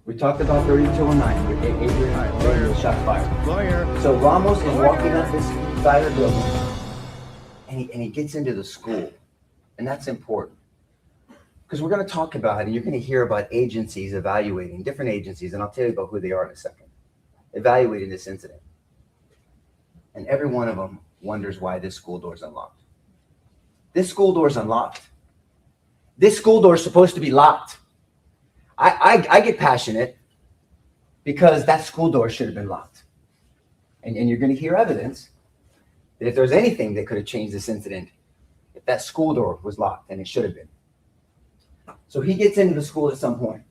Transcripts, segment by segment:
We talked about 3209. Adrian shots fired. Lawyer. So Ramos is walking up this side of the building, and he gets into the school, and that's important because we're going to talk about it, and you're going to hear about agencies evaluating different agencies, and I'll tell you about who they are in a second, evaluating this incident. And every one of them wonders why this school door is unlocked. This school door is unlocked. This school door is supposed to be locked. I get passionate because that school door should have been locked. And you're going to hear evidence that if there's anything that could have changed this incident, if that school door was locked, and it should have been. So he gets into the school at some point.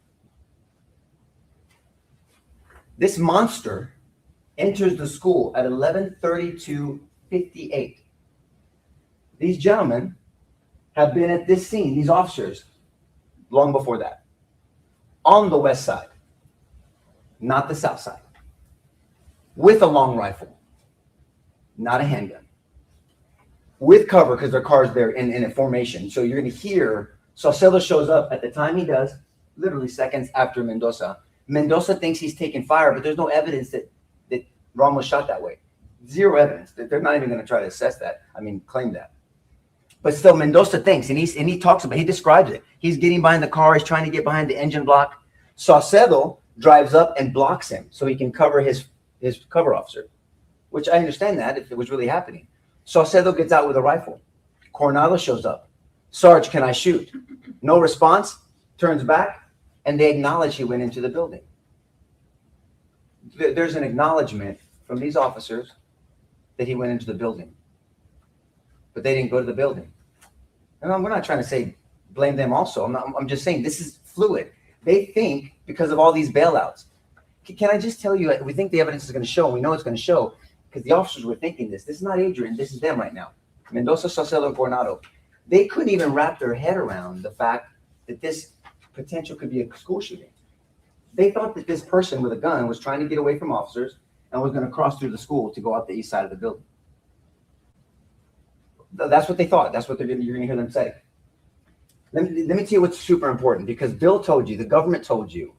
This monster enters the school at 11:32:58. These gentlemen have been at this scene, these officers, long before that, on the west side, not the south side, with a long rifle, not a handgun, with cover because their car's there in a formation. So you're going to hear Saucedo shows up at the time he does, literally seconds after Mendoza. Mendoza thinks he's taking fire, but there's no evidence that Ramos shot that way. Zero evidence. They're not even going to try to assess that. Claim that. But still, Mendoza thinks, and he talks about, he describes it. He's getting behind the car. He's trying to get behind the engine block. Saucedo drives up and blocks him so he can cover his cover officer, which I understand that if it was really happening. Saucedo gets out with a rifle. Coronado shows up. Sarge, can I shoot? No response. Turns back, and they acknowledge he went into the building. There's an acknowledgement from these officers that he went into the building, but they didn't go to the building. And we're not trying to say blame them also. I'm just saying this is fluid. They think because of all these bailouts. Can I just tell you, we think the evidence is going to show, and we know it's going to show because the officers were thinking this. This is not Adrian. This is them right now. Mendoza, Saucedo, and Coronado. They couldn't even wrap their head around the fact that this potential could be a school shooting. They thought that this person with a gun was trying to get away from officers and was going to cross through the school to go out the east side of the building. That's what they thought. That's what you're going to hear them say. Let me tell you what's super important, because Bill told you, the government told you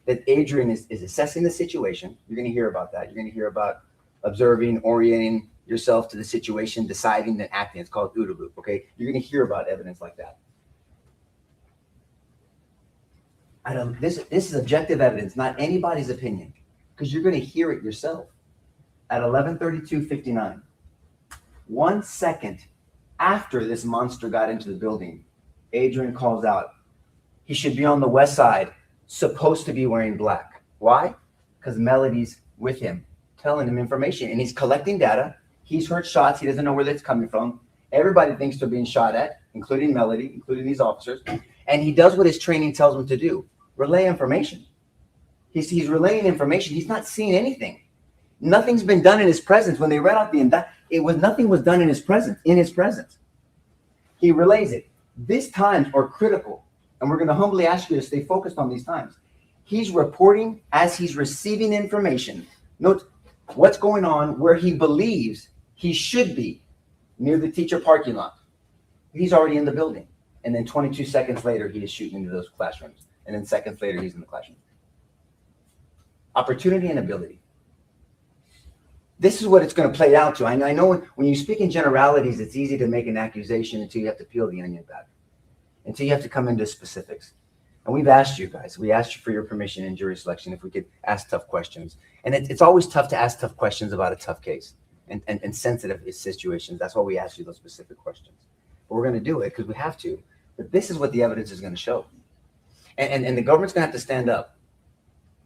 that Adrian is assessing the situation. You're going to hear about that. You're going to hear about observing, orienting yourself to the situation, deciding, then acting. It's called OODA loop, okay? You're going to hear about evidence like that. This is objective evidence, not anybody's opinion, because you're going to hear it yourself. At 11:32:59, 1 second after this monster got into the building, Adrian calls out, he should be on the west side, supposed to be wearing black. Why? Because Melody's with him, telling him information, and he's collecting data. He's heard shots. He doesn't know where that's coming from. Everybody thinks they're being shot at, including Melody, including these officers. And he does what his training tells him to do. Relay information. He's relaying information. He's not seeing anything. Nothing's been done in his presence. When they read out the indictment, nothing was done in his presence. He relays it. These times are critical, and we're going to humbly ask you to stay focused on these times. He's reporting as he's receiving information. Note what's going on where he believes he should be, near the teacher parking lot. He's already in the building, and then 22 seconds later, he is shooting into those classrooms. And then seconds later, he's in the classroom. Opportunity and ability. This is what it's going to play out to. I know when you speak in generalities, it's easy to make an accusation until you have to peel the onion back, until you have to come into specifics. And we've asked you guys, we asked you for your permission in jury selection if we could ask tough questions. And it's always tough to ask tough questions about a tough case and sensitive situations. That's why we ask you those specific questions. But we're going to do it because we have to. But this is what the evidence is going to show. And the government's going to have to stand up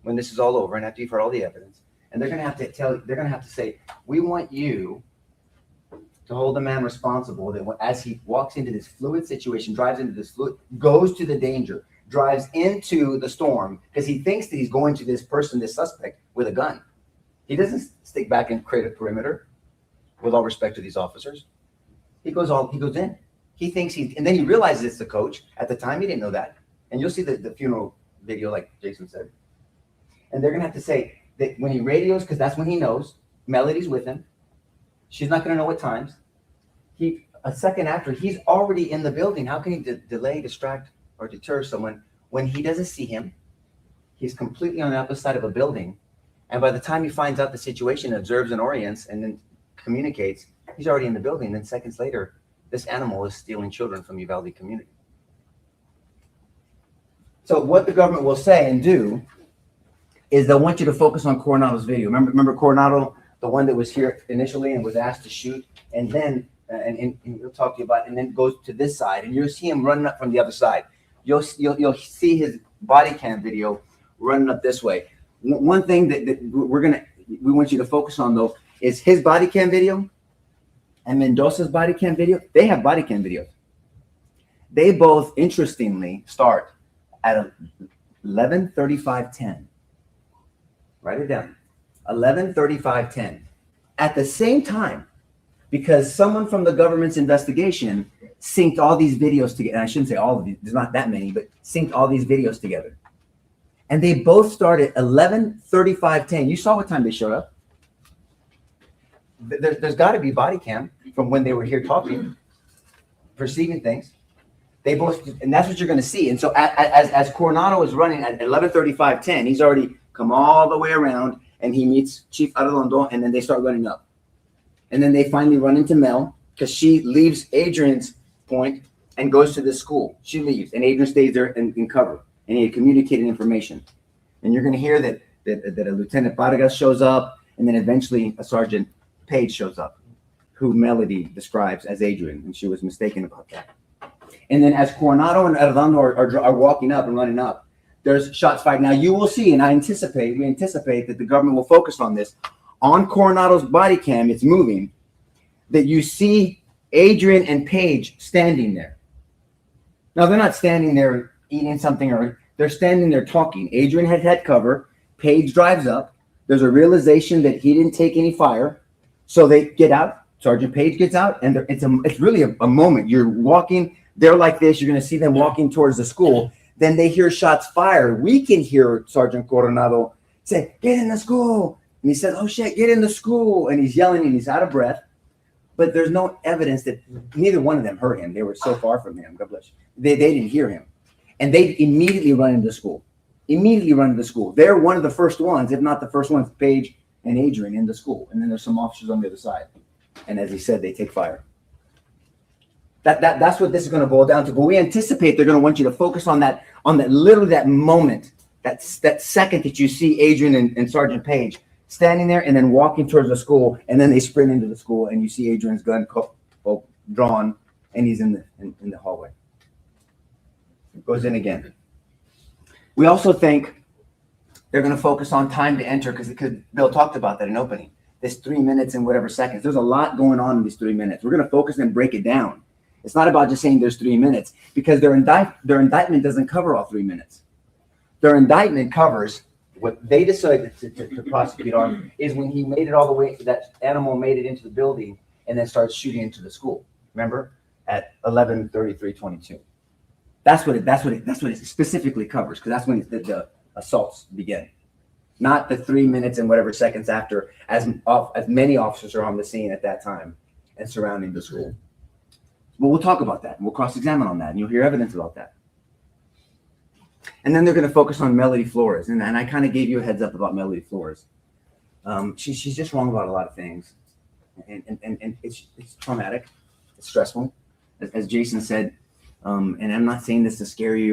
when this is all over and after you've heard all the evidence. And they're going to have to say, we want you to hold the man responsible that as he walks into this fluid situation, drives into this fluid, goes to the danger, drives into the storm because he thinks that he's going to this person, this suspect, with a gun. He doesn't stick back and create a perimeter, with all respect to these officers. He goes in. He thinks and then he realizes it's the coach. At the time, he didn't know that. And you'll see the funeral video, like Jason said. And they're going to have to say that when he radios, because that's when he knows, Melody's with him. She's not going to know what times. A second after, he's already in the building. How can he delay, distract, or deter someone when he doesn't see him? He's completely on the opposite side of a building. And by the time he finds out the situation, observes and orients, and then communicates, he's already in the building. Then seconds later, this animal is stealing children from Uvalde community. So what the government will say and do is they'll want you to focus on Coronado's video. Remember Coronado, the one that was here initially and was asked to shoot, and then and he'll talk to you about, and then goes to this side, and you'll see him running up from the other side. You'll see his body cam video running up this way. One thing that we want you to focus on though is his body cam video and Mendoza's body cam video. They have body cam videos. They both interestingly start at 11:35:10. Write it down. 11:35:10. At the same time, because someone from the government's investigation synced all these videos together. And I shouldn't say all of these, there's not that many, but synced all these videos together. And they both started 11:35:10. You saw what time they showed up. There's got to be body cam from when they were here talking, perceiving things. They both, and that's what you're going to see. And so as Coronado is running at 11:35:10, he's already come all the way around, and he meets Chief Arredondo, and then they start running up. And then they finally run into Mel, because she leaves Adrian's point and goes to the school. She leaves, and Adrian stays there in cover, and he had communicated information. And you're going to hear that a Lieutenant Vargas shows up, and then eventually a Sergeant Page shows up, who Melody describes as Adrian, and she was mistaken about that. And then as Coronado and Arredondo are walking up and running up, there's shots fired. Now you will see, and we anticipate that the government will focus on this. On Coronado's body cam, it's moving, that you see Adrian and Paige standing there. Now they're not standing there eating something, or they're standing there talking. Adrian had head cover. Paige drives up. There's a realization that he didn't take any fire. So they get out. Sergeant Page gets out, and it's really a moment. You're walking, they're like this. You're going to see them walking towards the school. Then they hear shots fired. We can hear Sergeant Coronado say, "Get in the school." And he says, "Oh shit, get in the school." And he's yelling and he's out of breath. But there's no evidence that neither one of them heard him. They were so far from him. God bless you. They didn't hear him. And they immediately run into school. They're one of the first ones, if not the first ones, Paige and Adrian in the school. And then there's some officers on the other side. And as he said, they take fire. That's what this is going to boil down to. But we anticipate they're going to want you to focus on that literally that moment, that second that you see Adrian and Sergeant Page standing there and then walking towards the school, and then they sprint into the school, and you see Adrian's gun drawn, and he's in the hallway. It goes in again. We also think they're going to focus on time to enter, because Bill talked about that in opening. This 3 minutes and whatever seconds. There's a lot going on in these 3 minutes. We're going to focus and break it down. It's not about just saying there's 3 minutes, because their indictment doesn't cover all 3 minutes. Their indictment covers what they decided to prosecute on is when he made it all the way, that animal made it into the building and then started shooting into the school. Remember, at 11:33:22. That's what it specifically covers, because that's when the assaults begin. Not the 3 minutes and whatever seconds after, as many officers are on the scene at that time and surrounding the school. Well, we'll talk about that, and we'll cross-examine on that, and you'll hear evidence about that. And then they're going to focus on Melody Flores, and I kind of gave you a heads up about Melody Flores. She's just wrong about a lot of things, and it's traumatic, it's stressful, as Jason said. And I'm not saying this to scare you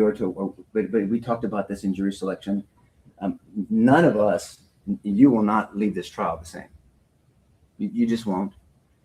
but we talked about this in jury selection. None of us, you will not leave this trial the same. You just won't.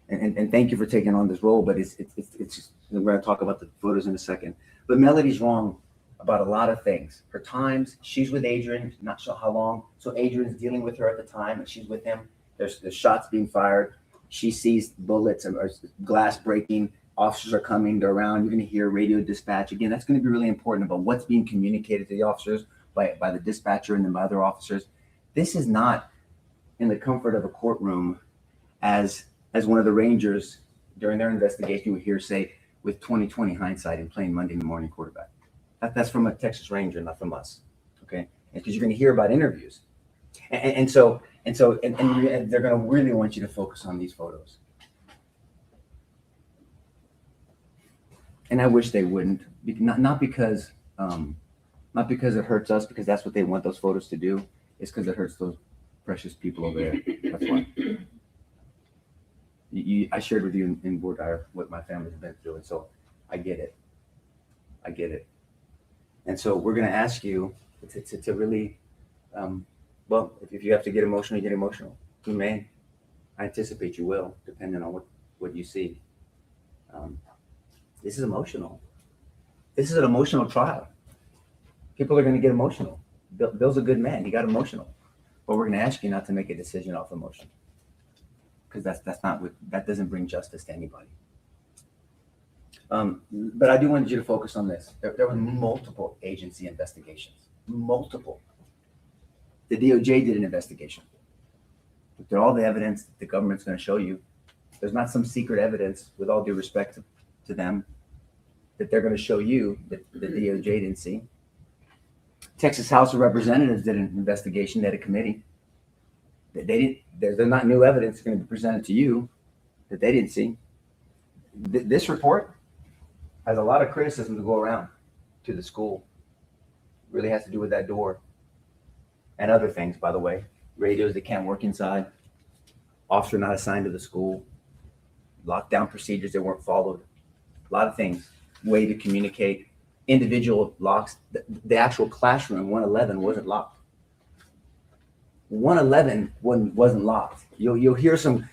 And thank you for taking on this role, but it's just, we're going to talk about the photos in a second. But Melody's wrong about a lot of things. Her times, she's with Adrian, not sure how long. So Adrian's dealing with her at the time, and she's with him. There's shots being fired. She sees bullets or glass breaking. Officers are coming, they're around. You're going to hear radio dispatch. Again, that's going to be really important about what's being communicated to the officers by the dispatcher and then by other officers. This is not in the comfort of a courtroom as one of the Rangers during their investigation would hear say, with 20/20 hindsight and playing Monday morning quarterback. That's from a Texas Ranger, not from us. Okay, because you're going to hear about interviews, and so they're going to really want you to focus on these photos. And I wish they wouldn't, not because Not because it hurts us, because that's what they want those photos to do. It's because it hurts those precious people over there. That's why. I shared with you in Bordeaux what my family's been through, and so I get it. I get it. And so we're going to ask you to really, well, if you have to get emotional, you get emotional. You may. I anticipate you will, depending on what you see. This is emotional. This is an emotional trial. People are going to get emotional. Bill's a good man. He got emotional. But we're going to ask you not to make a decision off emotion. Because that doesn't bring justice to anybody. But I do want you to focus on this. There were multiple agency investigations. Multiple. The DOJ did an investigation. Looked at all the evidence that the government's going to show you. There's not some secret evidence, with all due respect to them, that they're going to show you that the DOJ didn't see. Texas House of Representatives did an investigation. They had a committee. There's not new evidence going to be presented to you that they didn't see. This report has a lot of criticism to go around to the school. Really has to do with that door and other things, by the way. Radios that can't work inside, officer not assigned to the school, lockdown procedures that weren't followed, a lot of things, way to communicate, individual locks. The actual classroom, 111, wasn't locked. 111 wasn't locked. You'll hear some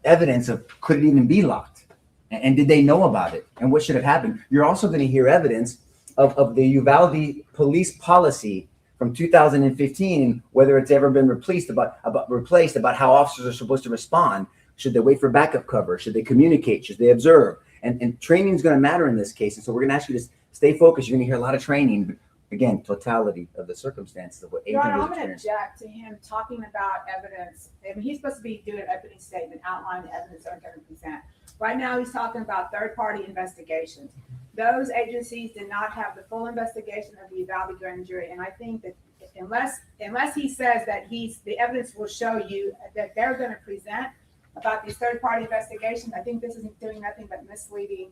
evidence of could it even be locked, and did they know about it, and what should have happened. You're also going to hear evidence of the Uvalde police policy from 2015, whether it's ever been replaced about how officers are supposed to respond. Should they wait for backup cover? Should they communicate? Should they observe? And training is going to matter in this case. And so we're going to ask you to stay focused. You're going to hear a lot of training. Again, totality of the circumstances of what Adrian I'm was going to experiencing. object to him talking about evidence. I mean, he's supposed to be doing an opening statement, outlining the evidence they're going to present. Right now, he's talking about third-party investigations. Those agencies did not have the full investigation of the Uvalde grand jury, and I think that unless he says that the evidence will show you that they're going to present about these third-party investigations, I think this is doing nothing but misleading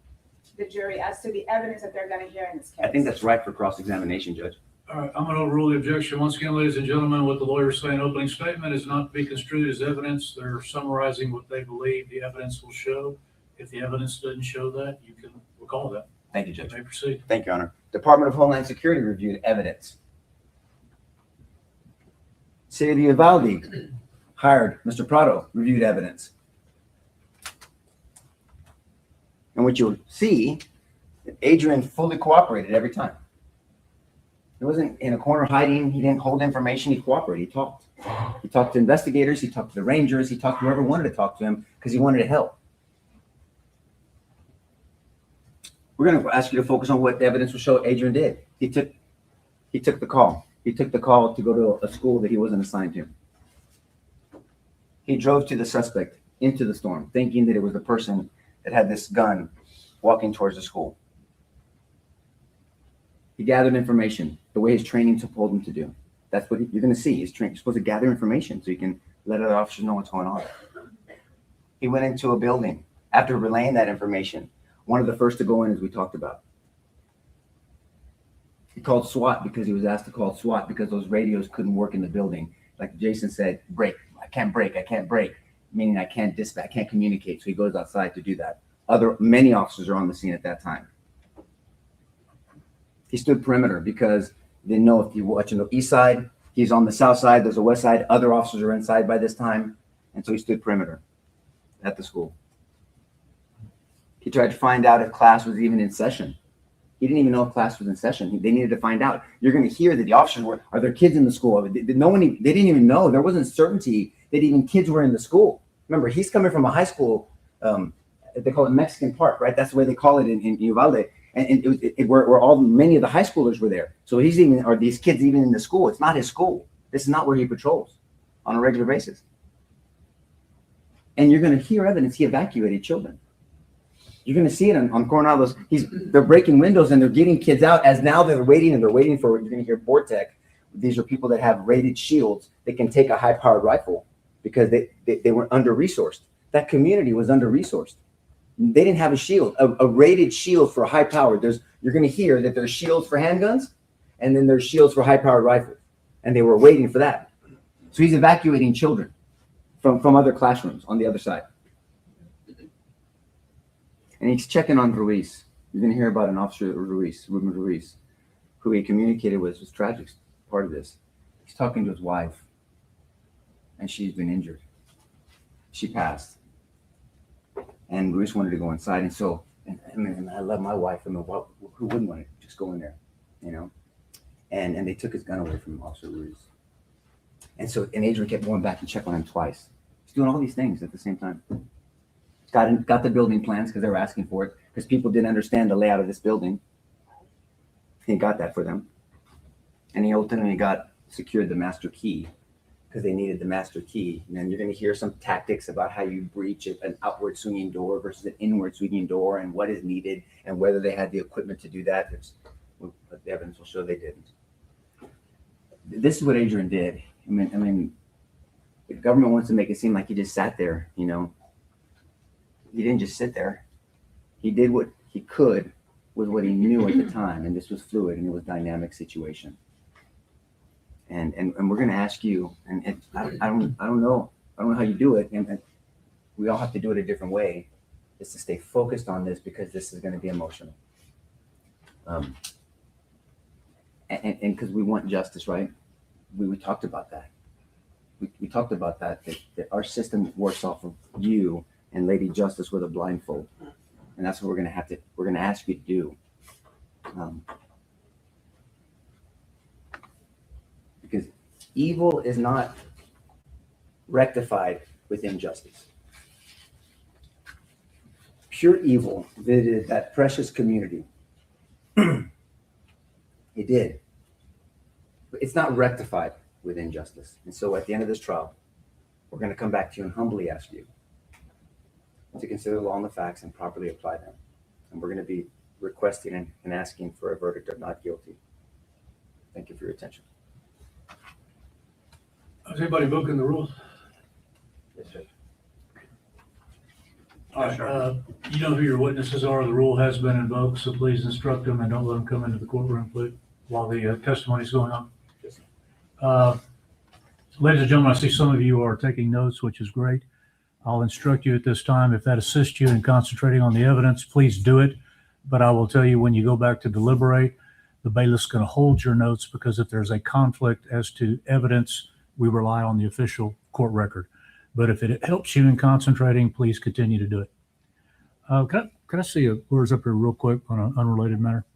the jury as to the evidence that they're going to hear in this case. I think that's right for cross-examination, Judge. All right, I'm going to overrule the objection. Once again, ladies and gentlemen, what the lawyers say in opening statement is not to be construed as evidence. They're summarizing what they believe the evidence will show. If the evidence doesn't show that, you can recall that. Thank you, Judge. You may proceed. Thank you, Your Honor. Department of Homeland Security reviewed evidence. City of Uvalde hired Mr. Prado, reviewed evidence. And what you'll see, Adrian fully cooperated every time. He wasn't in a corner hiding. He didn't hold information. He cooperated. He talked. He talked to investigators. He talked to the Rangers. He talked to whoever wanted to talk to him because he wanted to help. We're going to ask you to focus on what the evidence will show Adrian did. He took the call. He took the call to go to a school that he wasn't assigned to. He drove to the suspect into the storm, thinking that it was the person that had this gun walking towards the school. He gathered information the way his training told him to do. That's what you're going to see. You're supposed to gather information so you can let other officers know what's going on. He went into a building after relaying that information. One of the first to go in, as we talked about. He called SWAT because he was asked to call SWAT because those radios couldn't work in the building. Like Jason said, break. I can't break, meaning I can't dispatch, I can't communicate. So he goes outside to do that. Many officers are on the scene at that time. He stood perimeter because they didn't know if you watch on the east side, he's on the south side, there's a west side, other officers are inside by this time. And so he stood perimeter at the school. He tried to find out if class was even in session. He didn't even know if class was in session. They needed to find out. You're going to hear that the officers are there kids in the school? They didn't even know. There wasn't certainty that even kids were in the school. Remember, he's coming from a high school, they call it Mexican Park, right? That's the way they call it in Uvalde. And where many of the high schoolers were there. So are these kids even in the school? It's not his school. This is not where he patrols on a regular basis. And you're going to hear evidence he evacuated children. You're going to see it on Coronado's. They're breaking windows and they're getting kids out as now they're waiting for, you're going to hear Bortec. These are people that have rated shields. They can take a high-powered rifle because they were under-resourced. That community was under-resourced. They didn't have a shield, a rated shield for high power. You're going to hear that there's shields for handguns and then there's shields for high-powered rifles, and they were waiting for that. So he's evacuating children from other classrooms on the other side. And he's checking on Ruiz. You're going to hear about an officer, Ruben Ruiz, who he communicated with. Was tragic part of this. He's talking to his wife, and she's been injured. She passed. And Ruiz wanted to go inside. And so, and I love my wife. I mean, who wouldn't want to just go in there, you know? And they took his gun away from Officer Ruiz. And so, and Adrian kept going back and checking on him twice. He's doing all these things at the same time. Got the building plans because they were asking for it, because people didn't understand the layout of this building. He got that for them. And he ultimately secured the master key, because they needed the master key. And then you're going to hear some tactics about how you breach an outward swinging door versus an inward swinging door, and what is needed, and whether they had the equipment to do that. But the evidence will show they didn't. This is what Adrian did. I mean, the government wants to make it seem like he just sat there, you know. He didn't just sit there. He did what he could with what he knew at the time, and this was fluid and it was a dynamic situation. And we're going to ask you, and I don't know how you do it, and we all have to do it a different way, is to stay focused on this, because this is going to be emotional. And because we want justice, right? We talked about that. We talked about that our system works off of you and Lady Justice with a blindfold, and that's what we're going to ask you to do. Because evil is not rectified with injustice. Pure evil visited that precious community. It did. But it's not rectified with injustice. And so at the end of this trial, we're going to come back to you and humbly ask you to consider the law and the facts and properly apply them. And we're going to be requesting and asking for a verdict of not guilty. Thank you for your attention. Is anybody booking the rules? Yes, sir. All right, you know who your witnesses are. The rule has been invoked, so please instruct them and don't let them come into the courtroom, please, while the testimony is going on. Yes, sir. Ladies and gentlemen, I see some of you are taking notes, which is great. I'll instruct you at this time. If that assists you in concentrating on the evidence, please do it. But I will tell you, when you go back to deliberate, the bailiff's going to hold your notes, because if there's a conflict as to evidence, we rely on the official court record. But if it helps you in concentrating, please continue to do it. Can I see yours up here real quick on an unrelated matter?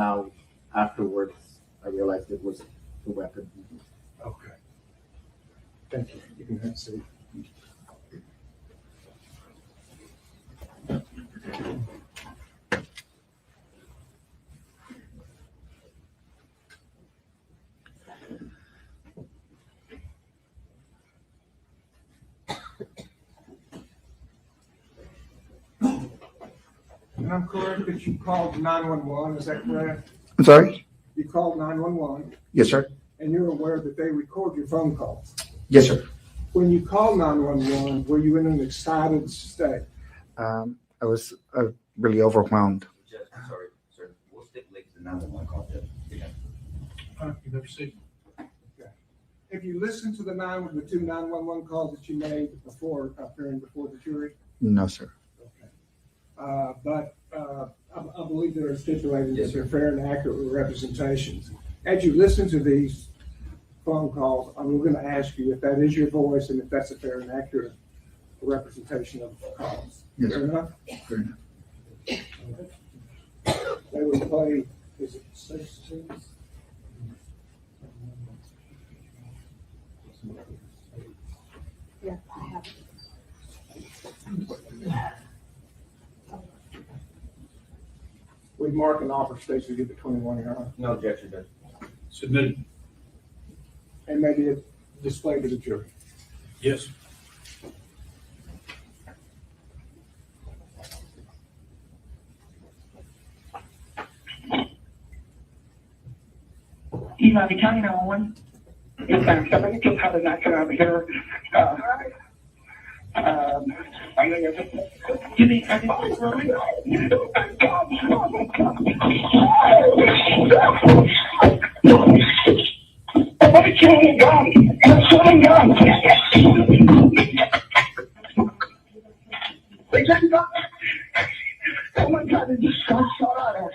Now, afterwards, I realized it was the weapon. Okay. Thank you. You can have a seat. And I'm correct that you called 911, is that correct? I'm sorry? You called 911 Yes, sir. and you're aware that they record your phone calls. Yes, sir. When you called 911, were you in an excited state? I was really overwhelmed. Judge, I'm sorry, sir. We'll stipulate the 911 call, Judge. You better see. Have you listened to the two 911 calls that you made before appearing before the jury? No, sir. Okay. But I believe they're stipulated Yes, that they're fair and accurate representations. As you listen to these phone calls, I'm going to ask you if that is your voice and if that's a fair and accurate representation of the calls. Yes, Fair sir. enough? Fair enough. They would play, is it 16? Yeah, I have. We mark an offer station to get the 21 year on, No objection, Judge. Submitted. and maybe it displayed to the jury. Yes. Uvalde County 911. Yes, ma'am. Somebody just had an accident over here. I know you're just. You mean, I didn't really? Somebody killing a gun. Killing gun. They just got. Oh my God, they just got shot at us.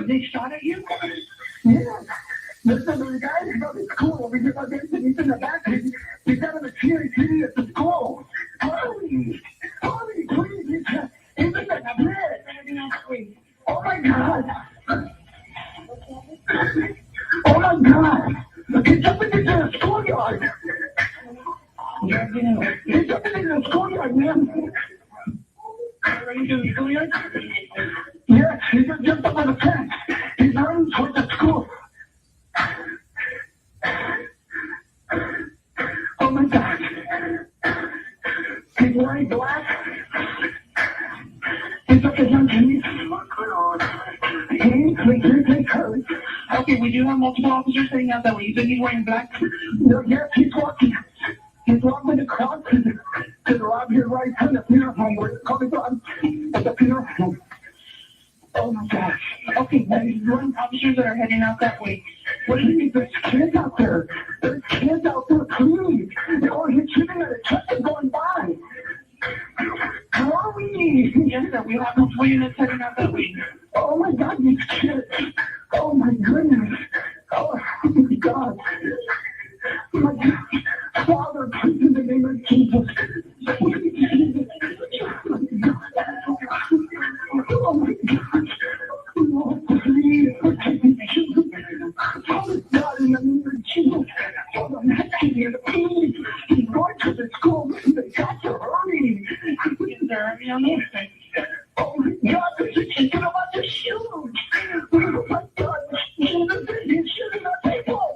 They shot at you? Yeah. Listen to the guy who got the school because I guess he's in the back. He's having a TAT at the school. Hurry! Hurry, please! He's in the bed. Oh my God! Oh my God! He's jumping into the schoolyard! He's jumping into the schoolyard, man! Are you in the schoolyard? Yes, he just jumped up on the fence. He's running towards the school. Oh my God. He's wearing black. He's got the young jeans. Please hurry. Okay, we do have multiple officers sitting out that way. You said he's wearing black? No, yes, he's walking. He's walking across to the Robb here right hand, the funeral home. We're coming from the funeral home. Oh my gosh. Okay, there's one officers that are heading out that way. What do you mean? There's kids out there. There's kids out there, please. Or he's shooting at a truck that's going by. How are we? Yes, sir. We have multiple units heading out that way. Oh my God, these kids. Oh my goodness. Oh my God. My God. Father, please, in the name of Jesus. Oh my God. Lord, please protect me. Father God, in the name of Jesus. Father, I'm asking you to please. He's going to the school. They got to hurry. Is there any on the thing? Oh my God, there's a kid about to shoot. Oh my God, he's shooting at people.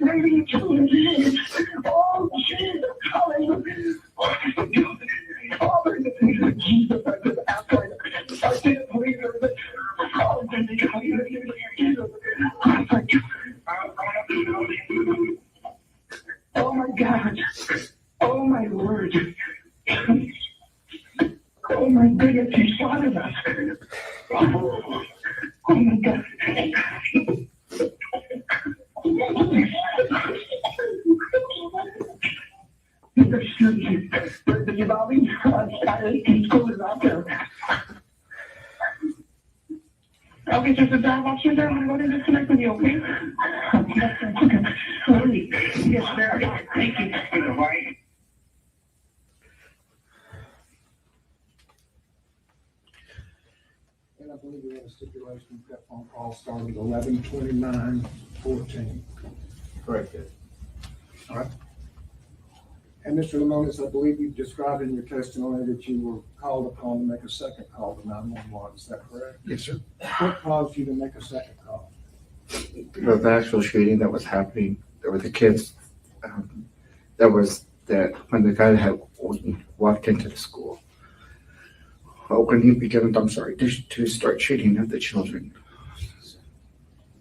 Maybe he's shooting. Oh, Jesus. Hallelujah. Father, in the name of Jesus, I just ask right now. I can't believe it. Oh, in the name of Jesus. Oh my God. Oh my Lord. Oh my goodness, he shot at us. Oh my God. Excuse me. The Uvalde school is out there. Okay, so the dive officer there, I'm going to disconnect with you, okay? Okay. Sorry. Yes, sir. Thank you. Bye. And I believe we have a stipulation that phone call started 11/29/14. Correct. And Mr. Lamonis, I believe you described in your testimony that you were called upon to make a second call to 911. Is that correct? Yes, sir. What caused you to make a second call? The actual shooting that was happening, there were the kids, that when the guy had walked into the school. When he began, to start shooting at the children.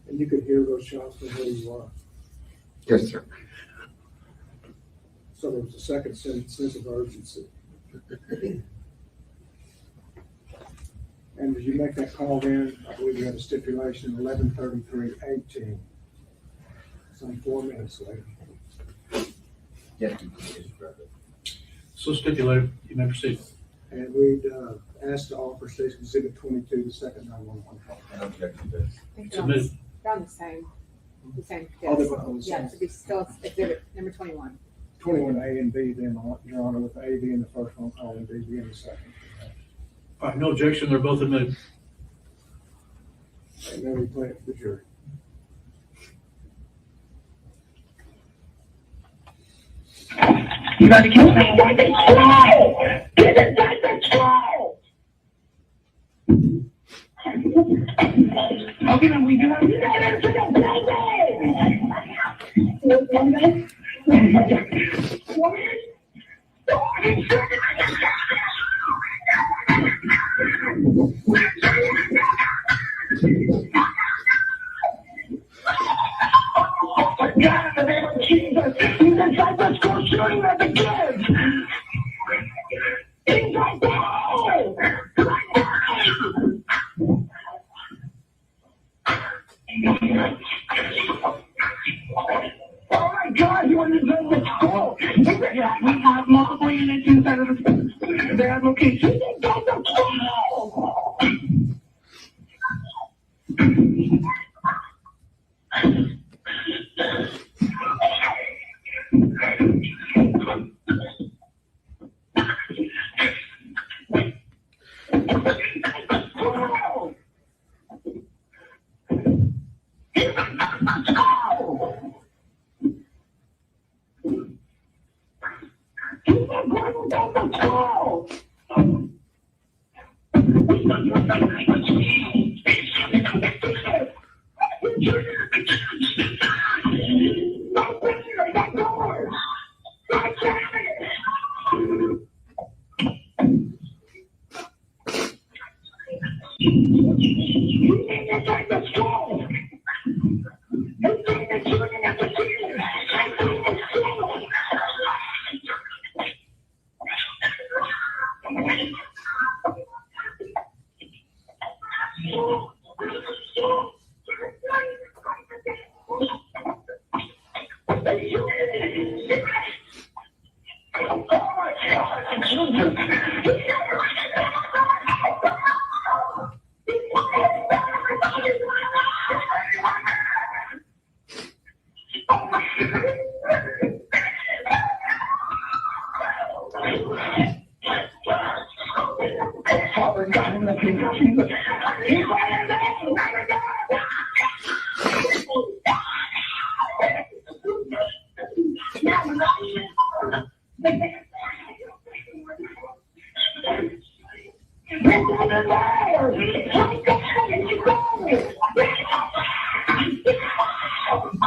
And you could hear those shots from where you were. Yes, sir. So there was a second sense of urgency. And did you make that call then? I believe you had a stipulation 11:33:18. Some 4 minutes later. Yes. So stipulated, you may proceed. And we'd asked to offer Station Exhibit 22, the second 911 call. I think they're on Submitted. they're on the same Oh, they're disc. on the Yeah, same. to be still exhibit number 21. 21A and B then, Your Honor, with A being the first one call and B being the second. All right, no objection, they're both admitted. And then we play it for the jury. You gotta keep saying that they slow. Get it back, they slow. Okay, then we do have. You gotta answer the God, in the name of Jesus, he's inside the school shooting at the kids. He's right there. Oh my God, you understand the school? Yeah, we have multiple units inside of the school. They have locations inside the school.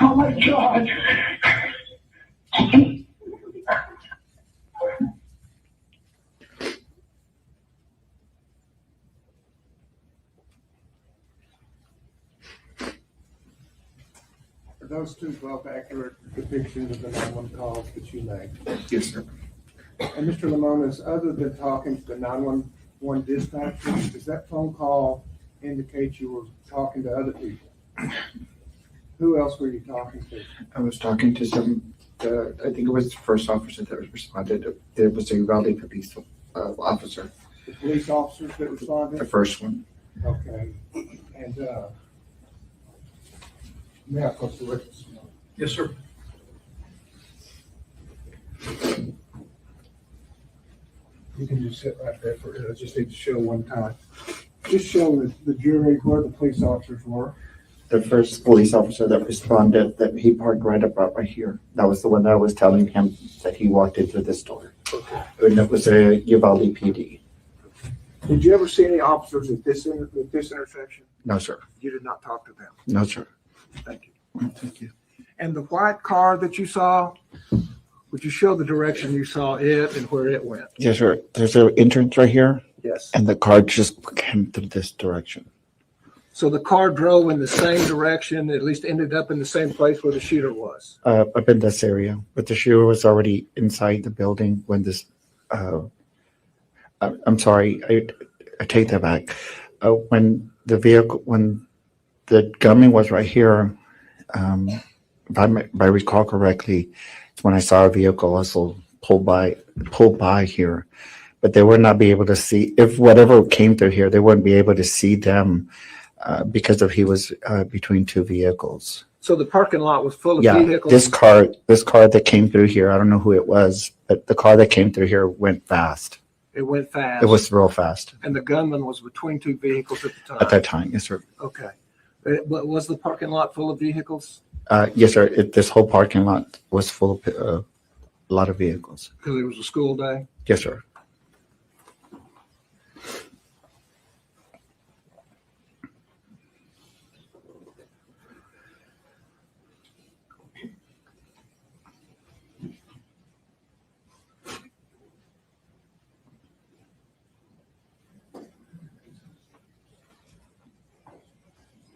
Oh my God. Are those two both accurate depictions of the 911 calls that you made? Yes, sir. And Mr. Lamonis, other than talking to the 911 dispatcher, does that phone call indicate you were talking to other people? Who else were you talking to? I was talking to I think it was the first officer that responded. There was a Uvalde police officer, The police officers that the responded? first one. Okay. And, may I approach the witness? Yes, sir. You can just sit right there I just need to show one time. just show the jury where the police officers were. The first police officer that responded, that he parked right about right here. That was the one that I was telling him that he walked into this door. And it was a Uvalde PD. Did you ever see any officers at this intersection? No, sir. You did not talk to them. No, sir. Thank you. Thank you. And the white car that you saw, would you show the direction you saw it and where it went? Yes, sir. There's an entrance right here, Yes. and the car just came through this direction. So the car drove in the same direction, at least ended up in the same place where the shooter was. Up in this area, but the shooter was already inside the building when this. I'm sorry, I take that back. When the gunman was right here, if I recall correctly, it's when I saw a vehicle also pull by here, but they would not be able to see if whatever came through here. They wouldn't be able to see them because he was between two vehicles. So the parking lot was full of Yeah, vehicles? this car that came through here, I don't know who it was, but the car that came through here went fast. It went fast? It was real fast And the gunman was between two vehicles at the time? at that time. Yes, sir. Okay. But was the parking lot full of vehicles? Yes, sir. This whole parking lot was full of a lot of vehicles. Because it was a school day? Yes, sir.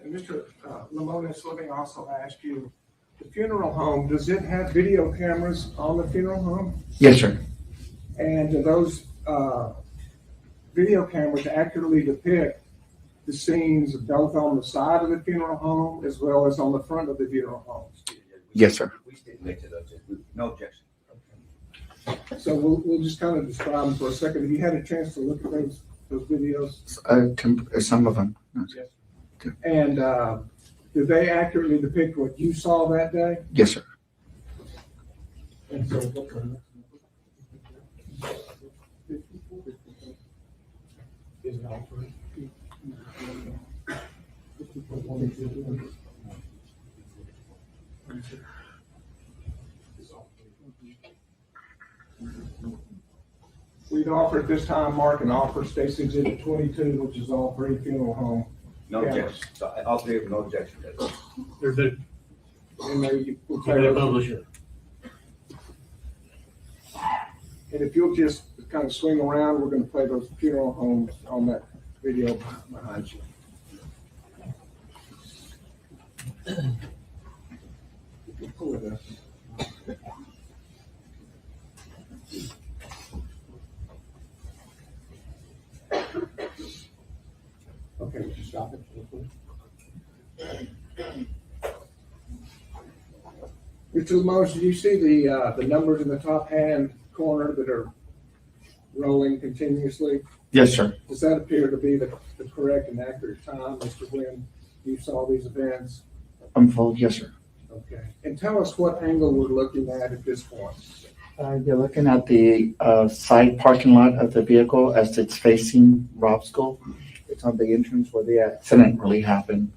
And Mr. Lamonis, let me also ask you, the funeral home, does it have video cameras on the funeral home? Yes, sir. And do those video cameras accurately depict the scenes both on the side of the funeral home as well as on the front of the funeral homes? Yes, sir. We stipulate to those, no objection. So we'll just kind of describe them for a second. Have you had a chance to look at those videos? Some of them. And do they accurately depict what you saw that day? Yes, sir. And so is it all three? We'd offer at this time, Mark, an offer Stacy Exhibit 22, which is all three funeral home. No Yeah. objection. So all three of them, no objection. They're good. And they will You're gonna play publish those. it. And if you'll just kind of swing around, we're going to play those funeral homes on that video behind you. If you pull it up. Okay, would you stop it? Mr. Lamont, did you see the numbers in the top hand corner that are rolling continuously? Yes, sir. Does that appear to be the correct and accurate time, Mr. When you saw these events? Unfold. Yes, sir. Okay. And tell us what angle we're looking at this point. You're looking at the side parking lot of the vehicle as it's facing Robb School. It's on the entrance where the accident really happened.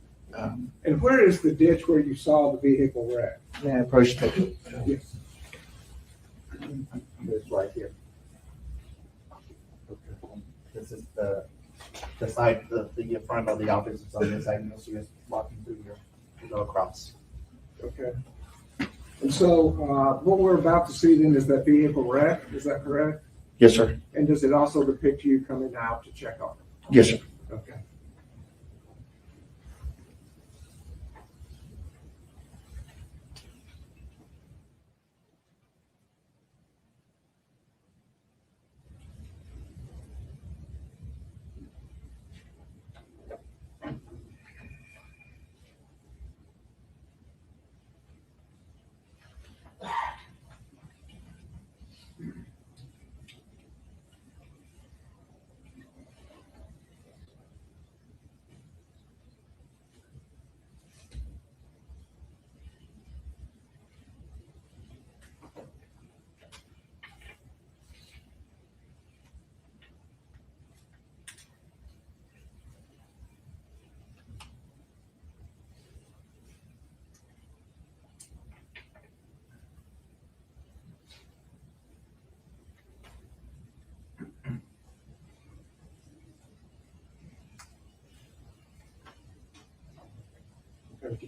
And where is the ditch where you saw the vehicle wreck? Yeah, I approached it. Yes. It's right here. This is the side, the front of the office is on this side. You'll see us walking through here to go across. Okay. And so what we're about to see then is that vehicle wreck, is that correct? Yes, sir. And does it also depict you coming out to check on it? Yes, sir. Okay.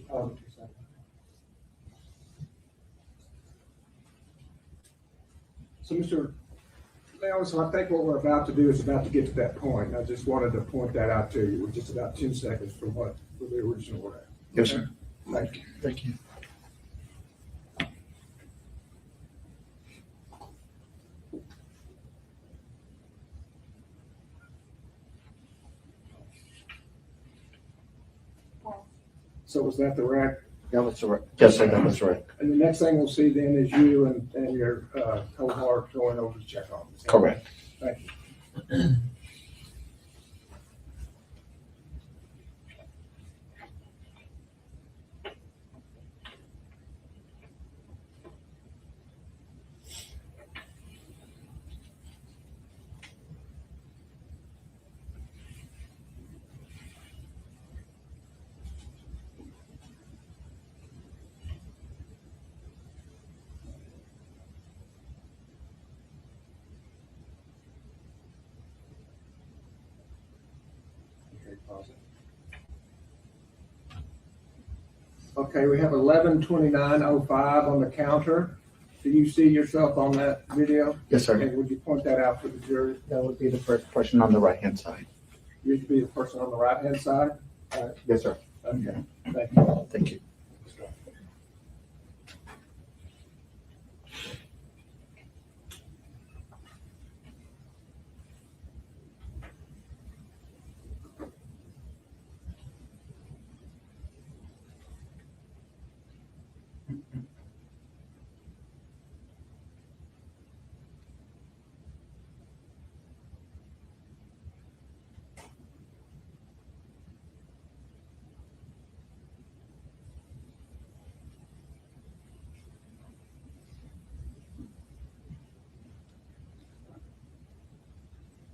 So, Mr. Leon, so I think what we're about to do is about to get to that point. I just wanted to point that out to you. We're just about 2 seconds from what, for the original order. Yes, sir. Thank you. Thank you. So was that the rec? That was right. Yes, sir, that was right. And the next thing we'll see then is you and your cohort going over to check on this. Correct. Thank you. Okay, pause it. Okay, we have 11:29:05 on the counter. Do you see yourself on that video? Yes, sir. And would you point that out for the jury? That would be the first person on the right-hand side. You should be the person on the right-hand side? Yes, sir. Okay, thank you. Thank you.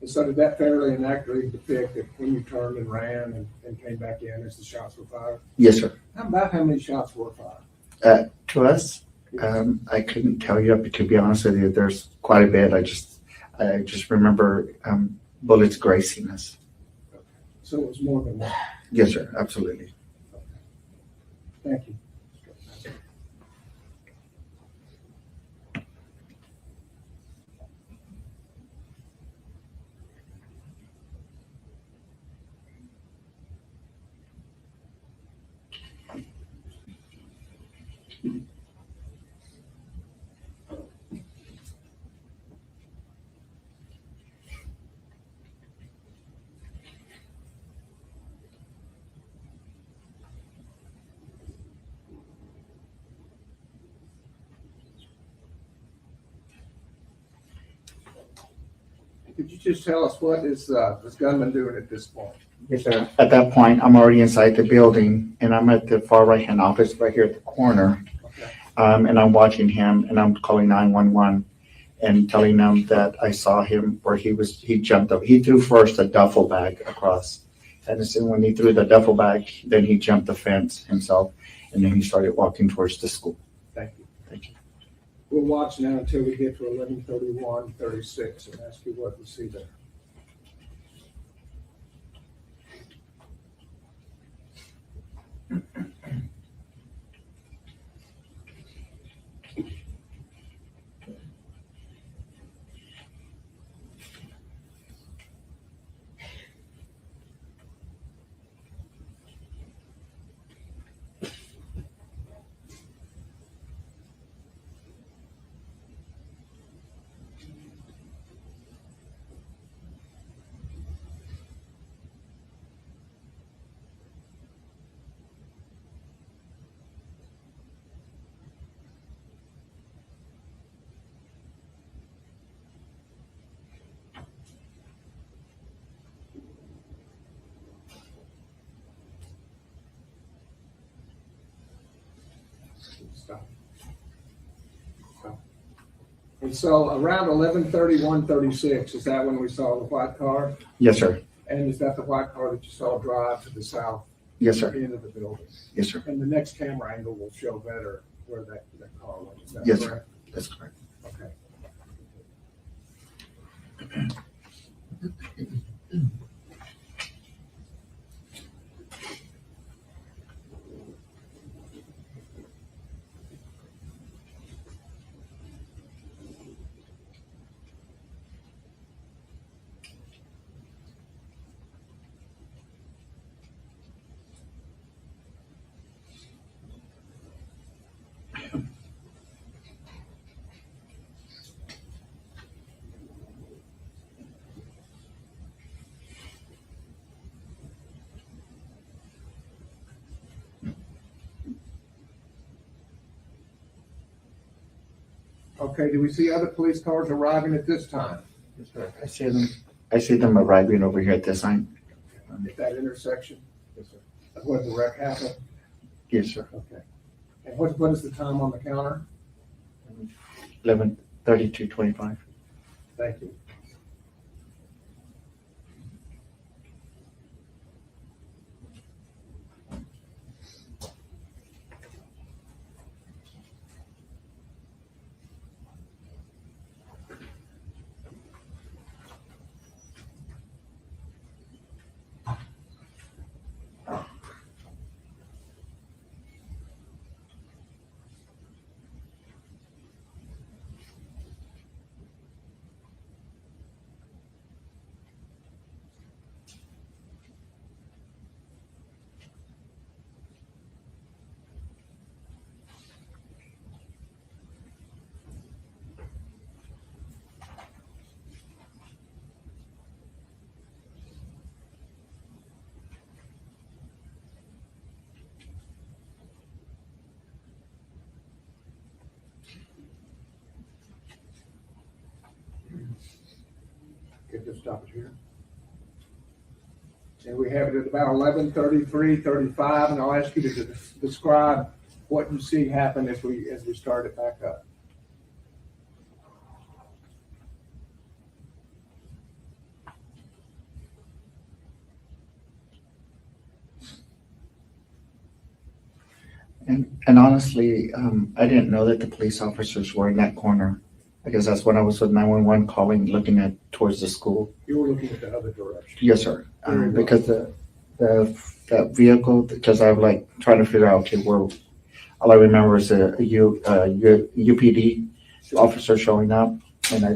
And so did that fairly and accurately depict that when you turned and ran and came back in as the shots were fired? Yes, sir. How many shots were fired? To us, I couldn't tell you, but to be honest with you, there's quite a bit. I just remember bullets grazing us. So it was more than one. Yes, sir. Absolutely. Thank you. Could you just tell us what is this gunman doing at this point? Yes, sir. At that point, I'm already inside the building, and I'm at the far right-hand office right here at the corner. Okay. And I'm watching him, and I'm calling 911 and telling them that I saw him where he jumped up. He threw first a duffel bag across. And then when he threw the duffel bag, then he jumped the fence himself, and then he started walking towards the school. Thank you. Thank you. We'll watch now until we get to 11:31:36 and ask you what we see there. Stop. Stop. And so around 11:31:36, is that when we saw the white car? Yes, sir. And is that the white car that you saw drive to the south Yes, sir. end of the building? Yes, sir. And the next camera angle will show better where that car went. Is that Yes, sir. correct? That's correct. Okay. Okay, do we see other police cars arriving at this time? Yes, sir. I see them arriving over here at this sign. At that intersection? Yes, sir. Where the wreck happened? Yes, sir. Okay. And what is the time on the counter? 11:32:25. Thank you. Okay, just stop it here. And we have it at about 11:33:35, and I'll ask you to describe what you see happen as we start it back up. And honestly, I didn't know that the police officers were in that corner, because that's when I was with 911 calling, looking at towards the school. You were looking at the other direction. Yes, sir. Very well. Because that vehicle, because I'm like trying to figure out, okay, where, all I remember is a UPD officer showing up, and I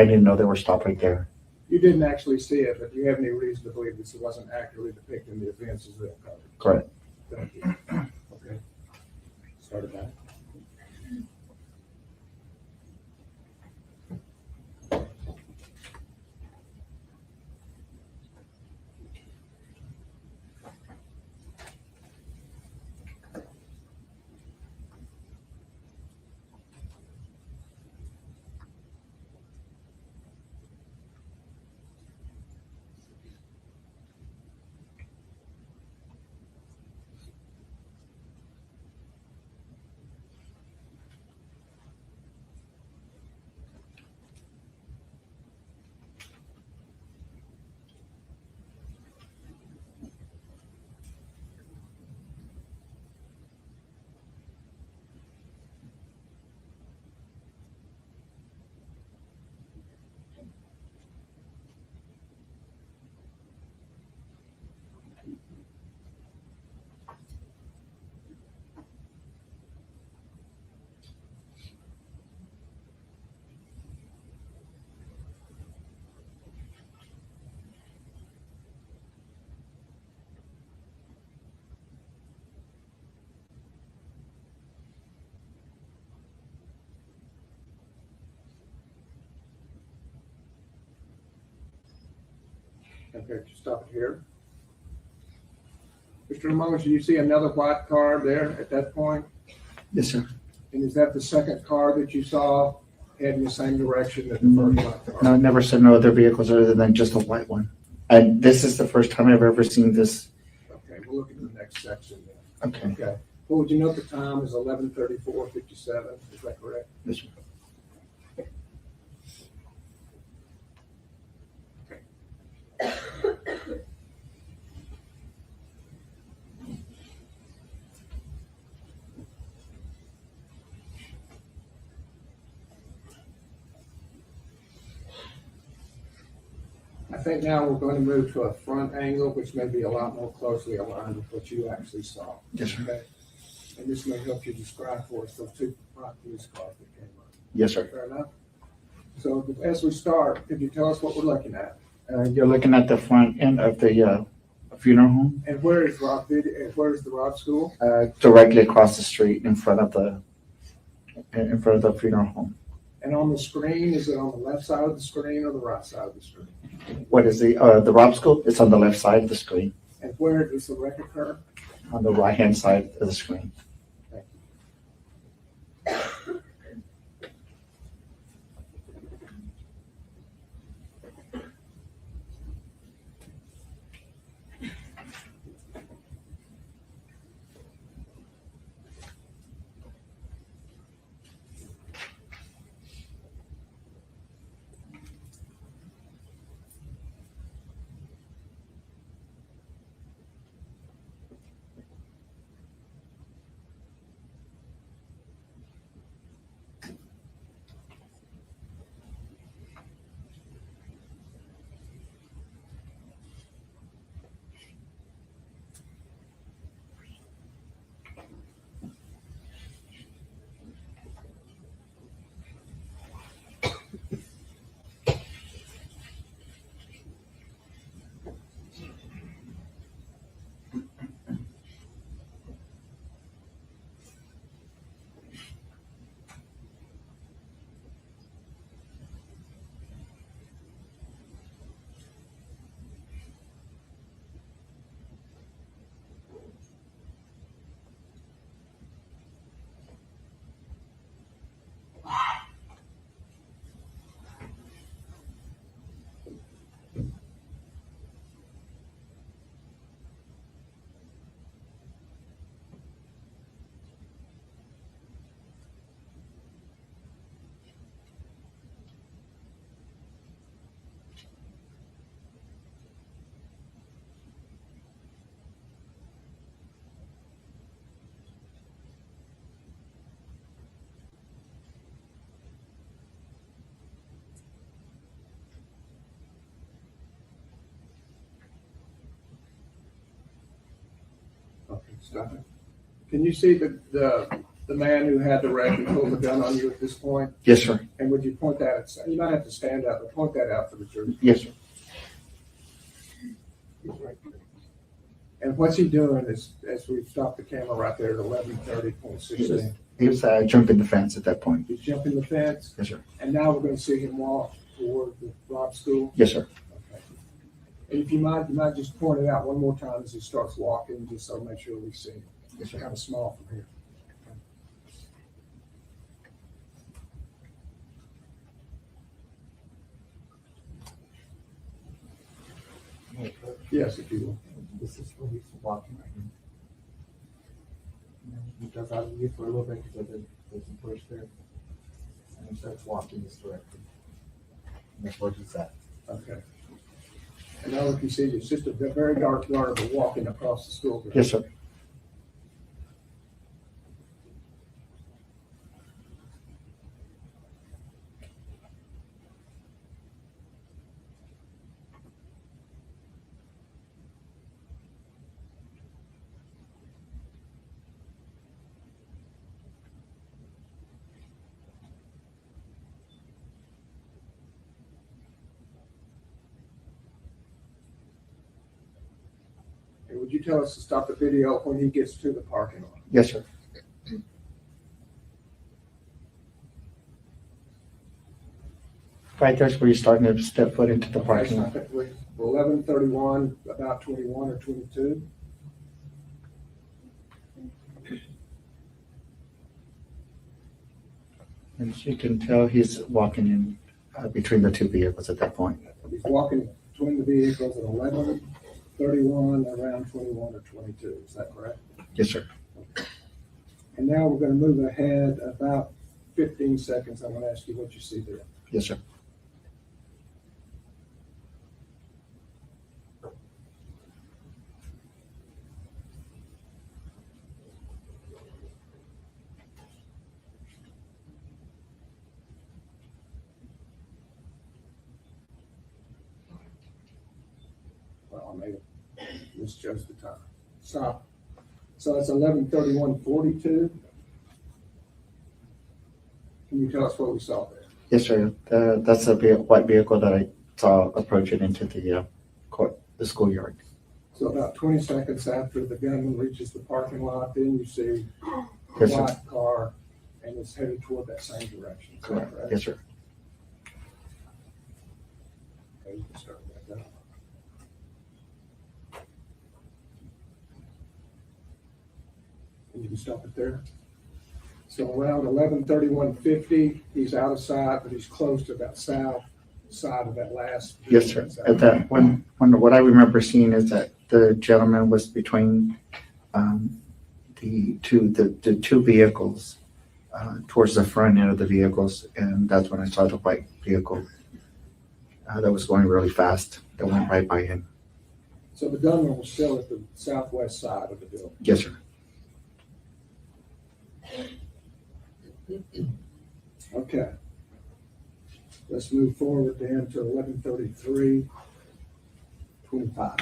didn't know they were stopped right there. You didn't actually see it, but do you have any reason to believe this wasn't accurately depicting the events as they occurred? Correct. Thank you. Okay. Start it back. Okay, just stop it here. Mr. Lamont, do you see another white car there at that point? Yes, sir. And is that the second car that you saw heading the same direction that the first white car? No, I never saw no other vehicles other than just a white one. And this is the first time I've ever seen this. Okay, we'll look at the next section then. Okay. Okay. Well, would you note the time is 11:34:57? Is that correct? Yes, sir. I think now we're going to move to a front angle, which may be a lot more closely aligned with what you actually saw. Yes, sir. Okay? And this may help you describe for us those two black police cars that came up. Yes, sir. Fair enough? So as we start, could you tell us what we're looking at? You're looking at the front end of the funeral home, And where is where is the Robb School? directly across the street in front of the funeral home. And on the screen, is it on the left side of the screen or the right side of the screen? What is the Robb School? It's on the left side of the screen, And where does the wreck occur? on the right-hand side of the screen. Stop it. Can you see the man who had the wreck and pulled the gun on you at this point? Yes, sir. And would you point that at, you might have to stand up, but point that out for the jury. Yes, sir. And what's he doing as we stop the camera right there at 11:30.16? He was jumping the fence at that point. He's jumping the fence, Yes, sir. and now we're gonna see him walk toward the Robb School. Yes, sir. Okay. And if you might just point it out one more time as he starts walking, just so make sure we see him. Yes, It's sir. kind of small from here. Yes, if you will. This is where he's walking right here. And then he does out of view for a little bit because there's a bush there. And he starts walking this direction. And that's where he's at. Okay. And now if you see, it's just a very dark garter walking across the school. ground. Yes, sir. And would you tell us to stop the video when he gets to the parking lot? Yes, sir. Right there's where you're starting to step foot into the parking lot. 11:31, about 21 or 22. And as you can tell, he's walking in between the two vehicles at that point. He's walking between the vehicles at 11:31, around 21 or 22. Is that correct? Yes, sir. And now we're going to move ahead about 15 seconds. I'm going to ask you what you see there. Yes, sir. Well, I may have misjudged the time. Stop. So it's 11:31:42. Can you tell us what we saw there? Yes, sir. That's a white vehicle that I saw approaching into the schoolyard. So about 20 seconds after the gunman reaches the parking lot, then you see a Yes, sir. white car and it's headed toward that same direction. Is that Correct. correct? Yes, sir. Okay, you can start back up. And you can stop it there. So around 11:31:50, he's out of sight, but he's close to that south side of that last. Yes, sir. At that when what I remember seeing is that the gentleman was between the two vehicles towards the front end of the vehicles, and that's when I saw the white vehicle that was going really fast that went right by him. So the gunman was still at the southwest side of the building. Yes, sir. Okay. Let's move forward then to 11:33:25.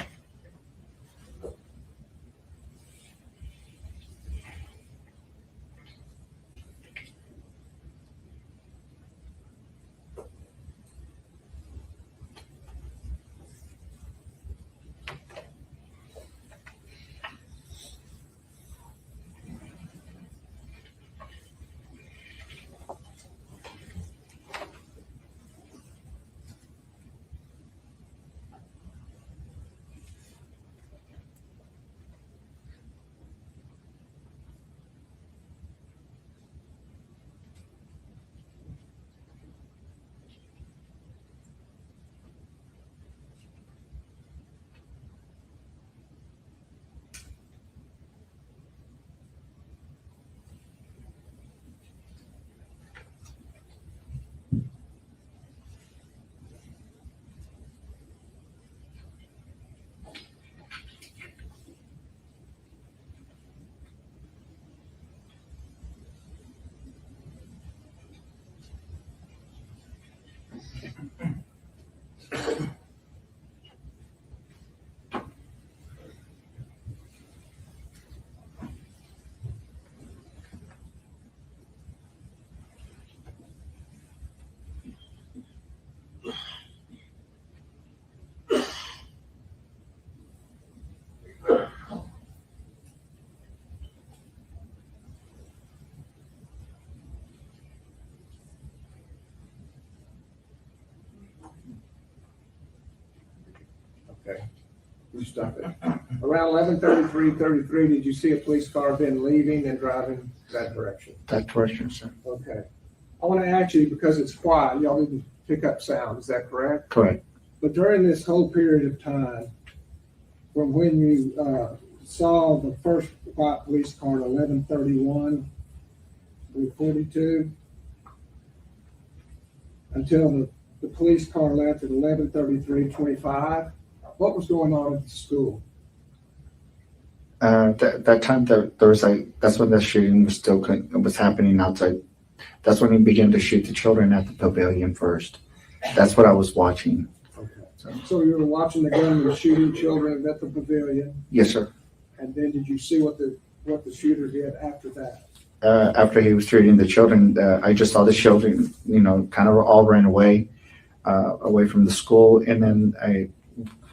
Okay. You stop it. Around 11:33, did you see a police car then leaving and driving that direction? That direction, sir. Okay. I want to ask you, because it's quiet, y'all didn't pick up sound, is that correct? Correct. But during this whole period of time, from when you saw the first white police car at 11:31, 42, until the police car left at 11:33:25, what was going on at the school? That time there was that's when the shooting was happening outside. That's when he began to shoot the children at the pavilion first. That's what I was watching. Okay. So you were watching the gunman shooting children at the pavilion, Yes, sir. and then did you see what the shooter did after that? After he was shooting the children, I just saw the children, kind of all ran away from the school. And then I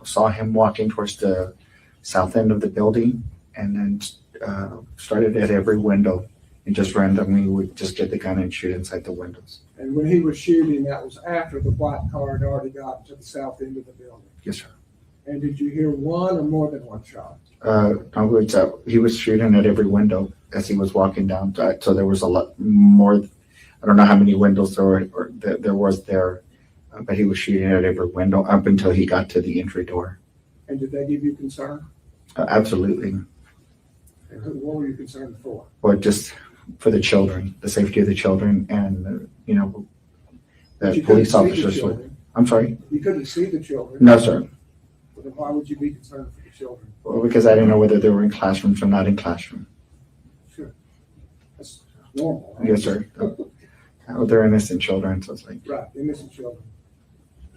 saw him walking towards the south end of the building, and then started at every window and just randomly would just get the gun and shoot inside the windows. And when he was shooting, that was after the white car had already gotten to the south end of the building. Yes, sir. And did you hear one or more than one shot? He was shooting at every window as he was walking down. So there was a lot more. I don't know how many windows there was there, but he was shooting at every window up until he got to the entry door. And did that give you concern? Absolutely. And what were you concerned for? Or just for the children, the safety of the children, and But the you police couldn't see the officers. children. I'm sorry. You couldn't see the children. No, sir. Then why would you be concerned for the children? Well, because I didn't know whether they were in classrooms or not in classroom. Sure. That's normal. Right? Yes, sir. They're innocent children, so it's like. Right, innocent children.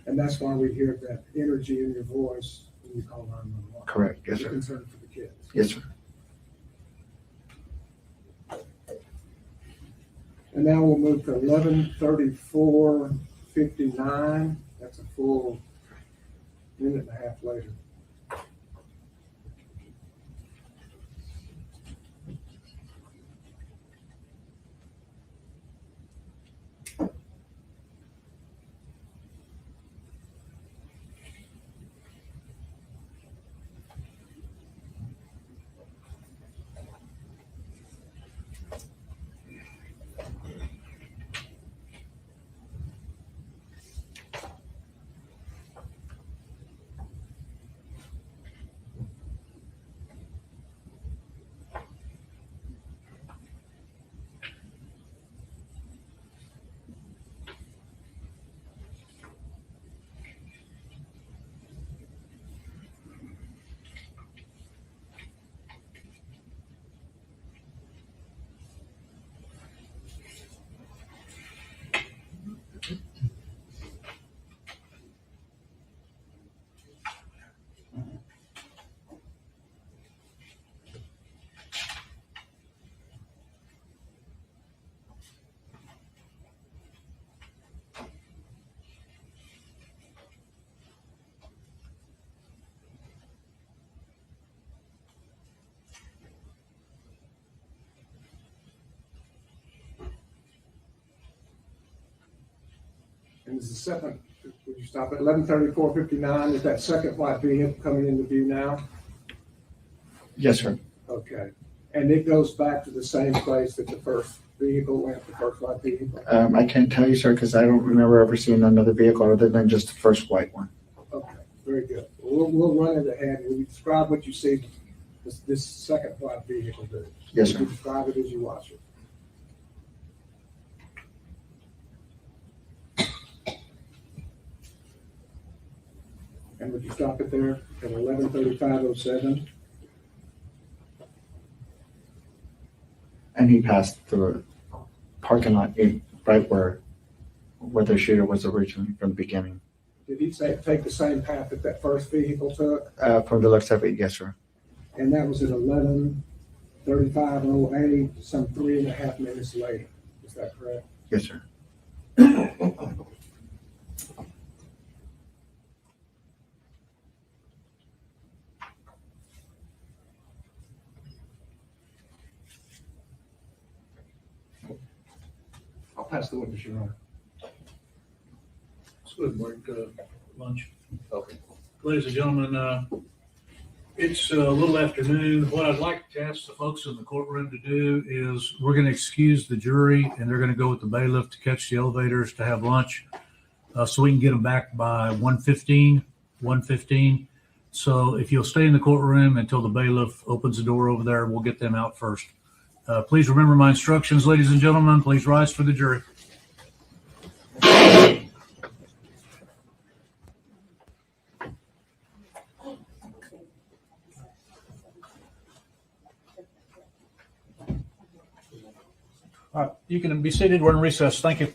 And that's why we hear that energy in your voice when you call 911. Correct. Yes, You're sir. concerned for the kids. Yes, sir. And now we'll move to 11:34:59. That's a full minute and a half later. And is the second, would you stop at 11:34:59? Is that second white vehicle coming into view now? Yes, sir. Okay. And it goes back to the same place that the first vehicle went, the first white vehicle? I can't tell you, sir, because I don't remember ever seeing another vehicle other than just the first white one. Okay, very good. We'll run it ahead. Will you describe what you see this second white vehicle do? Yes, Will sir. you describe it as you watch it? And would you stop it there at 11:35:07? And he passed through a parking lot right where the shooter was originally from the beginning. Did he take the same path that that first vehicle took? From the looks of it, yes, sir. And that was at 11:35:08, some 3.5 minutes later. Is that correct? Yes, sir. I'll pass the witness, Your Honor. Let's go ahead and break lunch. Okay. Go ladies and gentlemen, it's a little afternoon. What I'd like to ask the folks in the courtroom to do is we're going to excuse the jury and they're going to go with the bailiff to catch the elevators to have lunch so we can get them back by 1:15. So if you'll stay in the courtroom until the bailiff opens the door over there, we'll get them out first. Please remember my instructions, ladies and gentlemen. Please rise for the jury. All right, you can be seated. We're in recess. Thank you.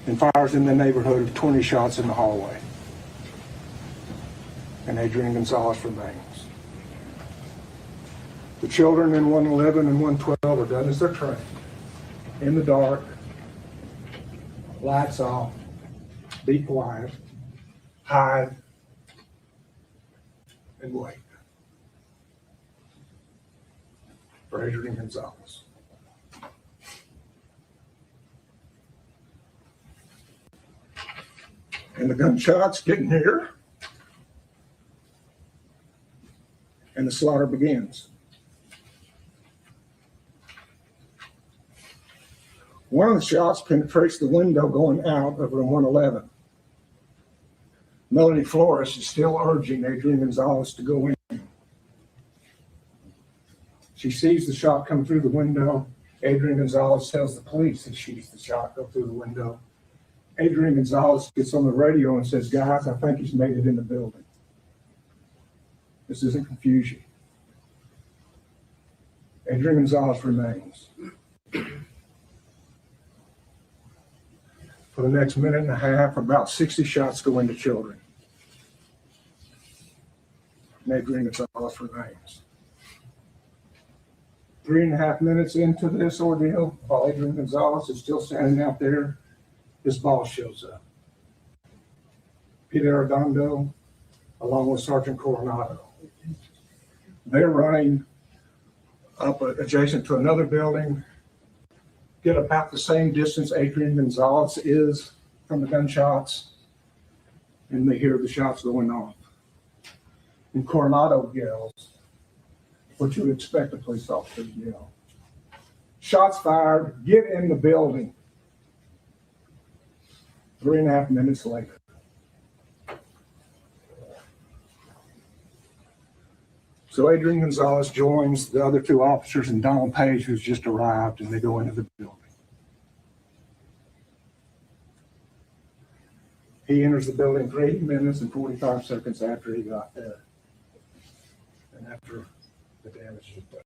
and fires in the neighborhood of 20 shots in the hallway. And Adrian Gonzales remains. The children in 111 and 112 are done as they're trained. In the dark, lights off, be quiet, hide, and wait for Adrian Gonzales. And the gunshots get near, and the slaughter begins. One of the shots penetrates the window going out of room 111. Melanie Flores is still urging Adrian Gonzales to go in. She sees the shot come through the window. Adrian Gonzales tells the police he sees the shot go through the window. Adrian Gonzales gets on the radio and says, "Guys, I think he's made it in the building." This isn't confusion. Adrian Gonzales remains. For the next minute and a half, about 60 shots go into children. And Adrian Gonzales remains. 3.5 minutes into this ordeal, while Adrian Gonzales is still standing out there, his boss shows up. Pete Arredondo, along with Sergeant Coronado. They're running up adjacent to another building, get about the same distance Adrian Gonzales is from the gunshots, and they hear the shots going off. And Coronado yells, what you would expect a police officer to yell. Shots fired, get in the building. 3.5 minutes later. So Adrian Gonzales joins the other two officers and Donald Page, who's just arrived, and they go into the building. He enters the building 3 minutes and 45 seconds after he got there. And after the damage was done.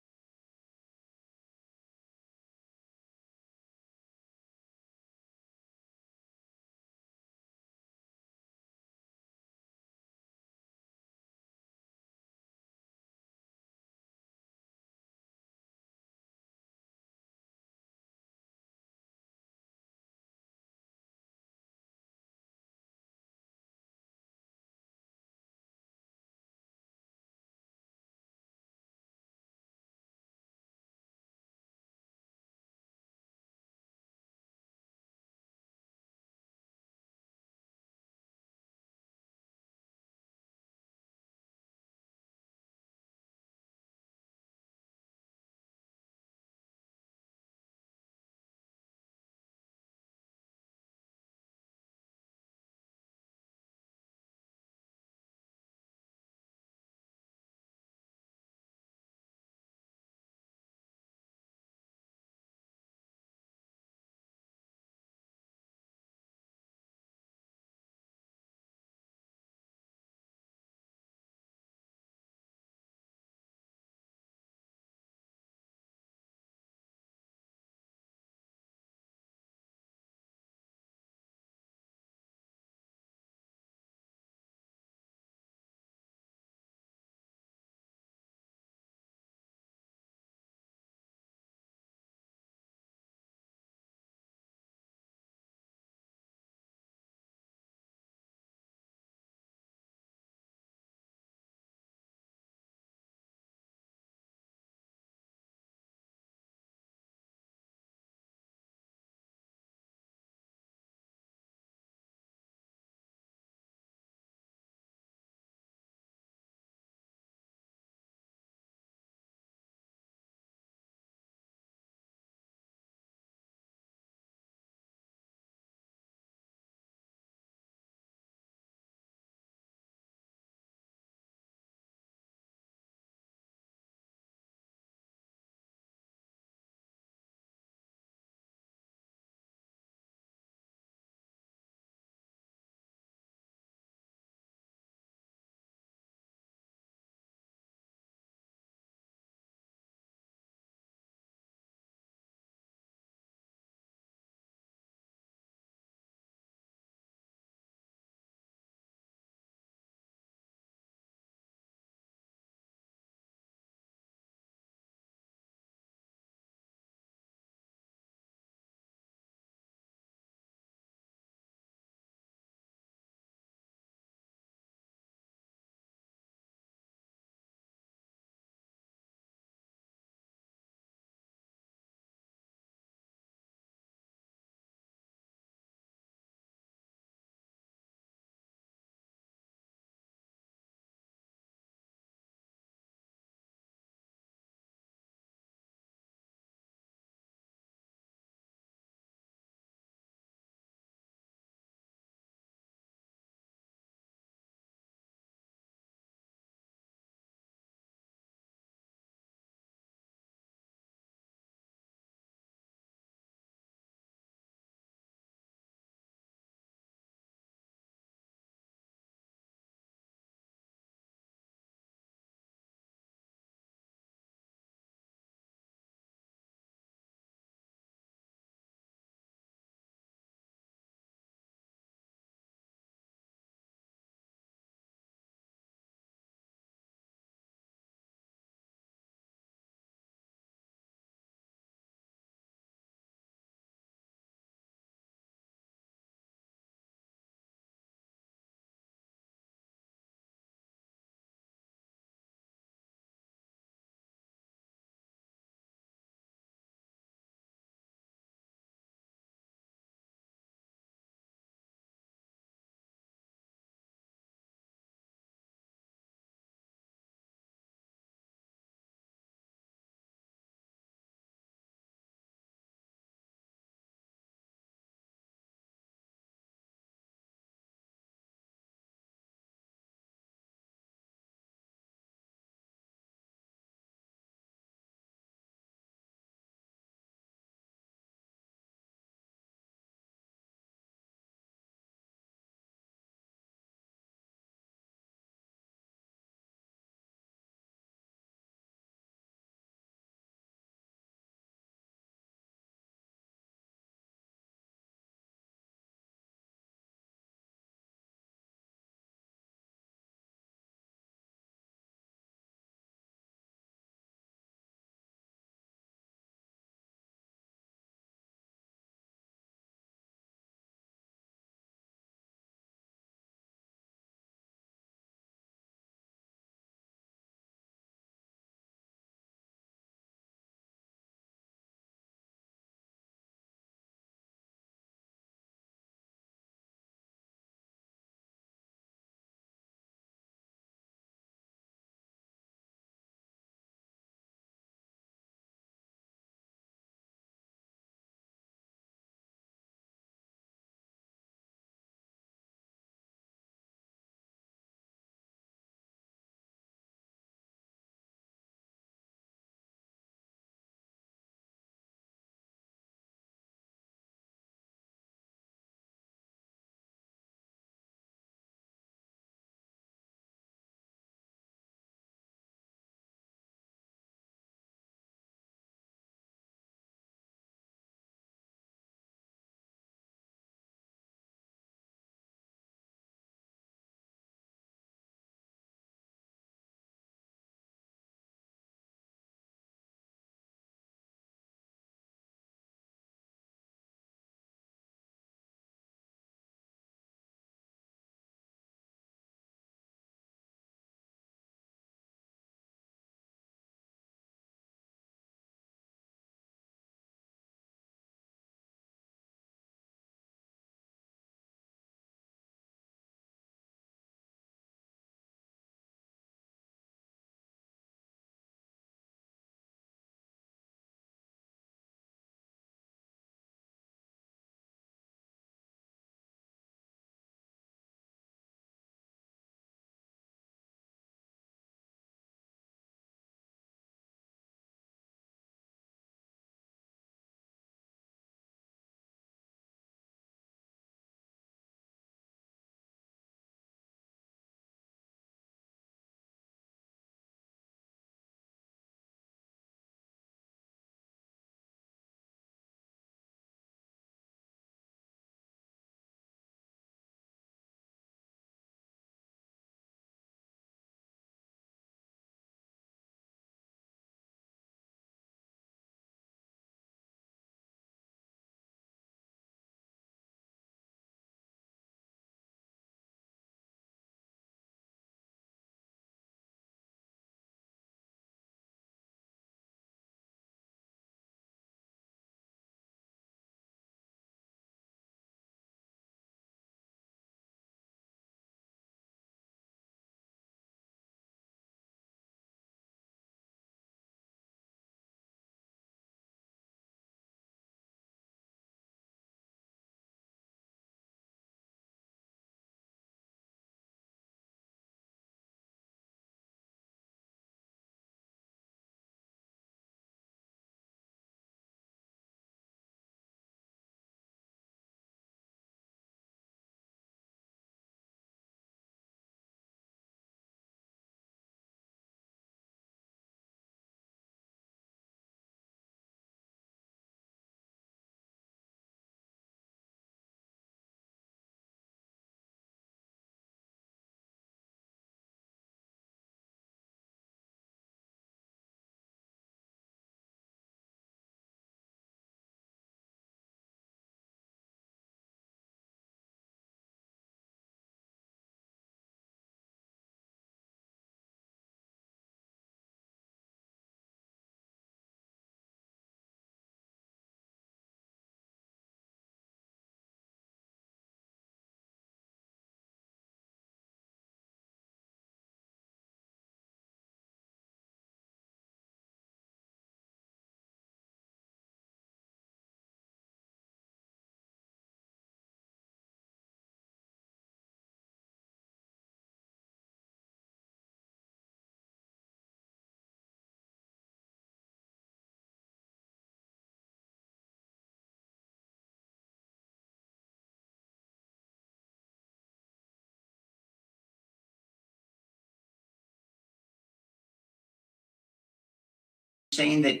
saying that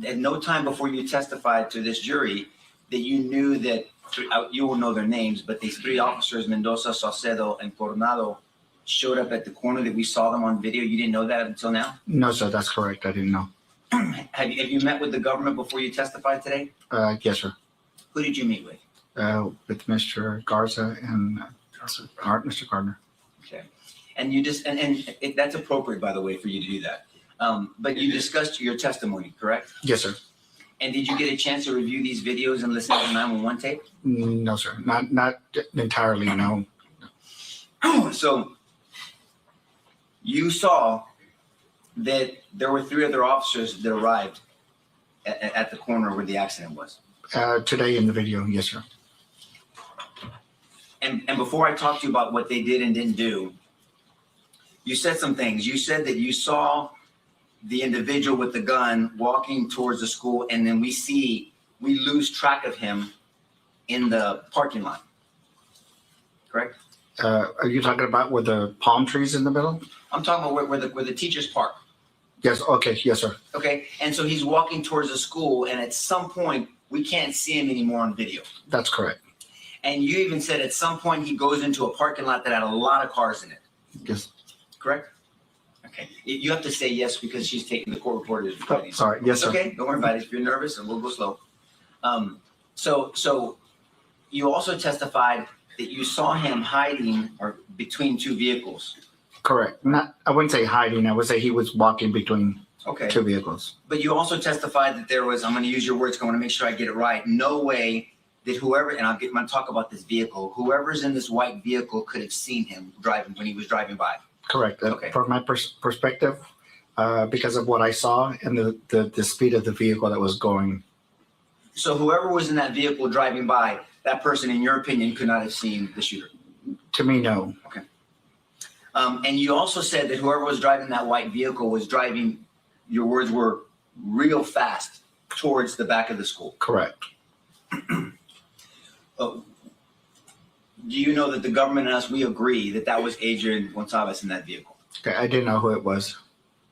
at no time before you testified to this jury that you knew that, you will know their names, but these three officers, Mendoza, Saucedo, and Coronado, showed up at the corner that we saw them on video. You didn't know that until now? No, sir, that's correct. I didn't know. Have you met with the government before you testified today? Yes, sir. Who did you meet with? With Mr. Garza and Mr. Gardner. Okay. And you just, that's appropriate, by the way, for you to do that. But you discussed your testimony, correct? Yes, sir. And did you get a chance to review these videos and listen to the 911 tape? No, sir. Not entirely, no. So you saw that there were three other officers that arrived at the corner where the accident was. Today in the video, yes, sir. And before I talk to you about what they did and didn't do, you said some things. You said that you saw the individual with the gun walking towards the school, and then we lose track of him in the parking lot. Correct? Are you talking about with the palm trees in the middle? I'm talking about where the teachers park. Yes, okay, yes, sir. Okay, and so he's walking towards the school, and at some point, we can't see him anymore on video. That's correct. And you even said at some point he goes into a parking lot that had a lot of cars in it. Yes. Correct? Okay. You have to say yes because she's taking the court reporter's Oh, recordings. sorry, yes, sir. Okay, don't worry about it. If you're nervous, and we'll go slow. So you also testified that you saw him hiding or between two vehicles. Correct. I wouldn't say hiding. I would say he was walking between Okay. two vehicles. But you also testified that there was, I'm going to use your words, 'cause I want to make sure I get it right. No way that whoever, and I'm going to talk about this vehicle, whoever's in this white vehicle could have seen him driving when he was driving by. Correct. Okay. From my perspective, because of what I saw and the speed of the vehicle that was going. So whoever was in that vehicle driving by, that person, in your opinion, could not have seen the shooter. To me, no. And you also said that whoever was driving that white vehicle was driving, your words were, real fast towards the back of the school. Correct. Do you know that the government and us, we agree that that was Adrian Gonzales in that vehicle? Okay, I didn't know who it was.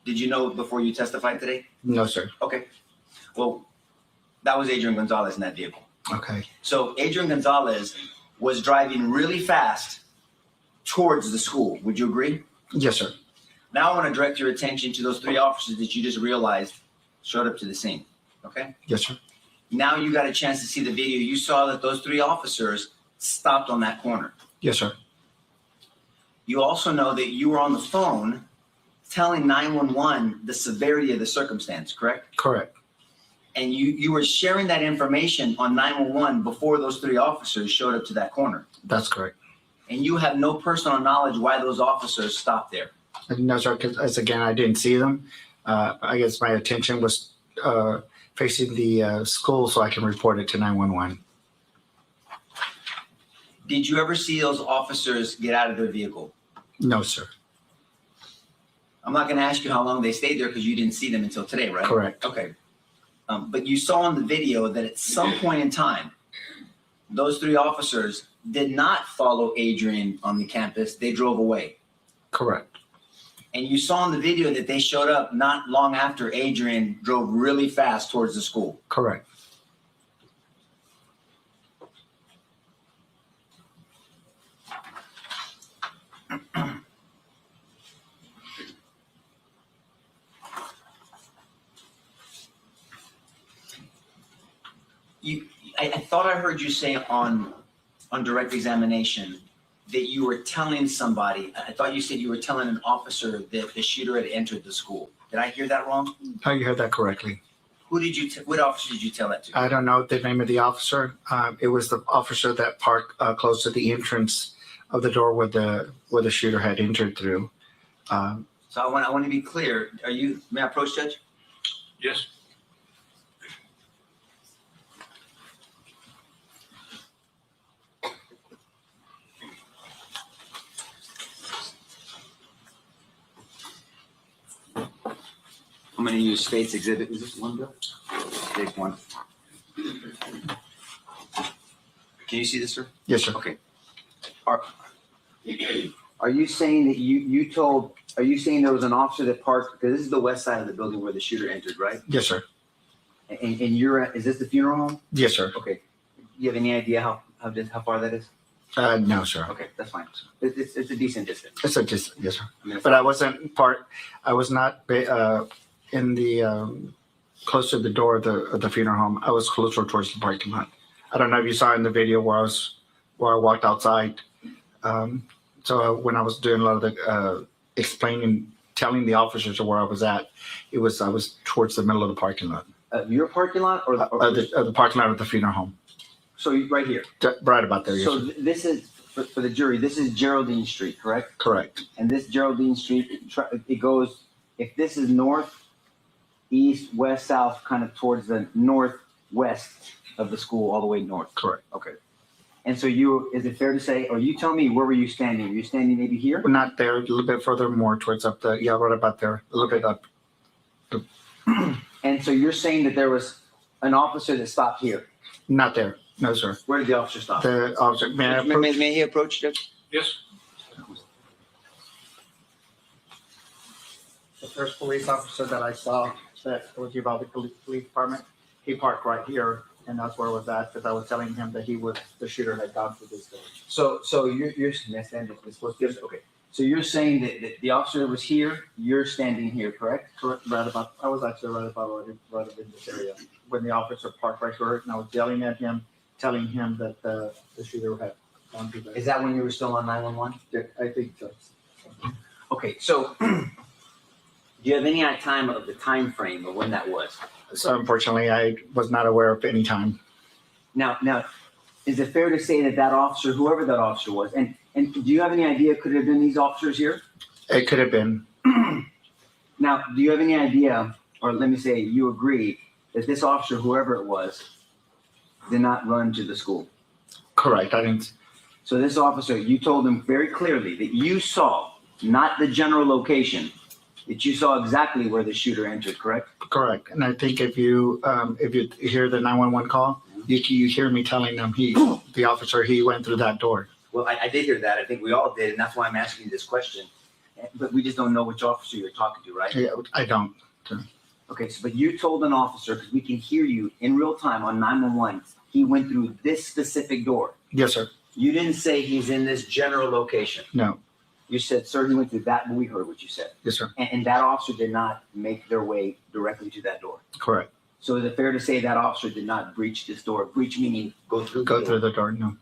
Did you know before you testified today? No, sir. Okay. Well, that was Adrian Gonzales in that vehicle. Okay. So Adrian Gonzales was driving really fast towards the school. Would you agree? Yes, sir. Now I want to direct your attention to those three officers that you just realized showed up to the scene. Okay? Yes, sir. Now you got a chance to see the video. You saw that those three officers stopped on that corner. Yes, sir. You also know that you were on the phone telling 911 the severity of the circumstance, correct? Correct. And you were sharing that information on 911 before those three officers showed up to that corner. That's correct. And you have no personal knowledge why those officers stopped there. No, sir, because again, I didn't see them. I guess my attention was facing the school so I can report it to 911. Did you ever see those officers get out of their vehicle? No, sir. I'm not going to ask you how long they stayed there because you didn't see them until today, right? Correct. Okay. But you saw in the video that at some point in time, those three officers did not follow Adrian on the campus. They drove away. Correct. And you saw in the video that they showed up not long after Adrian drove really fast towards the school. Correct. I thought I heard you say on direct examination that you were telling somebody, I thought you said you were telling an officer that the shooter had entered the school. Did I hear that wrong? No, you heard that correctly. What officer did you tell that to? I don't know the name of the officer. It was the officer that parked close to the entrance of the door where the shooter had entered through. So I want to be clear. May I approach, Judge? Yes. I'm going to use State's Exhibit. Is this one, Bill? Take one. Can you see this, sir? Yes, sir. Okay. Are you saying that are you saying there was an officer that parked, because this is the west side of the building where the shooter entered, right? Yes, sir. And is this the funeral home? Yes, sir. Okay. Do you have any idea how far that is? No, sir. Okay, that's fine. It's a decent distance. It's a just, yes, sir. I mean, But I was not in the, close to the door of the funeral home. I was closer towards the parking lot. I don't know if you saw in the video where I walked outside. So when I was doing a lot of the explaining, telling the officers where I was at, I was towards the middle of the parking lot. Your parking lot or The parking lot of the funeral home. So right here. Right about there, yes, So sir. this is, for the jury, this is Geraldine Street, correct? Correct. And this Geraldine Street, it goes, if this is north, east, west, south, kind of towards the northwest of the school, all the way north. Correct. Okay. And so is it fair to say, or you tell me, where were you standing? Were you standing maybe here? We're not there, a little bit further, more towards right about there, a little bit up. And so you're saying that there was an officer that stopped here? Not there. No, sir. Where did the officer stop? The officer, May he approach, Judge? Yes, the first police officer that I saw that was the Uvalde Police Department, he parked right here, and that's where I was at, because I was telling him that the shooter had gone through this door. So you're standing, okay. So you're saying that the officer was here, you're standing here, correct? Correct, I was actually right in this area, when the officer parked right here, and I was yelling at him, telling him that the shooter had gone through Is that when you were still on 911? I think so. Okay, so do you have any time of the time frame of when that was? So unfortunately, I was not aware of any time. Now, is it fair to say that officer, whoever that officer was, and do you have any idea, could it have been these officers here? It could have been. Now, do you have any idea, or let me say, you agree that this officer, whoever it was, did not run to the school? Correct, I didn't. So this officer, you told him very clearly that you saw, not the general location, that you saw exactly where the shooter entered, correct? Correct, and I think if you hear the 911 call, you hear me telling them the officer, he went through that door. Well, I did hear that. I think we all did, and that's why I'm asking you this question. But we just don't know which officer you're talking to, right? Yeah, I don't. Okay, so but you told an officer, because we can hear you in real time on 911, he went through this specific door. Yes, sir. You didn't say he's in this general location. No. You said, sir, he went through that, but we heard what you said. Yes, sir. And that officer did not make their way directly to that door. Correct. So is it fair to say that officer did not breach this door? Breach meaning go through the door. Through the door. No.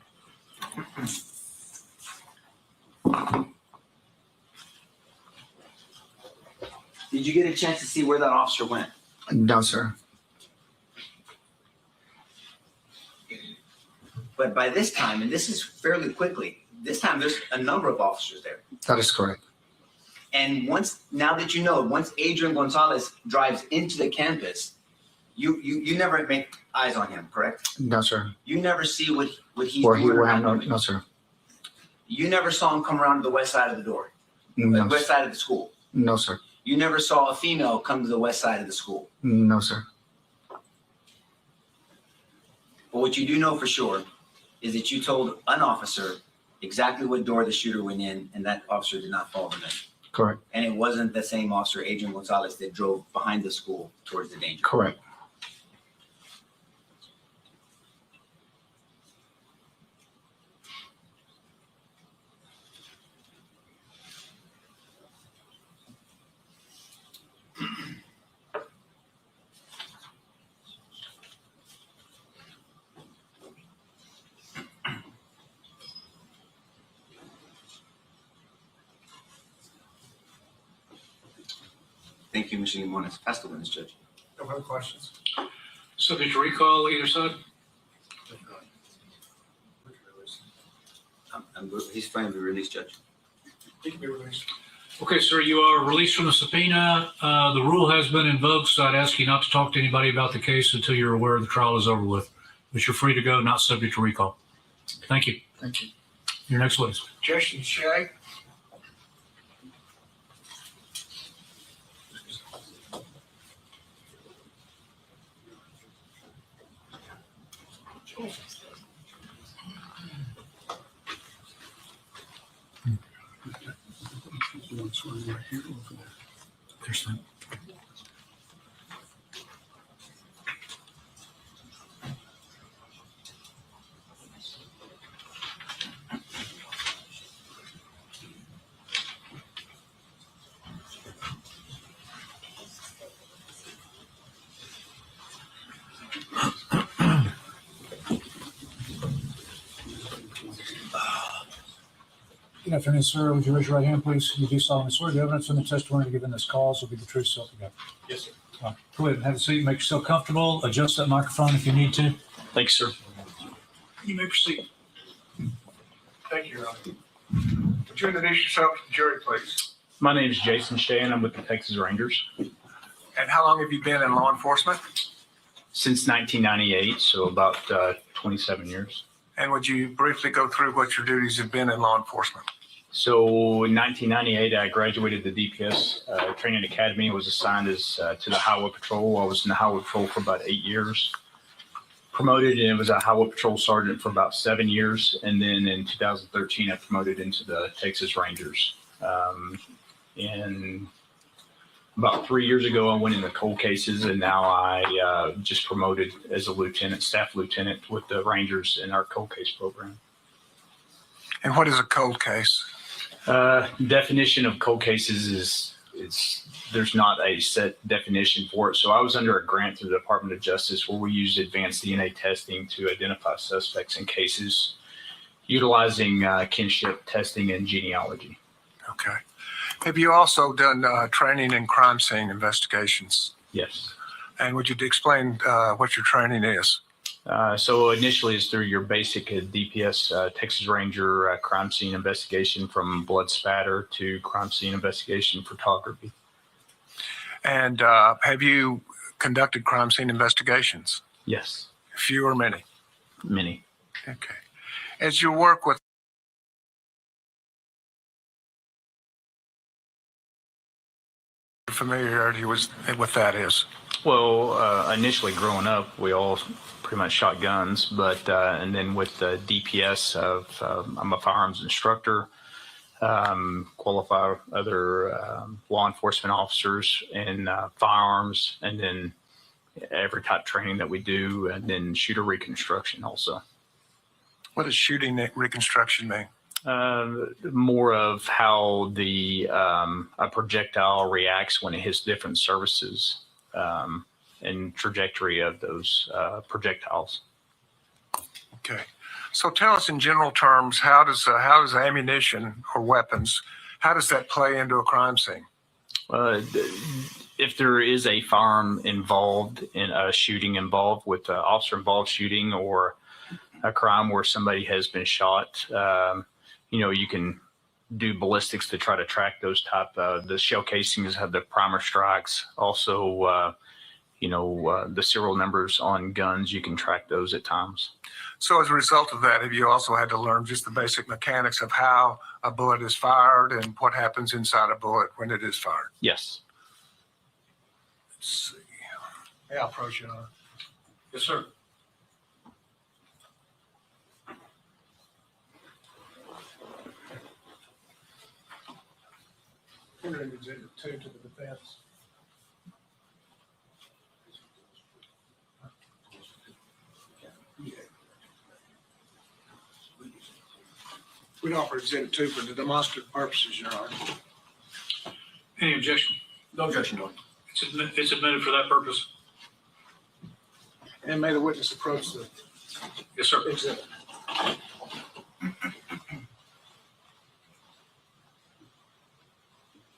Did you get a chance to see where that officer went? No, sir. But by this time, and this is fairly quickly, this time there's a number of officers there. That is correct. And now that you know, once Adrian Gonzales drives into the campus, you never make eyes on him, correct? No, sir. You never see what he's Where he doing. went? No, sir. You never saw him come around to the west side of the door, No, the west side of the school. no, sir. You never saw a female come to the west side of the school. No, sir. But what you do know for sure is that you told an officer exactly what door the shooter went in, and that officer did not follow him in. Correct. And it wasn't the same officer, Adrian Gonzales, that drove behind the school towards the danger. Correct. Thank you, Mr. Limones. Pass the witness, Judge. no other questions. Subject to recall either side? He's trying to be released, Judge. He can be released. Okay, sir, you are released from the subpoena. The rule has been invoked, so I'd ask you not to talk to anybody about the case until you're aware the trial is over with. But you're free to go, not subject to recall. Thank you. Thank you. Your next witness. Justin Shea. There's that. Good afternoon, sir. Would you raise your right hand, please? You do solemnly swear the evidence and the testimony given in this cause will be the truth, self you got. Yes, sir. Go ahead and have a seat. Make yourself comfortable. Adjust that microphone if you need to. Thanks, sir. You may proceed. Thank you, Ron. Would you introduce yourself to the jury, please? My name is Jason Shea, and I'm with the Texas Rangers And how long have you been in law enforcement? since 1998, so about 27 years. And would you briefly go through what your duties have been in law enforcement? So in 1998, I graduated the DPS Training Academy, was assigned as to the Highway Patrol. I was in the Highway Patrol for about 8 years. Promoted and was a Highway Patrol Sergeant for about 7 years. And then in 2013, I promoted into the Texas Rangers. And about 3 years ago, I went into cold cases, and now I just promoted as a lieutenant, staff lieutenant with the Rangers in our cold case program. And what is a cold case? Definition of cold cases is there's not a set definition for it. So I was under a grant through the Department of Justice where we used advanced DNA testing to identify suspects in cases utilizing kinship testing and genealogy. Okay. Have you also done training in crime scene investigations? Yes. And would you explain what your training is? So initially it's through your basic DPS Texas Ranger crime scene investigation, from blood spatter to crime scene investigation photography. And have you conducted crime scene investigations? Yes. Few or many? Many. Okay. As you work with familiarity with that is? Well, initially growing up, we all pretty much shot guns, but and then with the DPS, I'm a firearms instructor, qualify other law enforcement officers in firearms, and then every type of training that we do, and then shooter reconstruction also. What does shooting reconstruction mean? More of how the a projectile reacts when it hits different surfaces, and trajectory of those projectiles. Okay. So tell us in general terms, how does ammunition or weapons, how does that play into a crime scene? If there is a firearm involved in a shooting involved with an officer involved shooting, or a crime where somebody has been shot, you can do ballistics to try to track those type of, the shell casings have the primer strikes. Also, the serial numbers on guns, you can track those at times. So as a result of that, have you also had to learn just the basic mechanics of how a bullet is fired and what happens inside a bullet when it is fired? Yes. Let's see. Hey, I'll approach you on it. Yes, sir. Enter in Exhibit 2 to the defense. We'd offer Exhibit 2 for the demonstrative purposes, Your Honor. Any objection? No objection, Your Honor. It's admitted for that purpose. And may the witness approach the Yes, sir. exhibit.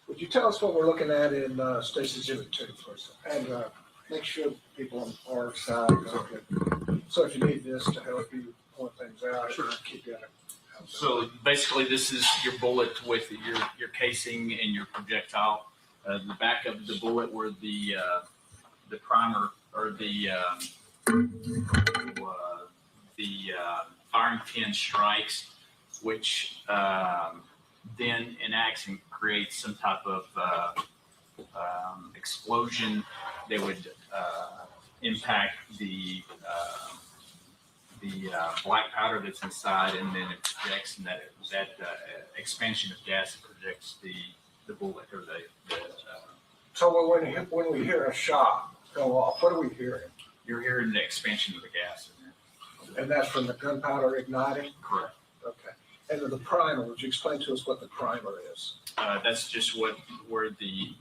Would you tell us what we're looking at in State's Exhibit 2 first? And make sure people on our side are good. So if you need this to help you point things out, Sure. keep you out of. So basically, this is your bullet with your casing and your projectile. The back of the bullet where the primer or the firing pin strikes, which then enacts and creates some type of explosion that would impact the black powder that's inside, and then it projects, and that expansion of gas projects the bullet or So when we hear a shot go off, what are we hearing? you're hearing the expansion of the gas in there. And that's from the gunpowder igniting? Correct. Okay. And then the primer, would you explain to us what the primer is? That's just where the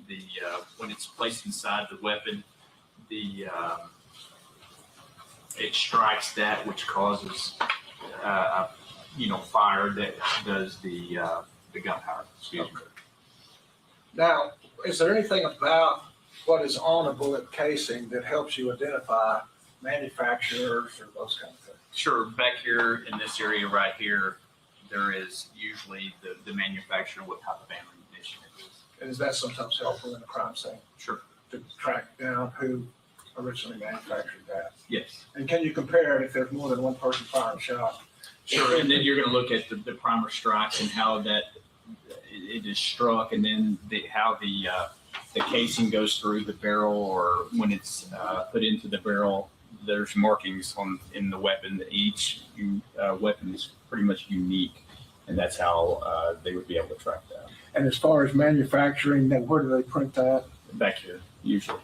when it's placed inside the weapon, it strikes that which causes fire that does the gunpowder. Excuse me. Now, is there anything about what is on a bullet casing that helps you identify manufacturers or those kind of things? Sure. Back here in this area right here, there is usually the manufacturer, what type of ammunition it is. And is that sometimes helpful in a crime scene Sure. to track down who originally manufactured that? Yes. And can you compare it if there's more than one person firing a shot? Sure. And then you're going to look at the primer strikes and how that it is struck, and then how the casing goes through the barrel, or when it's put into the barrel, there's markings in the weapon. Each weapon is pretty much unique, and that's how they would be able to track that. And as far as manufacturing, then where do they print that? Back here, usually.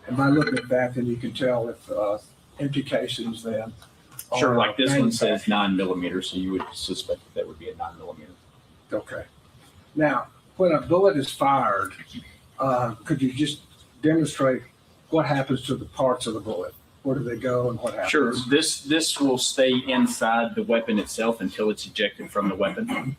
And by looking at that, then you can tell if empty casings then. Sure, are like this one says manufactured. 9mm, so you would suspect that would be a 9mm. Okay. Now, when a bullet is fired, could you just demonstrate what happens to the parts of the bullet? Where do they go and what happens? Sure. This will stay inside the weapon itself until it's ejected from the weapon.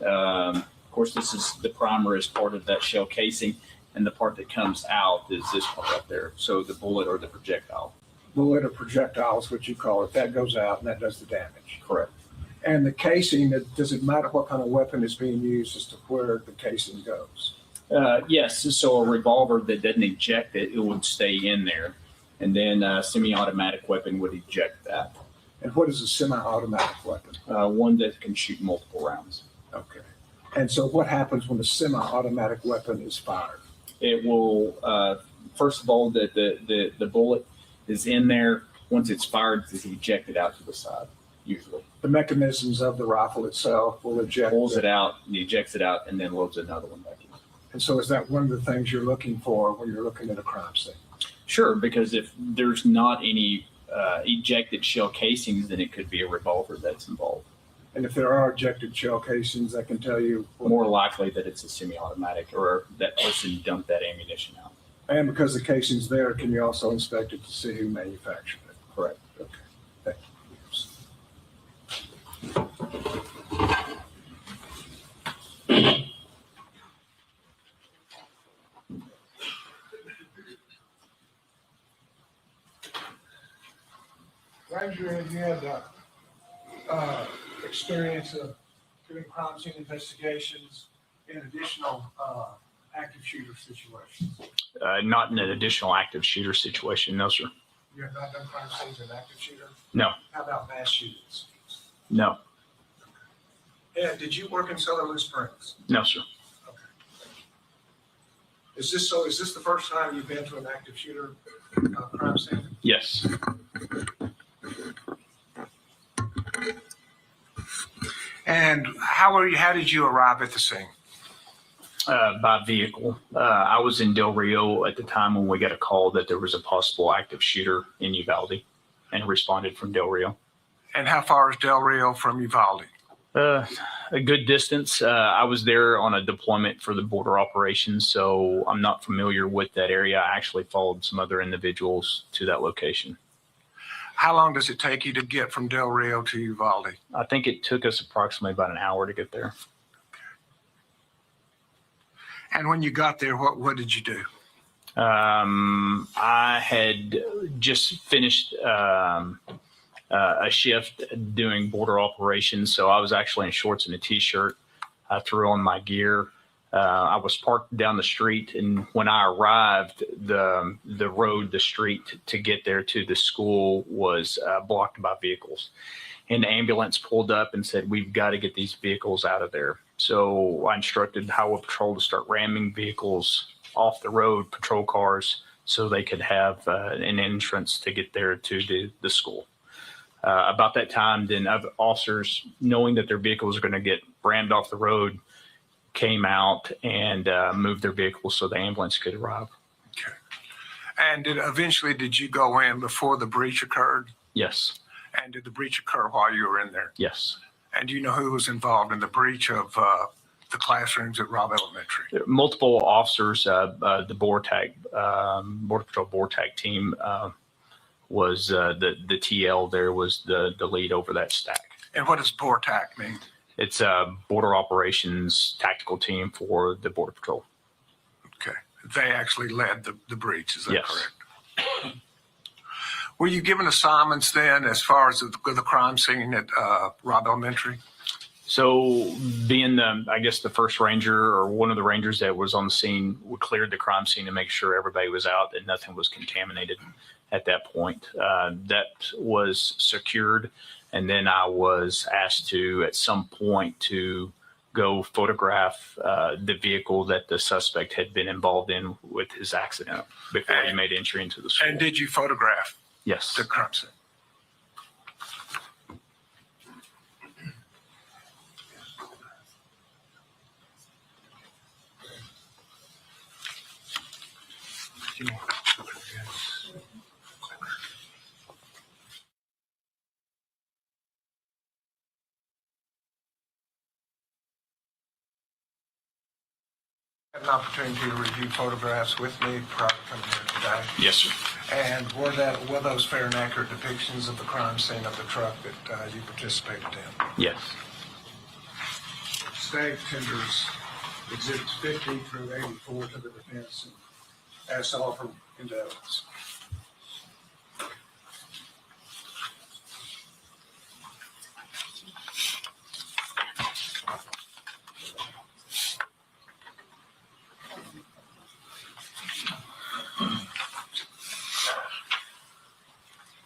Of course, this is the primer is part of that shell casing, and the part that comes out is this part up there. So the bullet or the projectile. Bullet or projectile is what you call it. That goes out and that does the damage. Correct. And the casing, does it matter what kind of weapon is being used as to where the casing goes? Yes. So a revolver that doesn't eject it would stay in there, and then a semi-automatic weapon would eject that. And what is a semi-automatic weapon? One that can shoot multiple rounds. Okay. And so what happens when a semi-automatic weapon is fired? It will, first of all, the bullet is in there. Once it's fired, it's ejected out to the side, usually. The mechanisms of the rifle itself will eject. Pulls it out, ejects it out, and then loads another one back in. And so is that one of the things you're looking for when you're looking at a crime scene? Sure, because if there's not any ejected shell casings, then it could be a revolver that's involved. And if there are ejected shell casings, that can tell you. More likely that it's a semi-automatic or that person dumped that ammunition out. And because the casing's there, can you also inspect it to see who manufactured it? Correct. Okay, thank you. Ranger, have you had experience of doing crime scene investigations in additional active shooter situations? Not in an additional active shooter situation, no, sir. You have not done crime scenes in active shooter? No. How about mass shootings? No, And did you work in Sutherland Springs? no, sir. Is this the first time you've been to an active shooter crime scene? Yes. And how did you arrive at the scene? By vehicle. I was in Del Rio at the time when we got a call that there was a possible active shooter in Uvalde, and responded from Del Rio. And how far is Del Rio from Uvalde? A good distance. I was there on a deployment for the border operations, so I'm not familiar with that area. I actually followed some other individuals to that location. How long does it take you to get from Del Rio to Uvalde? I think it took us approximately about an hour to get there. And when you got there, what did you do? I had just finished a shift doing border operations, so I was actually in shorts and a t-shirt. I threw on my gear. I was parked down the street, and when I arrived, the street to get there to the school was blocked by vehicles. And the ambulance pulled up and said, "We've got to get these vehicles out of there." So I instructed Highway Patrol to start ramming vehicles off the road, patrol cars, so they could have an entrance to get there to the school. About that time, then other officers, knowing that their vehicles are going to get rammed off the road, came out and moved their vehicle so the ambulance could arrive. And eventually, did you go in before the breach occurred? Yes, And did the breach occur while you were in there? yes. And do you know who was involved in the breach of the classrooms at Robb Elementary? Multiple officers, the Border Patrol BORTAC team was the TL there was the lead over that stack. And what does BORTAC mean? It's a border operations tactical team for the Border Patrol. Okay. They actually led the breach, is that Yes. correct? Were you given assignments then as far as the crime scene at Robb Elementary? So being I guess the first ranger or one of the rangers that was on the scene, we cleared the crime scene to make sure everybody was out and nothing was contaminated at that point. That was secured. And then I was asked to, at some point, to go photograph the vehicle that the suspect had been involved in with his accident before he made entry into the school. And did you photograph Yes. the crime scene? Had an opportunity to review photographs with me prior to coming here today. Yes, sir. And were those fair and accurate depictions of the crime scene of the truck that you participated in? Yes. State tenders exhibits 50 through 84 to the defense and as offered into evidence.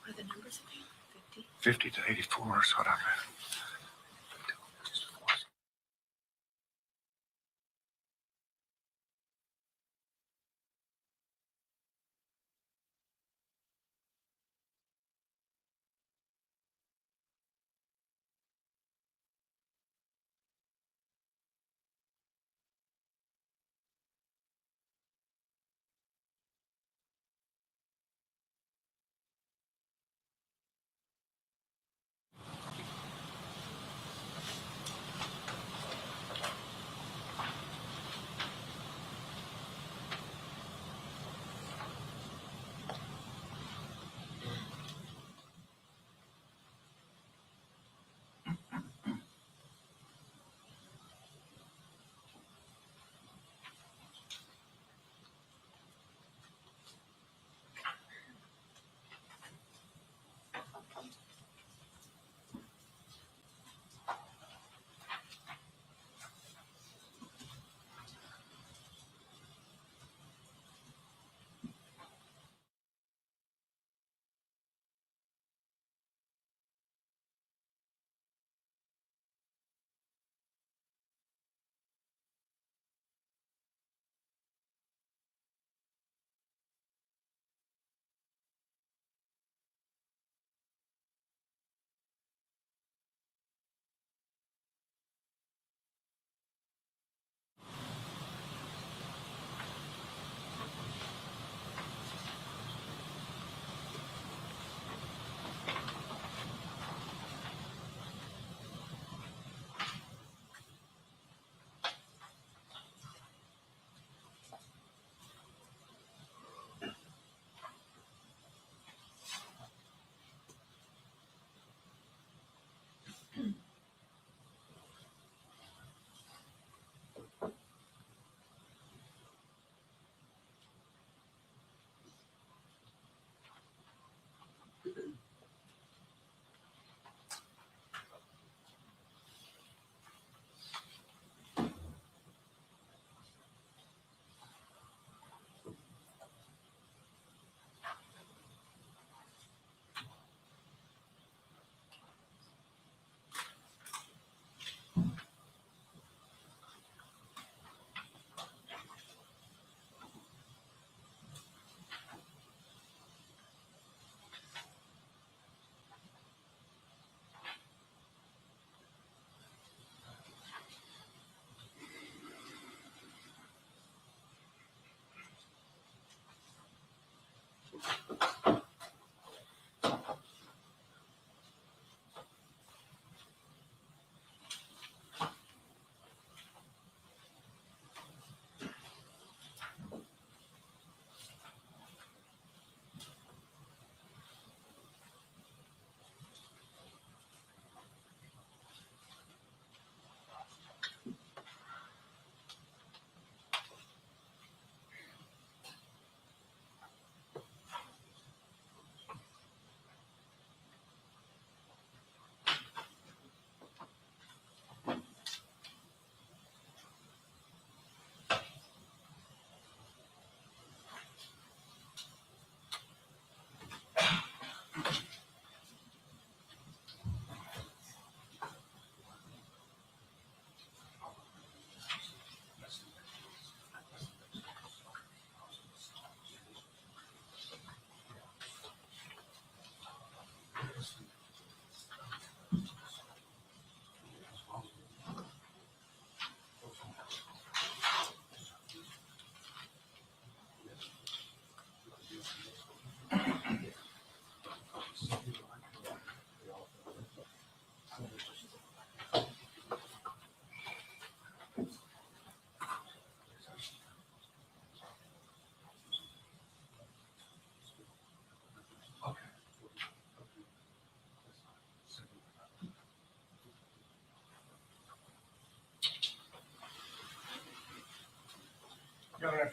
What are the numbers again? 50? 50 to 84 is what I meant.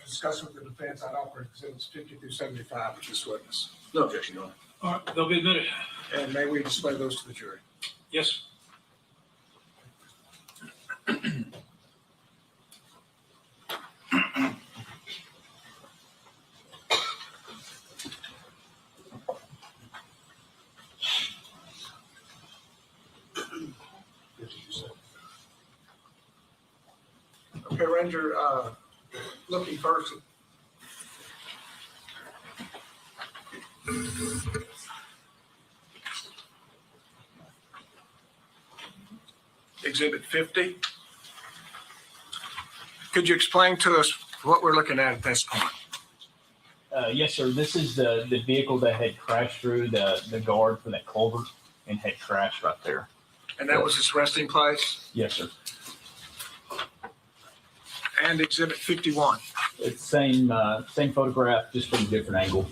discuss with the defense, I'd offer exhibits 50 through 75 with this witness. No objection, Your Honor. All right, they'll be admitted. And may we display those to the jury? Yes. Okay, Ranger, looking first. Exhibit 50. Could you explain to us what we're looking at this point? Yes, sir. This is the vehicle that had crashed through the guard for that culvert and had crashed right there. And that was its resting place? Yes, sir. And exhibit 51. It's same photograph, just from a different angle.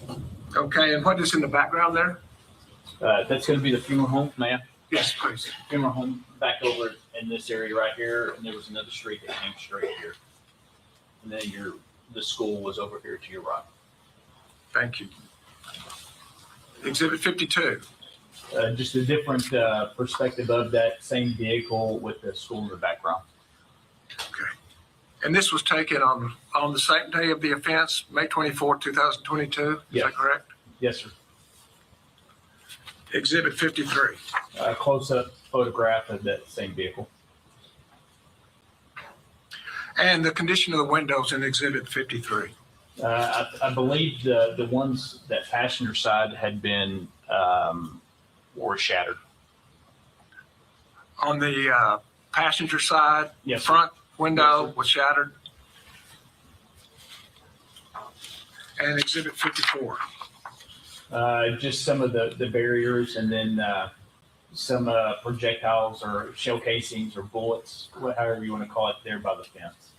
Okay, and what is in the background there? That's going to be the funeral home, ma'am. Yes, please. Funeral home back over in this area right here, and there was another street that came straight here. And then the school was over here to your right. Thank you. Exhibit 52. Just a different perspective of that same vehicle with the school in the background. Okay. And this was taken on the same day of the offense, May 24, 2022? Is Yes. that correct? Yes, sir. Exhibit 53. Close-up photograph of that same vehicle. And the condition of the windows in exhibit 53. I believe the ones that passenger side had been were shattered. On the passenger side, Yes, sir. front window Yes, sir. was shattered. And exhibit 54. Just some of the barriers, and then some projectiles or shell casings or bullets, however you want to call it, there by the fence.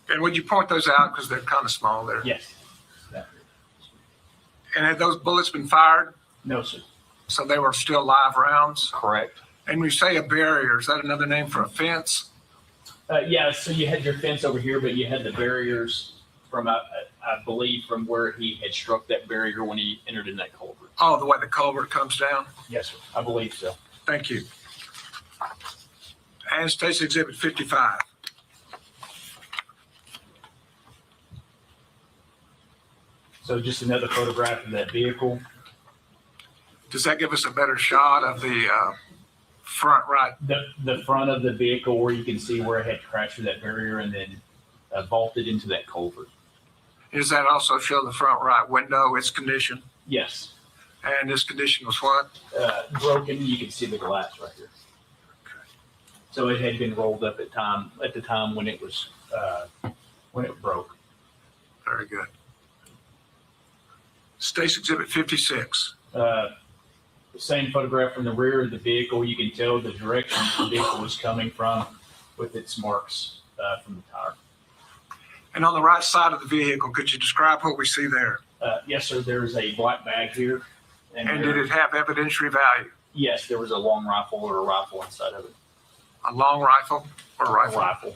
And would you point those out because they're kind of small there? Yes. And had those bullets been fired? No, sir. So they were still live rounds? Correct. And when you say a barrier, is that another name for a fence? Yeah, so you had your fence over here, but you had the barriers from, I believe, from where he had struck that barrier when he entered in that culvert. Oh, the way the culvert comes down? Yes, sir. I believe so. Thank you. And State's Exhibit 55. So just another photograph of that vehicle. Does that give us a better shot of the front right? The front of the vehicle where you can see where it had crashed through that barrier and then vaulted into that culvert. Does that also show the front right window, its condition? Yes. And this condition was what? Broken. You can see the glass right here. So it had been rolled up at the time when it was when it broke. Very good. State's Exhibit 56. Same photograph from the rear of the vehicle. You can tell the direction the vehicle was coming from with its marks from the tire. And on the right side of the vehicle, could you describe what we see there? Yes, sir. There's a black bag here. And did it have evidentiary value? Yes, there was a long rifle or a rifle inside of it. A long rifle or a A rifle? rifle.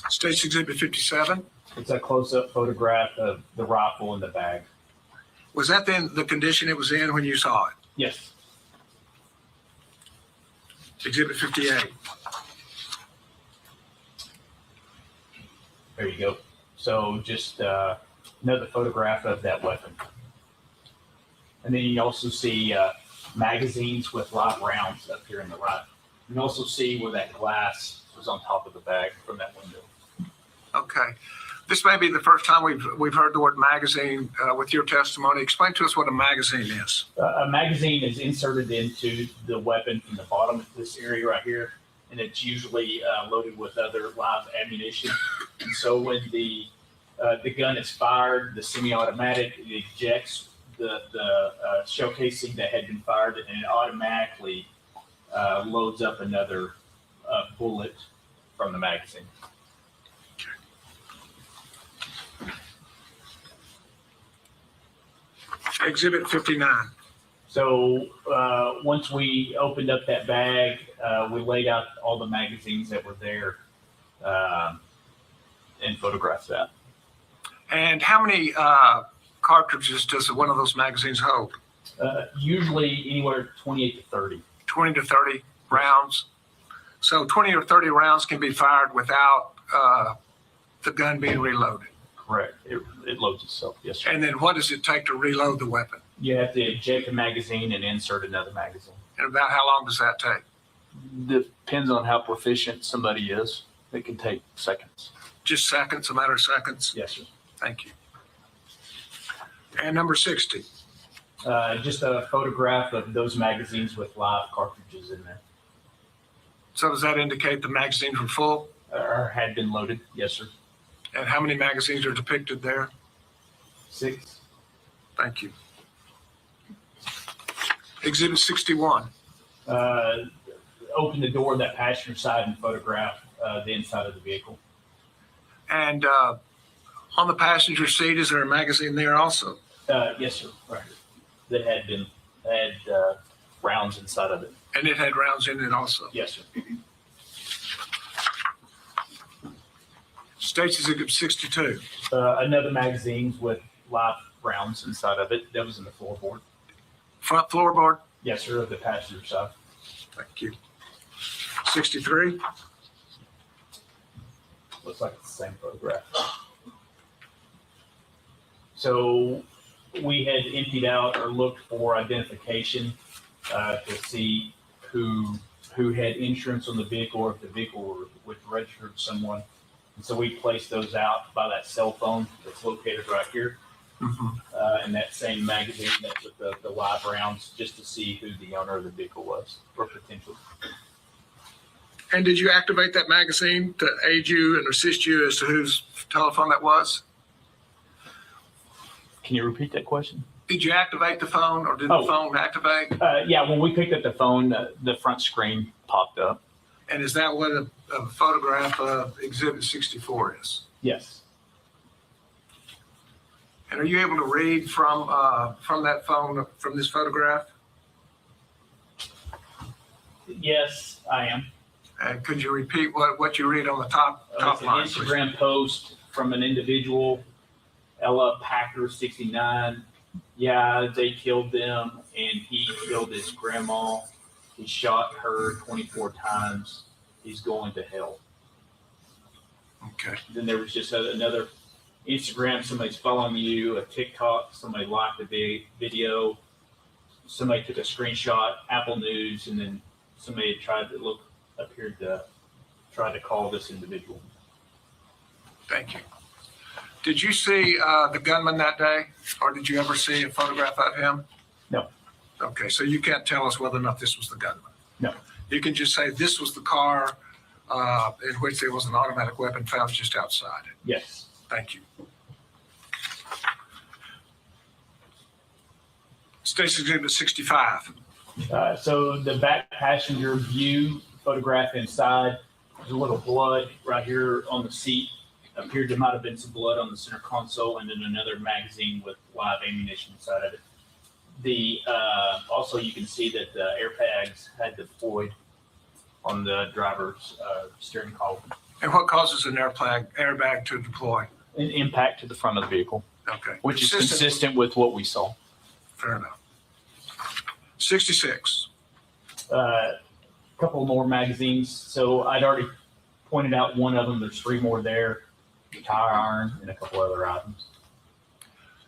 State's Exhibit 57. It's a close-up photograph of the rifle in the bag. Was that then the condition it was in when you saw it? Yes. Exhibit 58. There you go. So just another photograph of that weapon. And then you also see magazines with live rounds up here in the right. You can also see where that glass was on top of the bag from that window. Okay. This may be the first time we've heard the word magazine with your testimony. Explain to us what a magazine is. A magazine is inserted into the weapon from the bottom of this area right here, and it's usually loaded with other live ammunition. And so when the gun is fired, the semi-automatic, it ejects the shell casing that had been fired, and it automatically loads up another bullet from the magazine. Exhibit 59. So once we opened up that bag, we laid out all the magazines that were there. and photograph that. And how many cartridges does one of those magazines hold? Usually anywhere 28 to 30. 20 to 30 rounds. So 20 or 30 rounds can be fired without the gun being reloaded. Correct. It loads itself. Yes, sir. And then what does it take to reload the weapon? You have to eject a magazine and insert another magazine. And about how long does that take? Depends on how proficient somebody is. It can take seconds. Just seconds, a matter of seconds? Yes, sir. Thank you. And number 60. Just a photograph of those magazines with live cartridges in there. So does that indicate the magazines were full? Or had been loaded. Yes, sir. And how many magazines are depicted there? 6. Thank you. Exhibit 61. Open the door of that passenger side and photograph the inside of the vehicle. And on the passenger seat, is there a magazine there also? Yes, sir. Right. That had rounds inside of it. And it had rounds in it also? Yes, sir. States Exhibit 62. Another magazine with live rounds inside of it. That was in the floorboard. Front floorboard? Yes, sir. Of the passenger side. Thank you. 63. Looks like it's the same photograph. So we had emptied out or looked for identification to see who had insurance on the vehicle or if the vehicle was registered to someone. And so we placed those out by that cell phone that's located right here. And that same magazine that's with the live rounds just to see who the owner of the vehicle was or potential. And did you activate that magazine to aid you and assist you as to whose telephone that was? Can you repeat that question? Did you activate the phone or did the phone activate? Yeah, when we picked up the phone, the front screen popped up. And is that what a photograph of Exhibit 64 is? Yes. And are you able to read from that phone, from this photograph? Yes, I am. And could you repeat what you read on the top It's an line, please? Instagram post from an individual, Ella Packer 69. Yeah, they killed them and he killed his grandma. He shot her 24 times. He's going to hell. Okay. Then there was just another Instagram, somebody's following you, a TikTok, somebody liked the video, somebody took a screenshot, Apple News, and then somebody appeared to try to call this individual. Thank you. Did you see the gunman that day, or did you ever see a photograph of him? No. Okay, so you can't tell us whether or not this was the gunman? No. You can just say this was the car in which there was an automatic weapon found just outside. Yes. Thank you. Stacy Exhibit 65. So the back passenger view photograph inside, there's a little blood right here on the seat. Appeared there might have been some blood on the center console, and then another magazine with live ammunition inside of it. Also you can see that the airbags had deployed on the driver's steering column. And what causes an airbag to deploy? An impact to the front of the vehicle, Okay. which is consistent with what we saw. Fair enough. 66. Couple more magazines. So I'd already pointed out one of them. There's 3 more there. The tire iron and a couple other items.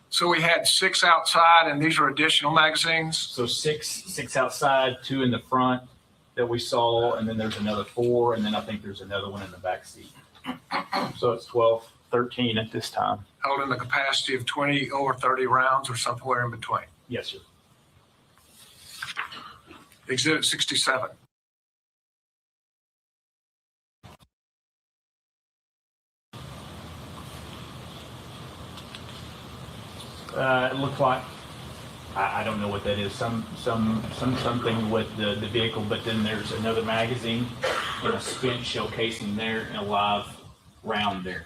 So we had 6 outside, and these are additional magazines? So six outside, 2 in the front that we saw, and then there's another 4, and then I think there's another one in the back seat. So it's 12, 13 at this time. Holding the capacity of 20 or 30 rounds or somewhere in between. Yes, sir. Exhibit 67. It looks like, I don't know what that is, something with the vehicle, but then there's another magazine and a spent shell casing there and a live round there.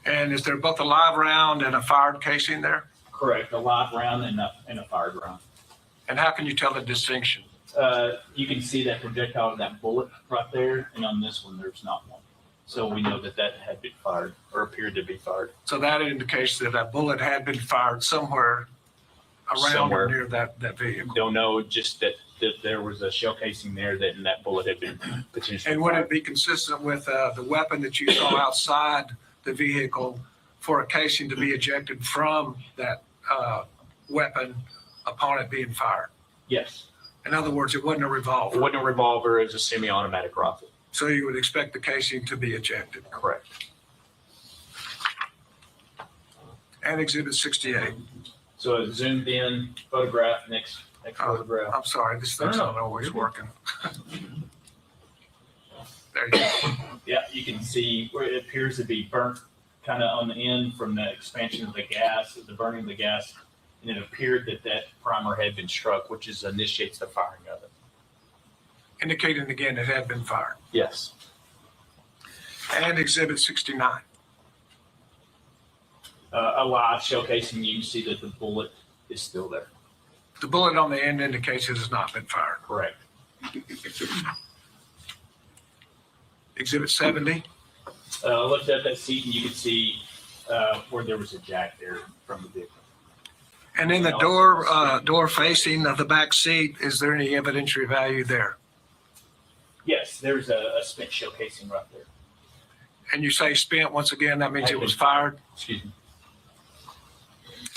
And is there both a live round and a fired casing there? Correct, a live round and a fired round. And how can you tell the distinction? You can see that projectile, that bullet right there, and on this one, there's not one. So we know that that had been fired or appeared to be fired. So that indicates that a bullet had been fired somewhere around Somewhere. or near that vehicle. Don't know, just that there was a shell casing there and that bullet had been potentially And would fired. it be consistent with the weapon that you saw outside the vehicle for a casing to be ejected from that weapon upon it being fired? Yes. In other words, it wasn't a It revolver. wasn't a revolver, it was a semi-automatic rifle. So you would expect the casing to be ejected. Correct. And Exhibit 68. So a zoomed in photograph, next photograph. I'm sorry, this thing's No, not no. always working. There you go. Yeah, you can see where it appears to be burnt kind of on the end from the expansion of the gas, the burning of the gas. And it appeared that primer had been struck, which initiates the firing of it. Indicating again it had been fired. Yes. And Exhibit 69. A live shell casing, you can see that the bullet is still there. The bullet on the end indicates it has not been fired. Correct. Exhibit 70. I looked at that seat and you could see where there was a jack there from the vehicle. And in the door facing of the back seat, is there any evidentiary value there? Yes, there's a spent shell casing right there. And you say spent, once again, that means it was fired? Excuse me.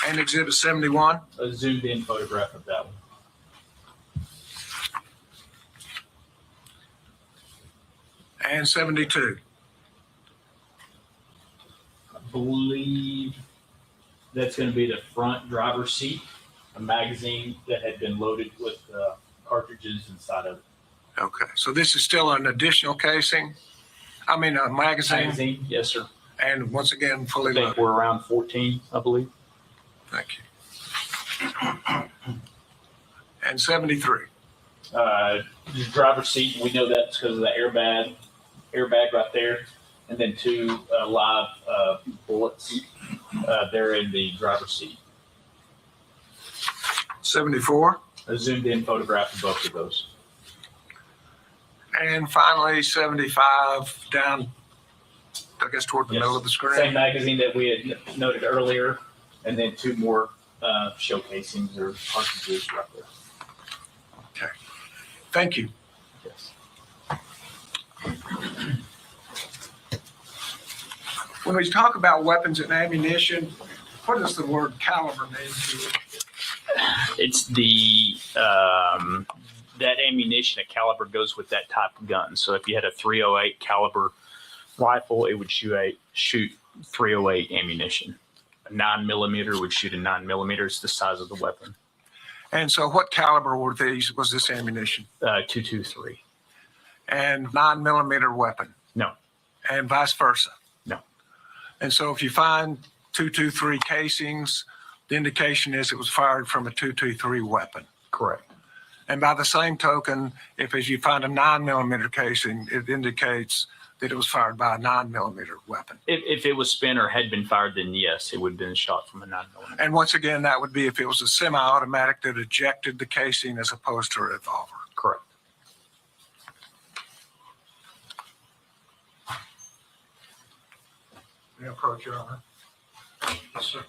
And Exhibit 71. A zoomed in photograph of that one. And 72. I believe that's going to be the front driver's seat, a magazine that had been loaded with cartridges inside of it. Okay, so this is still an additional casing? I mean, a magazine? Magazine, yes, sir. And once again, I fully think loaded? we're around 14, I believe. Thank you. And 73. The driver's seat, we know that's because of the airbag right there. And then two live bullets there in the driver's seat. 74. A zoomed in photograph of both of those. And finally, 75 down, I guess, toward the Yes. middle of the screen. Same magazine that we had noted earlier, and then two more shell casings or cartridges right there. Okay. Thank you. Yes. When we talk about weapons and ammunition, what does the word caliber mean to you? It's that ammunition, a caliber goes with that type of gun. So if you had a .308 caliber rifle, it would shoot .308 ammunition. A 9mm would shoot a 9mm. It's the size of the weapon. And so what caliber was this ammunition? .223. And 9mm weapon? No. And vice versa? No. And so if you find .223 casings, the indication is it was fired from a .223 weapon? Correct. And by the same token, if you find a 9mm casing, it indicates that it was fired by a 9mm weapon. If it was spent or had been fired, then yes, it would have been shot from a 9mm. And once again, that would be if it was a semi-automatic that ejected the casing as opposed to a revolver. Correct. May I approach, Your Honor? Yes, sir.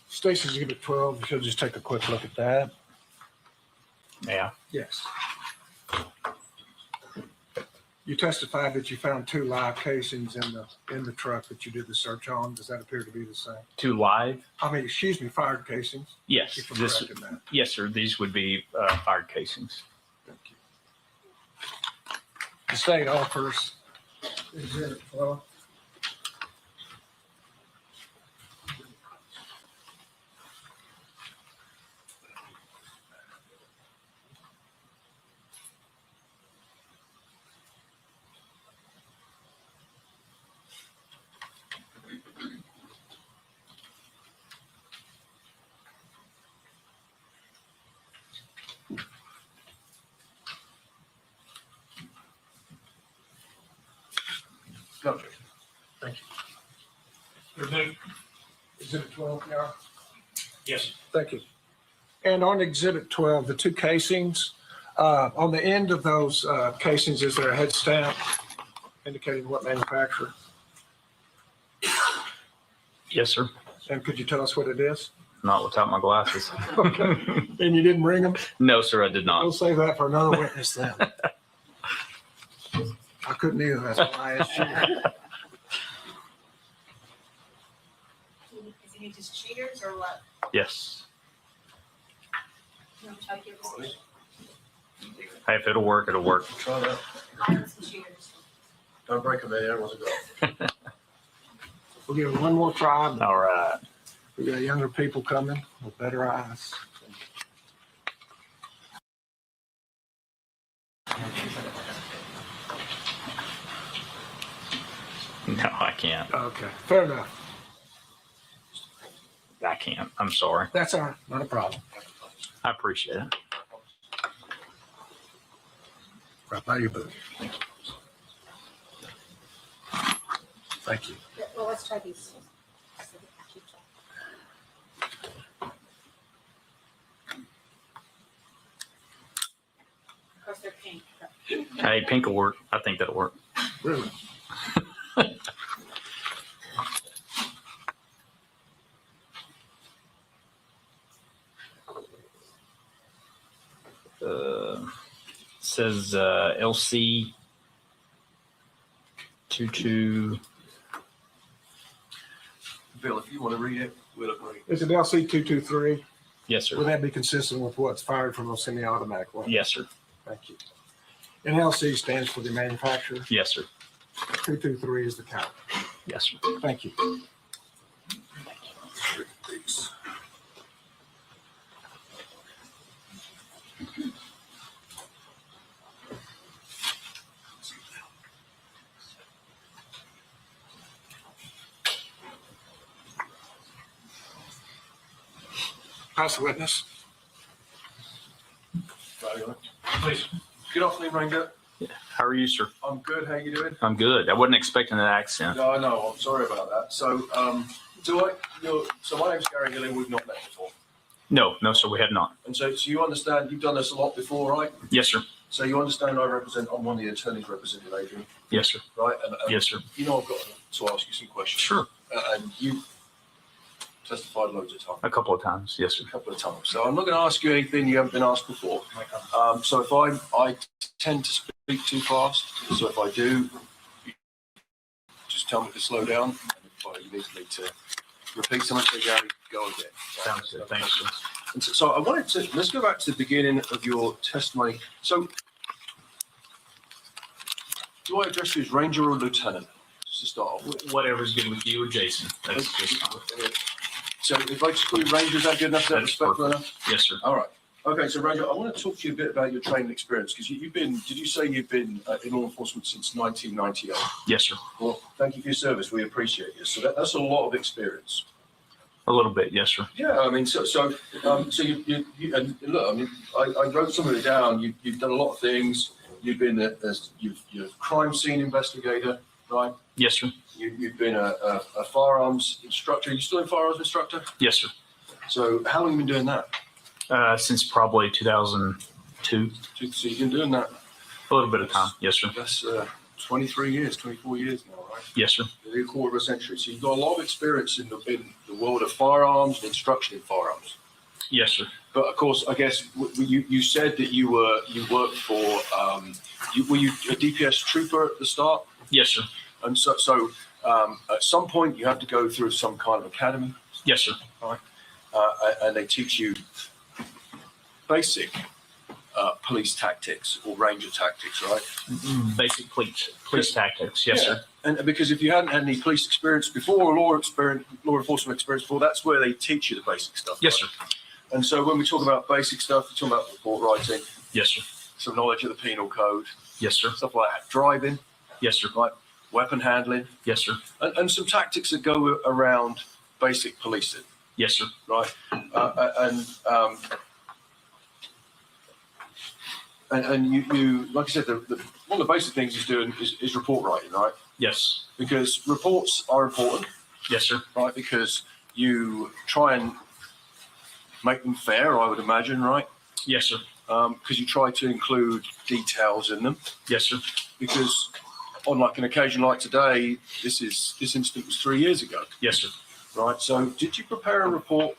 Stacy's Exhibit 12, if you'll just take a quick look at that. Yeah. Yes. You testified that you found 2 live casings in the truck that you did the search on. Does that appear to be the same? Two live? Fired casings? Yes. If I'm correct in that. Yes, sir. These would be fired casings. Thank you. The state offers Exhibit 12. Okay. Thank you. Exhibit 12, yeah. Yes. Thank you. And on Exhibit 12, the 2 casings, on the end of those casings, is there a head stamp? indicating what manufacturer? Yes, sir. And could you tell us what it is? Not without my glasses. Okay. And you didn't bring them? No, sir, I did We'll not. save that for another witness then. I couldn't either, that's why I asked you. Is he just cheaters or what? Yes. You want to try to give us Hey, if it'll work, it'll work. Try that. some cheaters? Don't break a video, it wasn't good. We'll give it one more try. All right. We got younger people coming with better eyes. No, I can't. Okay, fair enough. I can't. I'm sorry. That's all right, not a problem. I appreciate it. Right by your booth. Thank you. Yeah, well, let's try these. Keep track. Of course, they're pink. Hey, pink will work. I think that'll work. Really? Says LC 22. Bill, if you want to read it, we'll agree. Is it LC 223? Yes, Would sir. that be consistent with what's fired from a semi-automatic weapon? Yes, sir. Thank you. And LC stands for the manufacturer. Yes, sir. 223 is the count. Yes, sir. Thank you. Pass the witness. Please. Good afternoon, Ranger. How are you, sir? I'm good. How you doing? I'm good. I wasn't expecting that accent. No, I know. I'm sorry about that. So, so my name's Gary Gilling. We've not met before. No, no, sir. We have not. And so you understand, you've done this a lot before, right? Yes, sir. So you understand I'm one of the attorneys representing Adrian, Yes, sir. right? And Yes, sir. you know I've got to ask you some questions. Sure. And you testified loads of times. A couple of times. Yes, sir. A couple of times. So I'm not going to ask you anything you haven't been asked before. So if I tend to speak too fast, so if I do, you just tell me to slow down. And if you need me to repeat something, go again. Sounds good. Thanks, sir. And so I wanted to, let's go back to the beginning of your testimony. So do I address you as Ranger or Lieutenant? Just to start off with. Whatever's good with you or Jason. That's just fine. So if I just call you Ranger, is that good enough? Is that That's respectful enough? Yes, sir. All right. Okay, so Ranger, I want to talk to you a bit about your training experience because did you say you've been in law enforcement since 1998? Yes, sir. Well, thank you for your service. We appreciate you. So that's a lot of experience. A little bit. Yes, sir. Yeah, I mean, so you and look, I mean, I wrote some of it down. You've done a lot of things. You've been you're a crime scene investigator, right? Yes, sir. You've been a firearms instructor. Are you still a firearms instructor? Yes, sir. So how long have you been doing that? Since probably 2002. So you've been doing that. A little bit of time. Yes, sir. That's 23 years, 24 years now, right? Yes, sir. Nearly a quarter of a century. So you've got a lot of experience in the world of firearms and instruction in firearms. Yes, sir. But of course, I guess you said that you worked for were you a DPS trooper at the start? Yes, sir. And so at some point you have to go through some kind of academy. Yes, sir. And they teach you basic police tactics or ranger tactics, right? Basic police tactics. Yes, sir. And because if you hadn't had any police experience before or law enforcement experience before, that's where they teach you the basic stuff. Yes, right? sir. And so when we talk about basic stuff, we talk about report writing, Yes, sir. some knowledge of the penal code, Yes, sir. stuff like that, driving, Yes, sir. right, weapon handling, Yes, sir. and some tactics that go around basic policing, Yes, sir. right? And you like I said, one of the basic things you're doing is report writing, right? Yes. Because reports are important, Yes, sir. right? Because you try and make them fair, I would imagine, right? Yes, sir. Because you try to include details in them. Yes, sir. Because on like an occasion like today, this incident was 3 years ago, Yes, sir. right? So did you prepare a report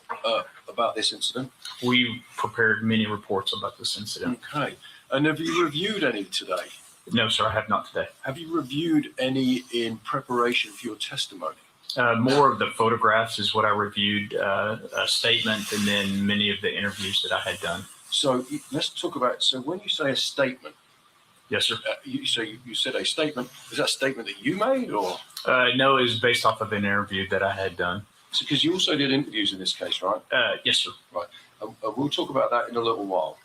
about this incident? We prepared many reports about this incident. Okay. And have you reviewed any today? No, sir, I have not today. Have you reviewed any in preparation for your testimony? More of the photographs is what I reviewed, a statement, and then many of the interviews that I had done. So let's talk about, so when you say a statement, Yes, sir. you said a statement, is that a statement that you made or? No, it was based off of an interview that I had done. So, because you also did interviews in this case, right? Yes, sir. We'll talk about that in a little while.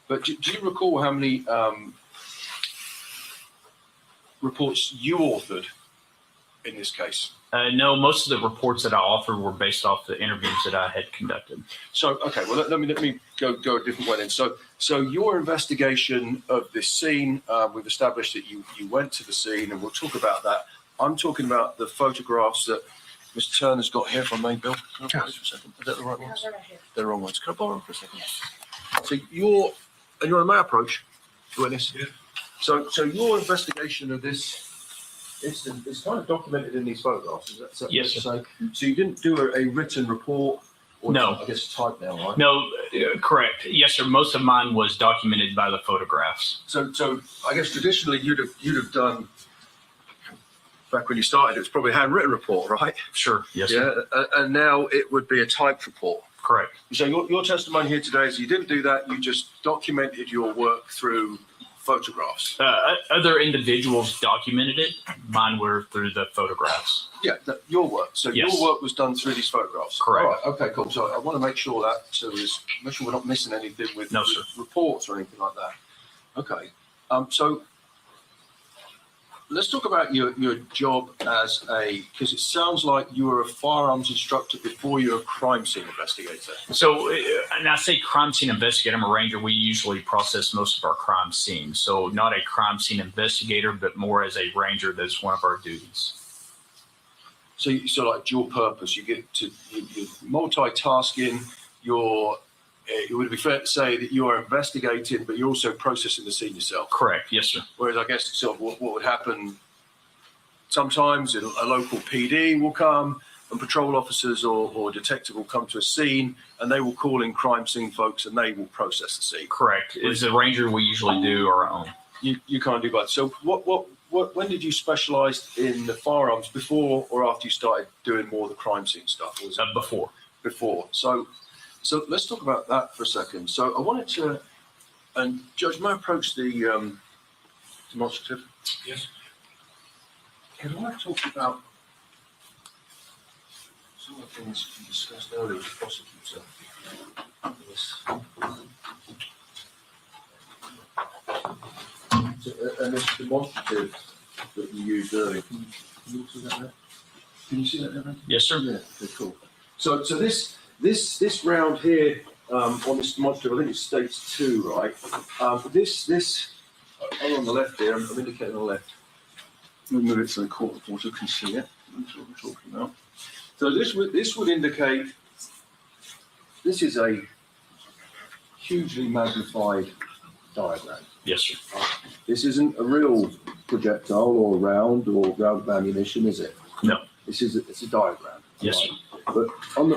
But do you recall how many reports you authored in this case? No, most of the reports that I authored were based off the interviews that I had conducted. So, okay, well, let me go a different way then. So your investigation of this scene, we've established that you went to the scene, and we'll talk about that. I'm talking about the photographs that Mr. Turner's got here from Main Bill. Can I borrow those for a second? Is that the right ones? they're right here. They're the wrong ones. Can I borrow them for a second? So you're on my approach, witness. Yeah. So your investigation of this incident is kind of documented in these photographs. Is that Yes, fair sir. to say? So you didn't do a written report? Or No. I guess type now, right? No, correct. Yes, sir. Most of mine was documented by the photographs. So I guess traditionally you'd have done, back when you started, it was probably a handwritten report, right? Sure. Yes, sir. Yeah, and now it would be a typed report. Correct. So your testimony here today is you didn't do that, you just documented your work through photographs. Other individuals documented it. Mine were through the photographs. Yeah, your work. So Yes. your work was done through these photographs. Correct. All right, okay, cool. So I want to make sure make sure we're not missing anything with, No, with sir. reports or anything like that. Okay. So let's talk about your job as because it sounds like you were a firearms instructor before you were a crime scene investigator. So, and I say crime scene investigator, I'm a ranger. We usually process most of our crime scenes. So not a crime scene investigator, but more as a ranger. That's one of our duties. So like dual purpose, you're multitasking, it would be fair to say that you are investigating, but you're also processing the scene yourself. Correct. Yes, sir. Whereas I guess sort of what would happen sometimes, a local PD will come and patrol officers or detective will come to a scene and they will call in crime scene folks and they will process the scene. Correct. As a ranger, we usually do our own. You can't do both. So when did you specialize in the firearms, before or after you started doing more of the crime scene stuff? Was it Before. Before. So let's talk about that for a second. So I wanted to, and Judge, may I approach the demonstrative? Yes. Can I talk about some of the things you discussed earlier with the prosecutor? And this demonstrative that you used earlier, can you see that there? Can you see that there? Yes, sir. Yeah, okay, cool. So this round here on this demonstrative, I think it states 2, right? This I'm on the left here. I'm indicating on the left. We'll move it so the court reporter can see it. That's what we're talking about. So this would indicate this is a hugely magnified diagram. Yes, sir. This isn't a real projectile or round of ammunition, is it? No. It's a diagram. Yes, right? sir. But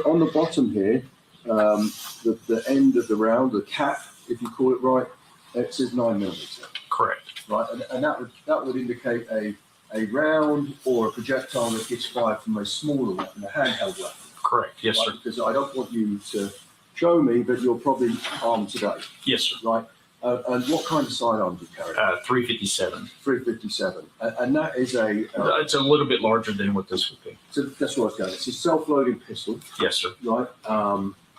on the bottom here, the end of the round, the cap, if you call it right, it says 9mm. Correct. Right, and that would indicate a round or a projectile that gets fired from a smaller weapon, a handheld weapon. Correct. Yes, Right? sir. Because I don't want you to show me, but you're probably armed today, Yes, sir. right? And what kind of sidearm do you carry? 357. 357, and that is It's a little bit larger than what this would be. so that's what I was going. It's a self-loading pistol, Yes, sir. right?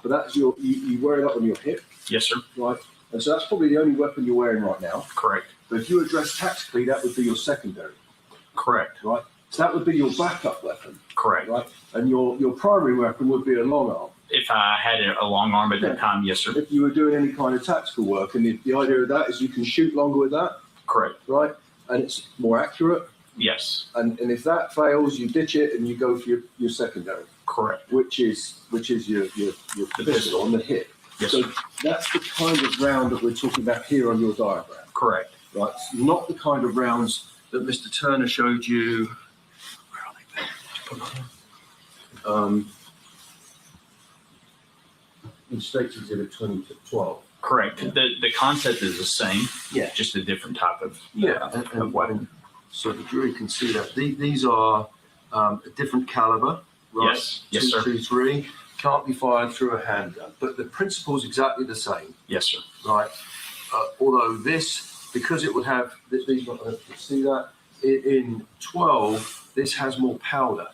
But that's you wear it up on your hip, Yes, sir. right? And so that's probably the only weapon you're wearing right now. Correct. But if you address tactically, that would be your secondary, Correct. right? So that would be your backup weapon, Correct. right? And your primary weapon would be a long arm. If I had a long arm at that time, yes, sir. If you were doing any kind of tactical work, and the idea of that is you can shoot longer with that, Correct. right? And it's more accurate. Yes. And if that fails, you ditch it and you go for your secondary, Correct. which is your pistol on the hip. Yes, So sir. that's the kind of round that we're talking about here on your diagram, Correct. right? It's not the kind of rounds that Mr. Turner showed you. Where are they? Put them on. In States Exhibit 2012. Correct. The concept is the same. Yeah. Just a different type of And weapon. so the jury can see that these are a different caliber, right? Yes. Yes, sir. 223 can't be fired through a handgun, but the principle is exactly the same, Yes, sir. right? Although this, because it would have these, see that in 12, this has more powder.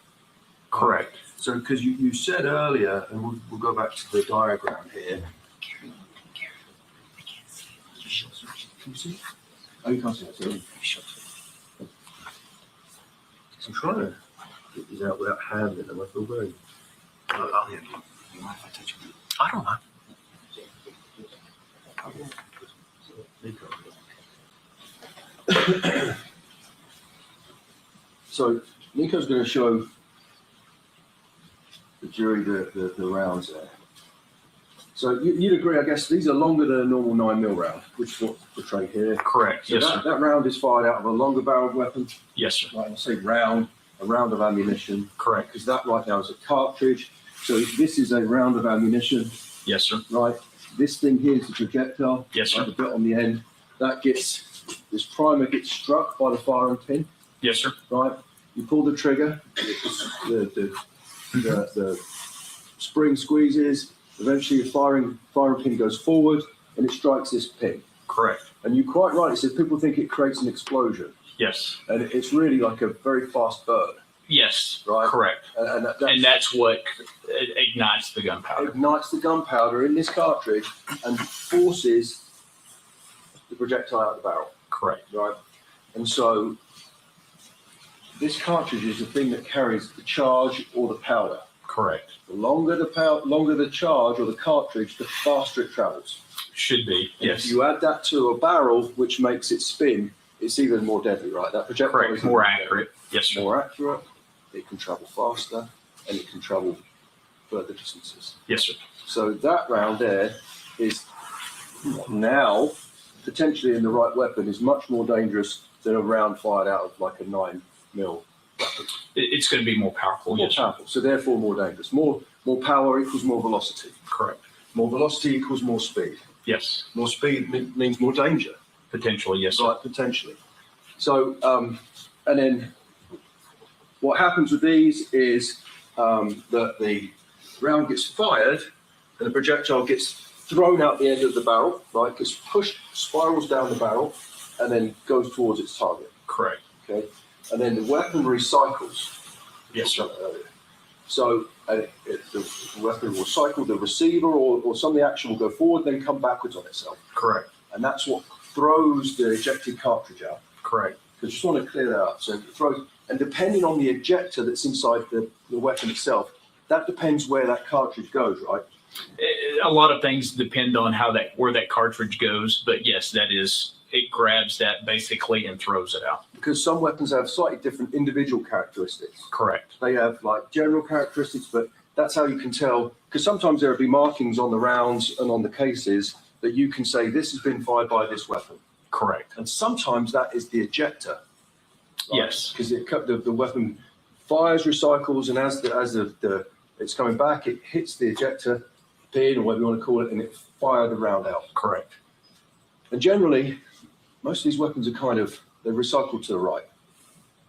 Correct. So because you said earlier, and we'll go back to the diagram here. Can you see? Oh, you can't see it. I'm trying to get these out without handling them. I feel very. Oh, yeah. You mind if I touch them? I don't mind. So Nico's going to show the jury the rounds there. So you'd agree, I guess, these are longer than a normal 9mm round, which is what's portrayed here. Correct. So Yes, sir. that round is fired out of a longer barreled weapon. Yes, sir. Like I say, a round of ammunition. Correct. Because that right now is a cartridge. So this is a round of ammunition, Yes, sir. right? This thing here is a projectile. Yes, sir. Like the bit on the end. This primer gets struck by the firing pin, Yes, sir. right? You pull the trigger, the spring squeezes, eventually the firing pin goes forward and it strikes this pin. Correct. And you quite rightly said people think it creates an explosion. Yes. And it's really like a very fast burn, Yes. right? Correct. And And that's what ignites the gunpowder. ignites the gunpowder in this cartridge and forces the projectile out of the barrel, Correct. right? And so this cartridge is the thing that carries the charge or the powder. Correct. The longer the charge or the cartridge, the faster it travels. Should be. And Yes. if you add that to a barrel, which makes it spin, it's even more deadly, right? That projectile Correct. is More even deadly. accurate. Yes, sir. More accurate. It can travel faster and it can travel further distances. Yes, sir. So that round there is now potentially in the right weapon is much more dangerous than a round fired out of like a 9mm weapon. It's going to be more powerful. More Yes, sir. powerful, so therefore more dangerous. More power equals more velocity. Correct. More velocity equals more speed. Yes. More speed means more danger, Potentially. Yes, sir. right? Potentially. So, and then what happens with these is that the round gets fired and the projectile gets thrown out the end of the barrel, right? Gets pushed, spirals down the barrel, and then goes towards its target. Correct. Okay, and then the weapon recycles. Yes, sir. So the weapon will cycle, the receiver or some of the action will go forward, then come backwards on itself. Correct. And that's what throws the ejected cartridge out. Correct. So just want to clear that up. So it throws, and depending on the ejector that's inside the weapon itself, that depends where that cartridge goes, right? A lot of things depend on where that cartridge goes, but yes, it grabs that basically and throws it out. Because some weapons have slightly different individual characteristics. Correct. They have like general characteristics, but that's how you can tell. Because sometimes there will be markings on the rounds and on the cases that you can say this has been fired by this weapon. Correct. And sometimes that is the ejector. Right? Yes. Because the weapon fires, recycles, and as it's coming back, it hits the ejector pin or whatever you want to call it, and it fires the round out. Correct. And generally, most of these weapons are they're recycled to the right.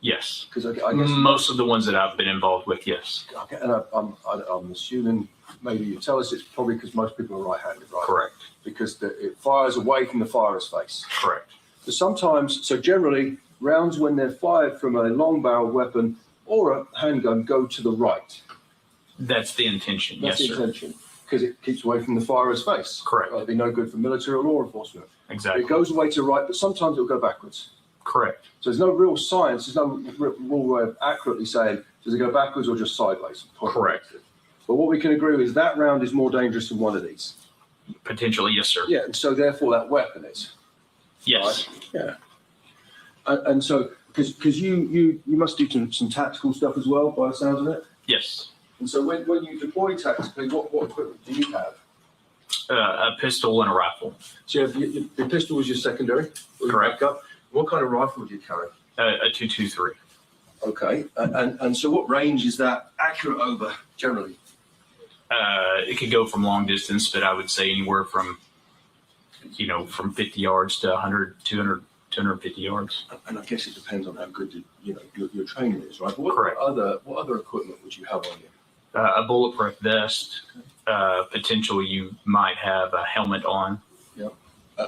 Yes. Because I guess Most of the ones that I've been involved with, yes. Okay, and I'm assuming maybe you tell us it's probably because most people are right-handed, right? Correct. Because it fires away from the firer's face. Correct. So generally, rounds when they're fired from a long-barreled weapon or a handgun go to the right. That's the intention. That's Yes, the sir. intention, because it keeps away from the firer's face. Correct. It'd be no good for military or law enforcement. Exactly. It goes away to the right, but sometimes it'll go backwards. Correct. So there's no real science, there's no real way of accurately saying, does it go backwards or just sideways? Correct. But what we can agree with is that round is more dangerous than one of these. Potentially, yes, sir. Yeah, and so therefore that weapon is. Yes. Right? Yeah. And so, because you must do some tactical stuff as well, by the sounds of it. Yes. And so when you deploy tactically, what equipment do you have? A pistol and a rifle. So you have your pistol was your secondary? Or your Correct. backup. What kind of rifle do you carry? A 223. Okay, and so what range is that accurate over generally? It could go from long distance, but I would say anywhere from, from 50 yards to 100, 200, 250 yards. And I guess it depends on how good your training is, right? What Correct. What other equipment would you have on you? A bulletproof vest. Potentially, you might have a helmet on.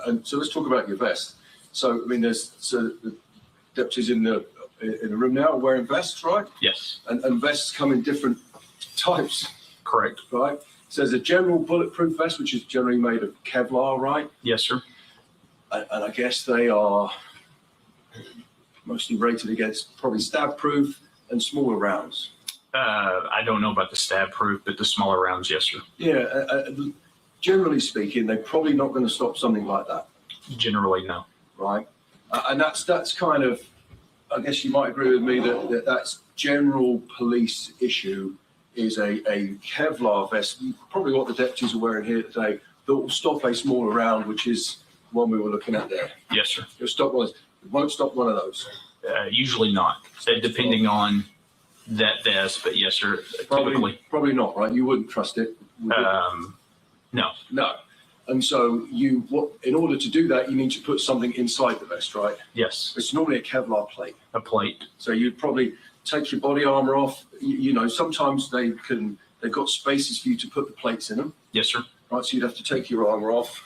And so let's talk about your vest. So I mean, the deputies in the room now are wearing vests, right? Yes. And vests come in different types, Correct. right? So there's a general bulletproof vest, which is generally made of Kevlar, right? Yes, sir. And I guess they are mostly rated against probably stab proof and smaller rounds. I don't know about the stab proof, but the smaller rounds, yes, sir. Yeah, generally speaking, they're probably not going to stop something like that, Generally, no. right? And that's kind of, I guess you might agree with me that that's general police issue is a Kevlar vest, probably what the deputies are wearing here today, that will stop a smaller round, which is one we were looking at there. Yes, sir. It'll stop one. It won't stop one of those. Usually not, depending on that vest, but yes, sir. Typically, Probably not, right? You wouldn't trust it. would you? no. No. And so in order to do that, you need to put something inside the vest, right? Yes, It's normally a Kevlar plate. a plate. So you'd probably take your body armor off. Sometimes they've got spaces for you to put the plates in them, Yes, sir. right? So you'd have to take your armor off,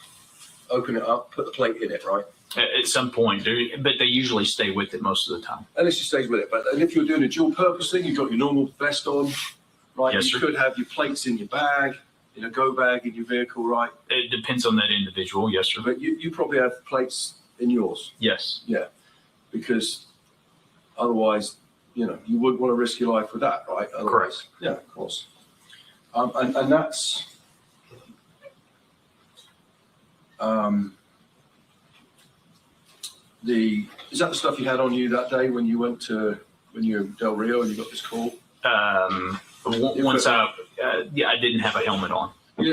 open it up, put the plate in it, right? At some point, but they usually stay with it most of the time. Unless you stays with it. But if you're doing a dual purpose thing, you've got your normal vest on, right? Yes, you sir. could have your plates in your bag, in a go bag in your vehicle, right? It depends on that individual. Yes, sir. But you probably have plates in yours. Yes. Because otherwise, you wouldn't want to risk your life with that, right? Otherwise, Correct. Yeah, of course. And that's is that the stuff you had on you that day when you were in Del Rio and you got this call? Once I didn't have a helmet on. You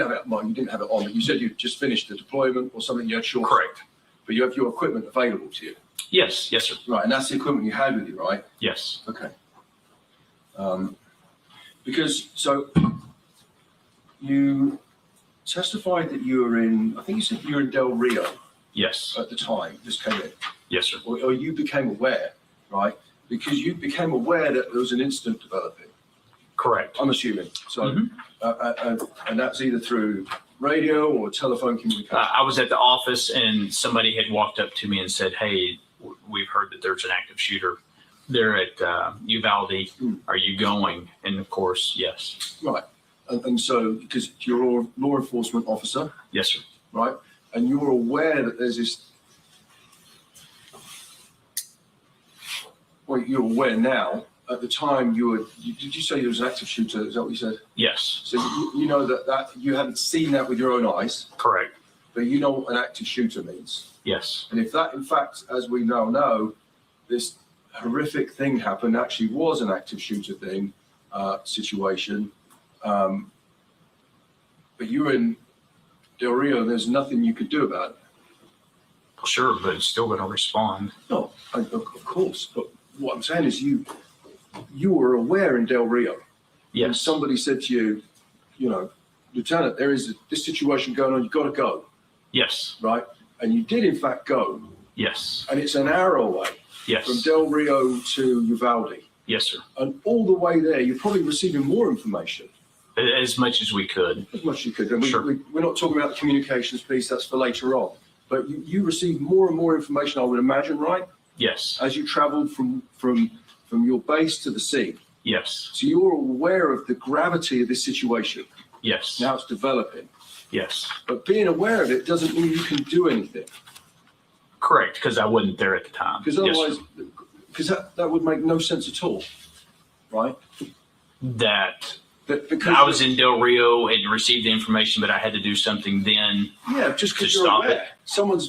didn't have it on, but you said you just finished the deployment or something. You had short. Correct. But you have your equipment available to you. Yes, yes, sir. Right, and that's the equipment you had with you, right? Yes. Okay. Because you testified that you were I think you said you were in Del Rio Yes. at the time, just came in, Yes, sir. or you became aware, right? Because you became aware that there was an incident developing, Correct. I'm assuming. So, Mhm. and that's either through radio or telephone communication. I was at the office and somebody had walked up to me and said, "Hey, we've heard that there's an active shooter there at Uvalde. Are you going?" And of course, yes. Right. And so, because you're a law enforcement officer, Yes, sir. right? And you're aware that there's this, well, you're aware now. At the time, did you say there was an active shooter? Is that what you said? Yes. So you know that you haven't seen that with your own eyes, Correct. but you know what an active shooter means. Yes. And if that, in fact, as we now know, this horrific thing happened, actually was an active shooter thing, situation, but you were in Del Rio and there's nothing you could do about it. Sure, but it's still going to respond. No, of course. But what I'm saying is you were aware in Del Rio. And Yes. somebody said to you, Lieutenant, there is this situation going on. You've got to go, Yes. right? And you did, in fact, go. Yes. And it's an hour away from Yes. Del Rio to Uvalde. Yes, sir. And all the way there, you're probably receiving more information, As much as we could. as much as you could. And Sure. we're not talking about the communications piece. That's for later on. But you receive more and more information, I would imagine, right? Yes. As you traveled from your base to the scene. Yes. So you're aware of the gravity of this situation. Yes. Now it's developing. Yes. But being aware of it doesn't mean you can do anything. Correct, because I wasn't there at the time. Because Yes, otherwise, sir. because that would make no sense at all, right? Because I was in Del Rio and received the information, but I had to do something then. Yeah, just because to you're stop aware.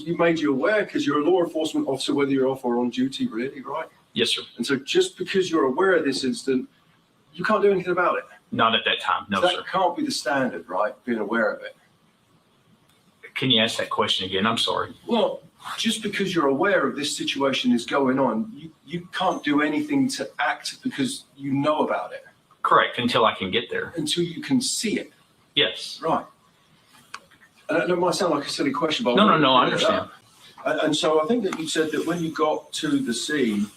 You made you aware because you're a law enforcement officer, whether you're off or on duty, really, right? Yes, sir. And so just because you're aware of this incident, you can't do anything about it. Not at that time. No, that sir. can't be the standard, right? Being aware of it. Can you ask that question again? I'm sorry. Well, just because you're aware of this situation is going on, you can't do anything to act because you know about it. Correct, until I can get there. Until you can see it. Yes. Right. And it might sound like a silly question, but No, I understand. And so I think that you said that when you got to the scene,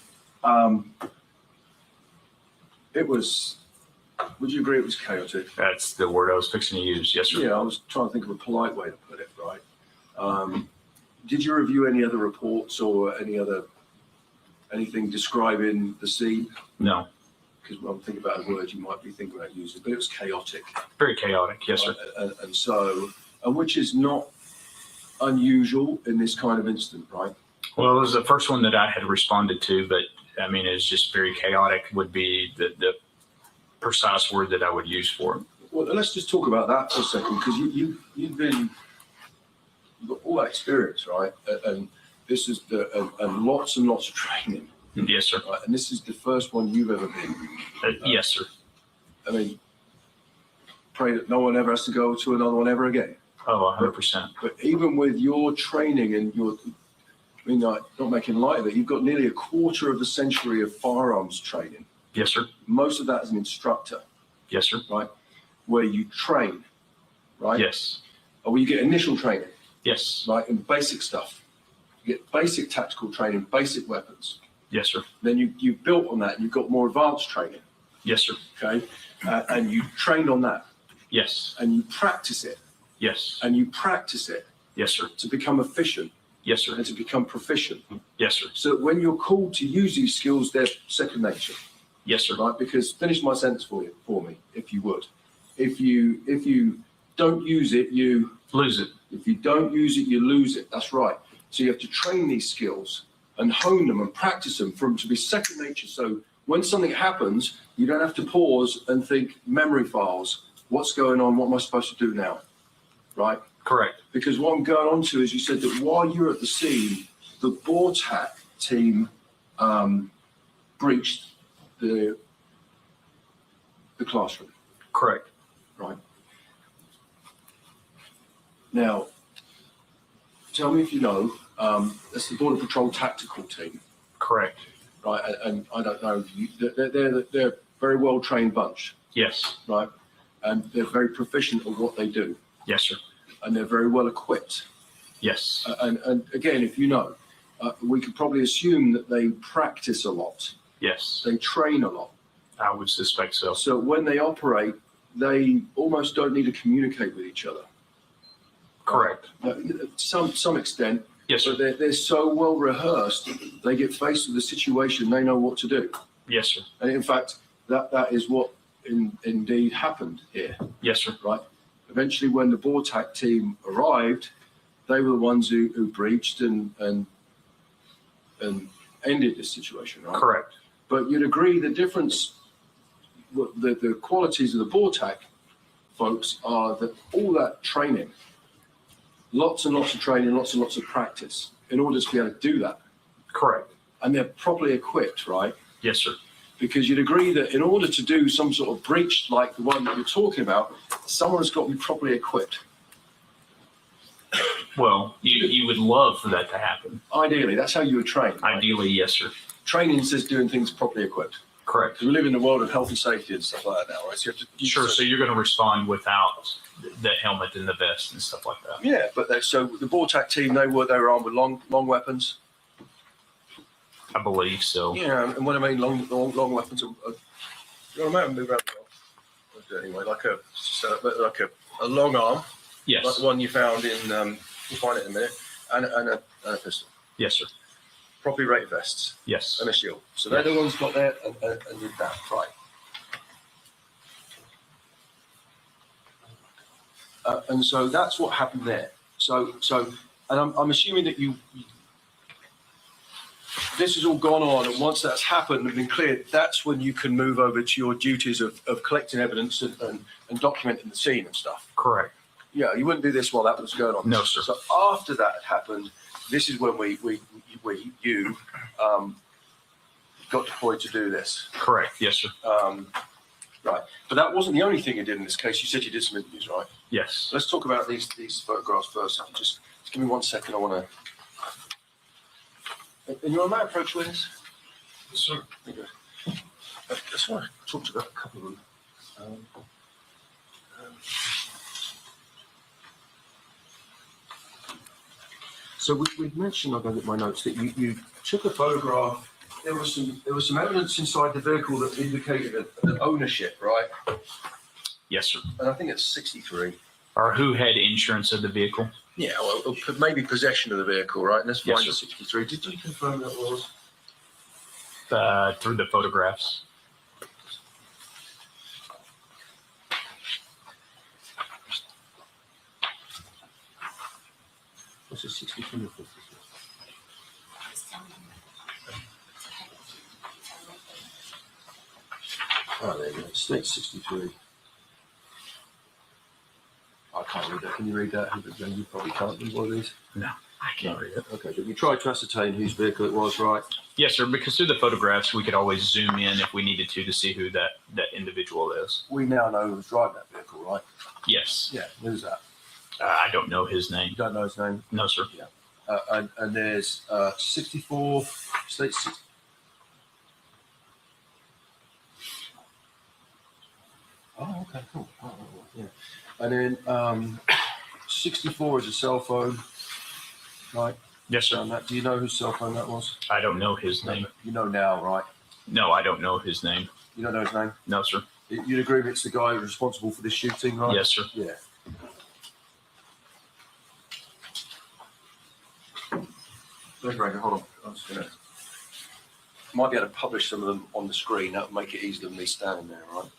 it was, would you agree it was chaotic? That's the word I was fixing to use. Yes, sir. Yeah, I was trying to think of a polite way to put it, right? Did you review any other reports or anything describing the scene? No. Because when I'm thinking about a word you might be thinking about using, but it was chaotic. Very chaotic. Yes, sir. And which is not unusual in this kind of incident, right? Well, it was the first one that I had responded to, but I mean, it's just very chaotic would be the precise word that I would use for it. Well, let's just talk about that for a second, because you've got all that experience, right? And this is and lots and lots of training. Yes, sir. Right? And this is the first one you've ever been. Yes, sir. I mean, pray that no one ever has to go to another one ever again. Oh, 100%. But even with your training and not making light of it, you've got nearly a quarter of a century of firearms training. Yes, sir. Most of that as an instructor. Yes, sir. Right? Where you train, right? Yes. Or where you get initial training. Yes. Right? And basic stuff. You get basic tactical training, basic weapons. Yes, sir. Then you built on that and you've got more advanced training. Yes, sir. Okay? And you train on that. Yes. And you practice it. Yes. And you practice it. Yes, sir. To become efficient. Yes, sir. And to become proficient. Yes, sir. So when you're called to use these skills, they're second nature. Yes, sir. Right? Because finish my sentence for me, if you would. If you don't use it, you lose it. If you don't use it, you lose it. That's right. So you have to train these skills and hone them and practice them for them to be second nature. So when something happens, you don't have to pause and think memory files. What's going on? What am I supposed to do now? Right? Correct. Because what I'm going on to is you said that while you're at the scene, the BORTAC team breached the classroom. Correct. Right. Now, tell me if you know, it's the Border Patrol tactical team. Correct. Right, and I don't know, they're a very well-trained bunch. Yes. Right, and they're very proficient at what they do. Yes, sir. And they're very well equipped. Yes. And again, if you know, we could probably assume that they practice a lot. Yes. They train a lot. I would suspect so. So when they operate, they almost don't need to communicate with each other. Correct. To some extent. Yes, sir. But they're so well rehearsed, they get faced with a situation, they know what to do. Yes, sir. And in fact, that is what indeed happened here. Yes, sir. Right. Eventually, when the BORTAC team arrived, they were the ones who breached and ended this situation. Right. Correct. But you'd agree the difference, the qualities of the BORTAC folks are that all that training, lots and lots of training, lots and lots of practice in order to be able to do that. Correct. And they're properly equipped, right? Yes, sir. Because you'd agree that in order to do some sort of breach like the one that you're talking about, someone has got to be properly equipped. Well, you would love for that to happen. Ideally, that's how you would train. Right? Ideally, yes, sir. Training is doing things properly equipped. Correct. Because we live in the world of health and safety and stuff like that now, right? So you have to, sure. So you're going to respond without the helmet and the vest and stuff like that. Yeah, but so the BORTAC team, they were armed with long weapons. I believe so. Yeah, and what I mean long weapons. You know what I mean? Move around. I'll do it anyway, like a long arm. Yes. Like the one you found in. We'll find it in a minute. And a pistol. Yes, sir. Properly rated vests. Yes. And a shield. So they're the ones got there and did that. Right. And so that's what happened there. So, and I'm assuming that this has all gone on, and once that's happened and been cleared, that's when you can move over to your duties of collecting evidence and documenting the scene and stuff. Correct. Yeah, you wouldn't do this while that was going on. No, sir. So after that happened, this is when you got deployed to do this. Correct. Yes, sir. Right. But that wasn't the only thing you did in this case. You said you did some interviews, right? Yes. Let's talk about these photographs first. Just give me 1 second. I want to And you're a man approach witness? Yes, sir. Very good. I just want to talk to you about a couple of them. So we've mentioned, I've got my notes, that you took a photograph. There was some evidence inside the vehicle that indicated an ownership, right? Yes, sir. And I think it's 63. Or who had insurance of the vehicle? Yeah, well, maybe possession of the vehicle, right? And let's find Yes, the sir. 63. Did you confirm that was? Through the photographs. What's it, 63 or 53? Oh, there you go. State 63. I can't read that. Can you read that? You probably can't read one of these. No, I can't read it. Okay, but you tried to ascertain whose vehicle it was, right? Yes, sir. Because through the photographs, we could always zoom in if we needed to see who that individual is. We now know who's driving that vehicle, right? Yes. Yeah. Who's that? I don't know his You name. don't know his name? No, sir. And there's 64 state 60. Oh, okay, cool. Oh, yeah. And then 64 is a cell phone, right? Yes, sir. Around that. Do you know whose cell phone that was? I don't know his name. You know now, right? No, I don't know his name. You don't know his name? No, sir. You'd agree it's the guy responsible for this shooting, right? Yes, sir. Yeah. Wait, Greg, hold on. I'm just gonna. Might be able to publish some of them on the screen. That'll make it easier than me standing there, right?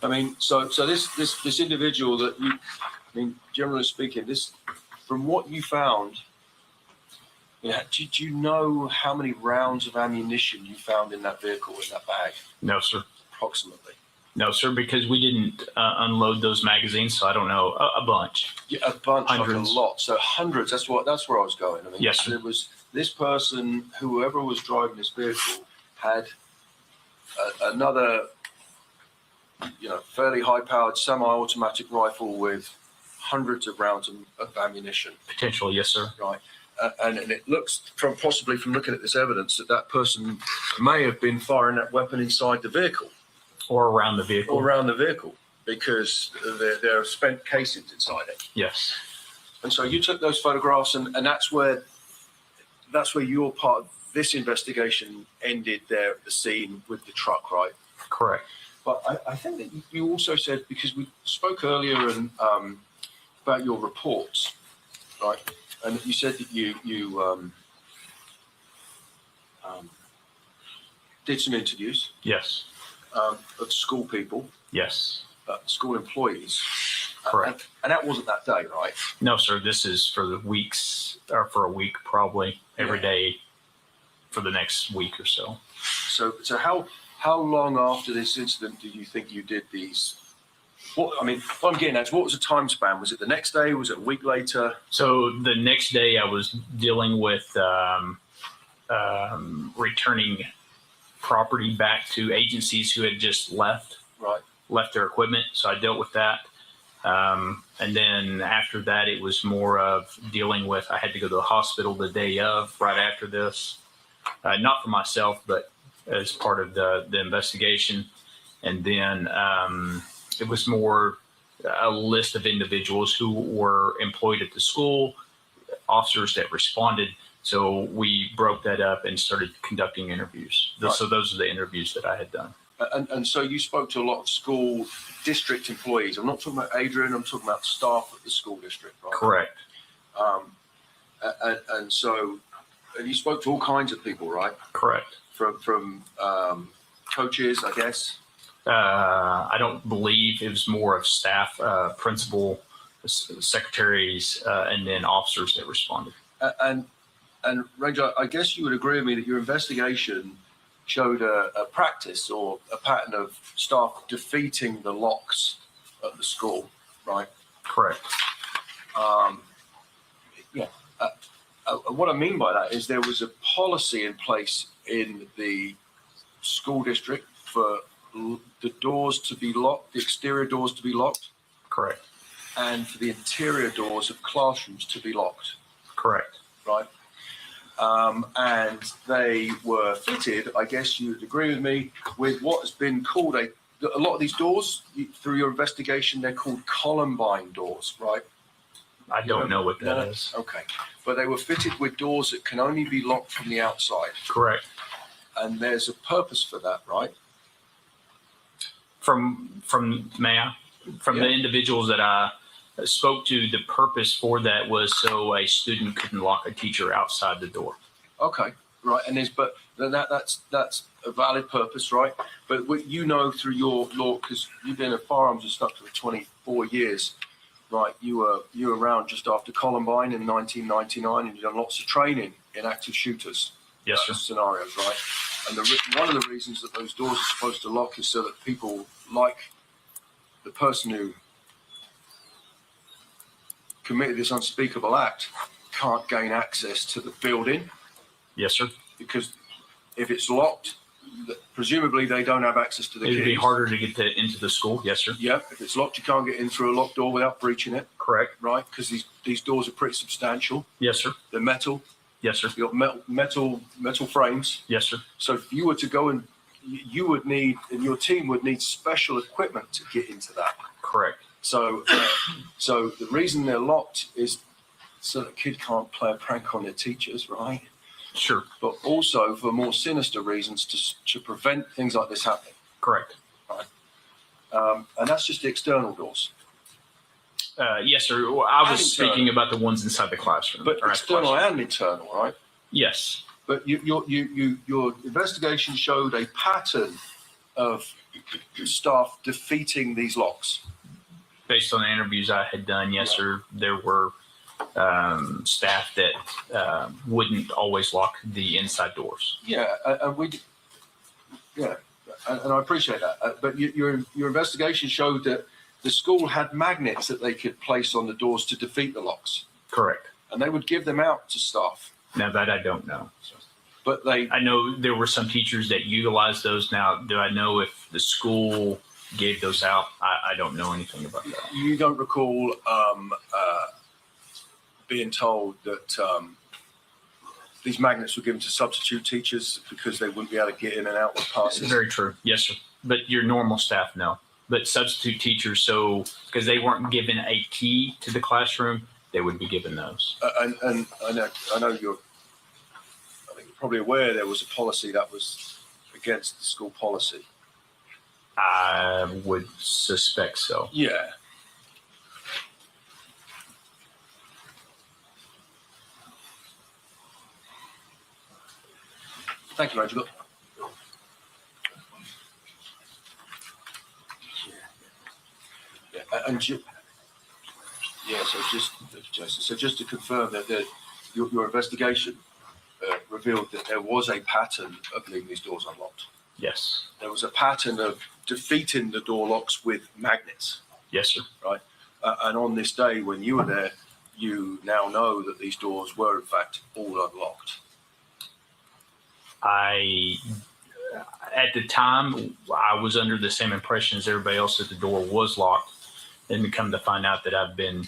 I mean, so this individual that you, I mean, generally speaking, this, from what you found, yeah, did you know how many rounds of ammunition you found in that vehicle, in that bag, No, sir. approximately? No, sir, because we didn't unload those magazines, so I don't know. A bunch. Yeah, a bunch, like Hundreds. a lot. So hundreds. That's where I was going. I mean, Yes, sir. there was this person, whoever was driving this vehicle, had another, fairly high-powered semi-automatic rifle with hundreds of rounds of ammunition. Potentially, yes, sir. Right. And it looks possibly from looking at this evidence that person may have been firing that weapon inside the vehicle. Or around the vehicle. Or around the vehicle, because there are spent casings inside it. Yes. And so you took those photographs, and that's where your part of this investigation ended there at the scene with the truck, right? Correct. But I think that you also said, because we spoke earlier about your reports, right? And you said that you did some interviews. Yes. Of school people, Yes. school employees. Correct. And that wasn't that day, right? No, sir. This is for the weeks, or for a week probably, every day for the next week or so. So how long after this incident do you think you did these? What I'm getting at is, what was the time span? Was it the next day? Was it a week later? So the next day I was dealing with returning property back to agencies who had just left their equipment. So I dealt with that. And then after that, it was more of dealing with, I had to go to the hospital the day of, right after this, not for myself, but as part of the investigation. And then it was more a list of individuals who were employed at the school, officers that responded. So we broke that up and started conducting interviews. Right. So those are the interviews that I had done. And so you spoke to a lot of school district employees. I'm not talking about Adrian, I'm talking about staff at the school district, right? Correct. And so you spoke to all kinds of people, right? Correct. From coaches, I guess. I don't believe it was more of staff, principal, secretaries, and then officers that responded. And Ranger, I guess you would agree with me that your investigation showed a practice or a pattern of staff defeating the locks at the school, right? Correct. What I mean by that is there was a policy in place in the school district for the doors to be locked, the exterior doors to be locked, Correct. and for the interior doors of classrooms to be locked, Correct. right? And they were fitted, I guess you would agree with me, with what has been called a lot of these doors, through your investigation, they're called Columbine doors, right? I don't know what that is. Okay. But they were fitted with doors that can only be locked from the outside. Correct. And there's a purpose for that, right? From the individuals that I spoke to, the purpose for that was so a student couldn't lock a teacher outside the door. Okay, right. And that's a valid purpose, right? But what you know through your law, because you've been a firearms instructor for 24 years, right? You were around just after Columbine in 1999, and you've done lots of training in active shooters. Yes, sir. Scenarios, right? And one of the reasons that those doors are supposed to lock is so that people like the person who committed this unspeakable act can't gain access to the building. Yes, sir. Because if it's locked, presumably they don't have access to the keys. It'd be harder to get into the school. Yes, sir. Yeah, if it's locked, you can't get in through a locked door without breaching it. Correct. Right? Because these doors are pretty substantial. Yes, sir. They're metal. Yes, sir. You've got metal frames. Yes, sir. So if you were to go and you would need, and your team would need special equipment to get into that. Correct. So the reason they're locked is so that a kid can't play a prank on their teachers, right? Sure. But also for more sinister reasons to prevent things like this happening. Correct. Right. And that's just the external doors. Yes, sir. Well, I was And speaking about the ones inside the classroom. But or at the external classroom. and internal, right? Yes. But your investigation showed a pattern of staff defeating these locks. Based on the interviews I had done, yes, sir, there were staff that wouldn't always lock the inside doors. Yeah, and I appreciate that. But your investigation showed that the school had magnets that they could place on the doors to defeat the locks. Correct. And they would give them out to staff. Now that I don't know. But I know there were some teachers that utilized those. Now, do I know if the school gave those out? I don't know anything about that. You don't recall being told that these magnets were given to substitute teachers because they wouldn't be able to get in and out with passes? Very true. Yes, sir. But your normal staff, no. But substitute teachers, so because they weren't given a key to the classroom, they would be given those. And I know you're probably aware there was a policy that was against the school policy. I would suspect so. Yeah. Thank you, Angela. Yeah, and so just to confirm that your investigation revealed that there was a pattern of leaving these doors unlocked. Yes. There was a pattern of defeating the door locks with magnets. Yes, sir. Right. And on this day when you were there, you now know that these doors were in fact all unlocked. At the time, I was under the same impression as everybody else that the door was locked. Then come to find out that I've been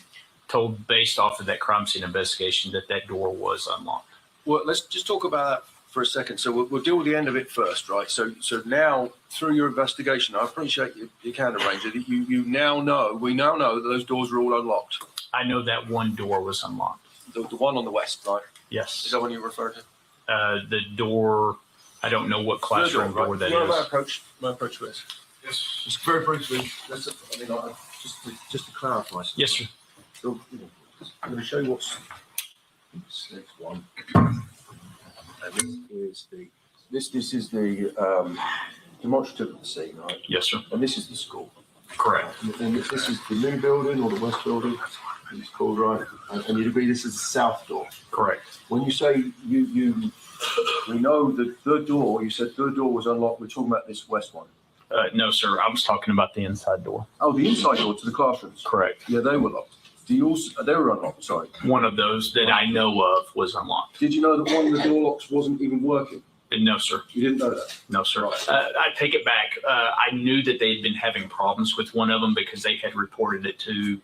told based off of that crime scene investigation that door was unlocked. Well, let's just talk about that for a second. So we'll deal with the end of it first, right? So now through your investigation, I appreciate you can arrange it. We now know that those doors are all unlocked. I know that one door was unlocked. The one on the west, right? Yes. Is that one you refer to? The door, I don't know what classroom door that is. My approach to this. Yes. Just very briefly, just to clarify. Yes, sir. So, I'm going to show you what's this next one. And this is the demonstrative of the scene, right? Yes, sir. And this is the school. Correct. And this is the new building or the west building. It's called, right? And you'd agree this is the south door. Correct. When you say we know that the door, you said the door was unlocked. We're talking about this west one. No, sir. I was talking about the inside door. Oh, the inside door to the classrooms? Correct. Yeah, they were locked. Do you also, they were unlocked, sorry. One of those that I know of was unlocked. Did you know that one of the door locks wasn't even working? No, sir. You didn't know that? No, sir. Right. I take it back. I knew that they'd been having problems with one of them because they had reported it to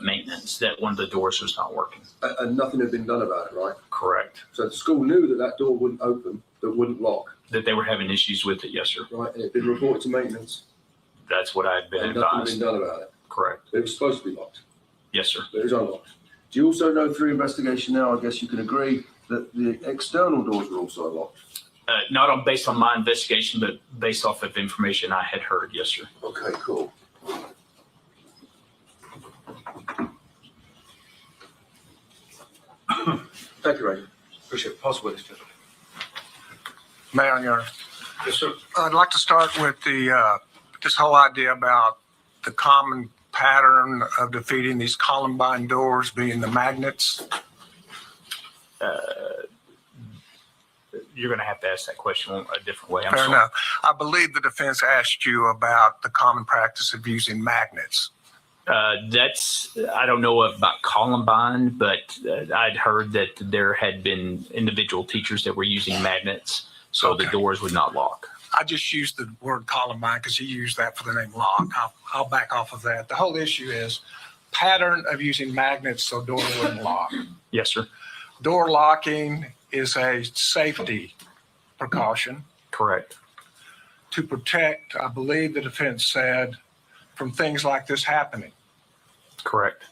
maintenance that one of the doors was not working. And nothing had been done about it, right? Correct. So the school knew that that door wouldn't open, that wouldn't lock, That they were having issues with it. Yes, sir. right? And it had been reported to maintenance, That's what I had been and nothing had advised. been done about it. Correct. It was supposed to be locked, Yes, sir. but it was unlocked. Do you also know through investigation now, I guess you can agree, that the external doors were also locked? Not on based on my investigation, but based off of information I had heard. Yes, sir. Okay, cool. Thank you, Ray. Appreciate it. Possible, gentlemen. Mayor, Your Honor. Yes, sir. I'd like to start with this whole idea about the common pattern of defeating these Columbine doors being the magnets. You're going to have to ask that question a different way. I'm Fair sorry. enough. I believe the defense asked you about the common practice of using magnets. I don't know about Columbine, but I'd heard that there had been individual teachers that were using magnets so the Okay. doors would not lock. I just used the word Columbine because you used that for the name lock. I'll back off of that. The whole issue is pattern of using magnets so doors wouldn't lock. Yes, sir. Door locking is a safety precaution Correct. to protect, I believe the defense said, from things like this happening. Correct.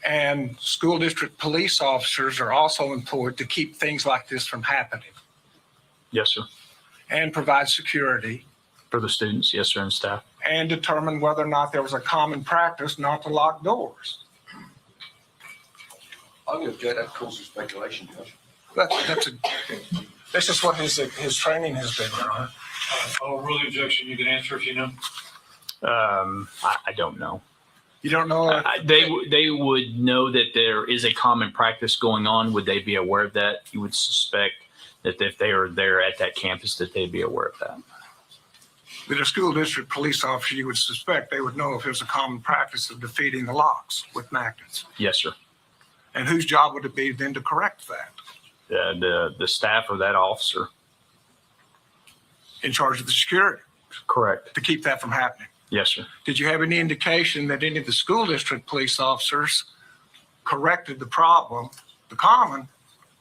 And school district police officers are also employed to keep things like this from happening Yes, sir. and provide security For the students. Yes, sir. And staff. and determine whether or not there was a common practice not to lock doors. I'm going to object. That causes speculation, Judge. This is what his training has been, Your Honor. I'll rule the objection. You can answer if you know. I don't know. You don't know? They would know that there is a common practice going on. Would they be aware of that? You would suspect that if they are there at that campus, that they'd be aware of that. With a school district police officer, you would suspect they would know if there's a common practice of defeating the locks with magnets. Yes, sir. And whose job would it be then to correct that? The staff or that officer. In charge of the security, Correct. to keep that from happening. Yes, sir. Did you have any indication that any of the school district police officers corrected the problem, the common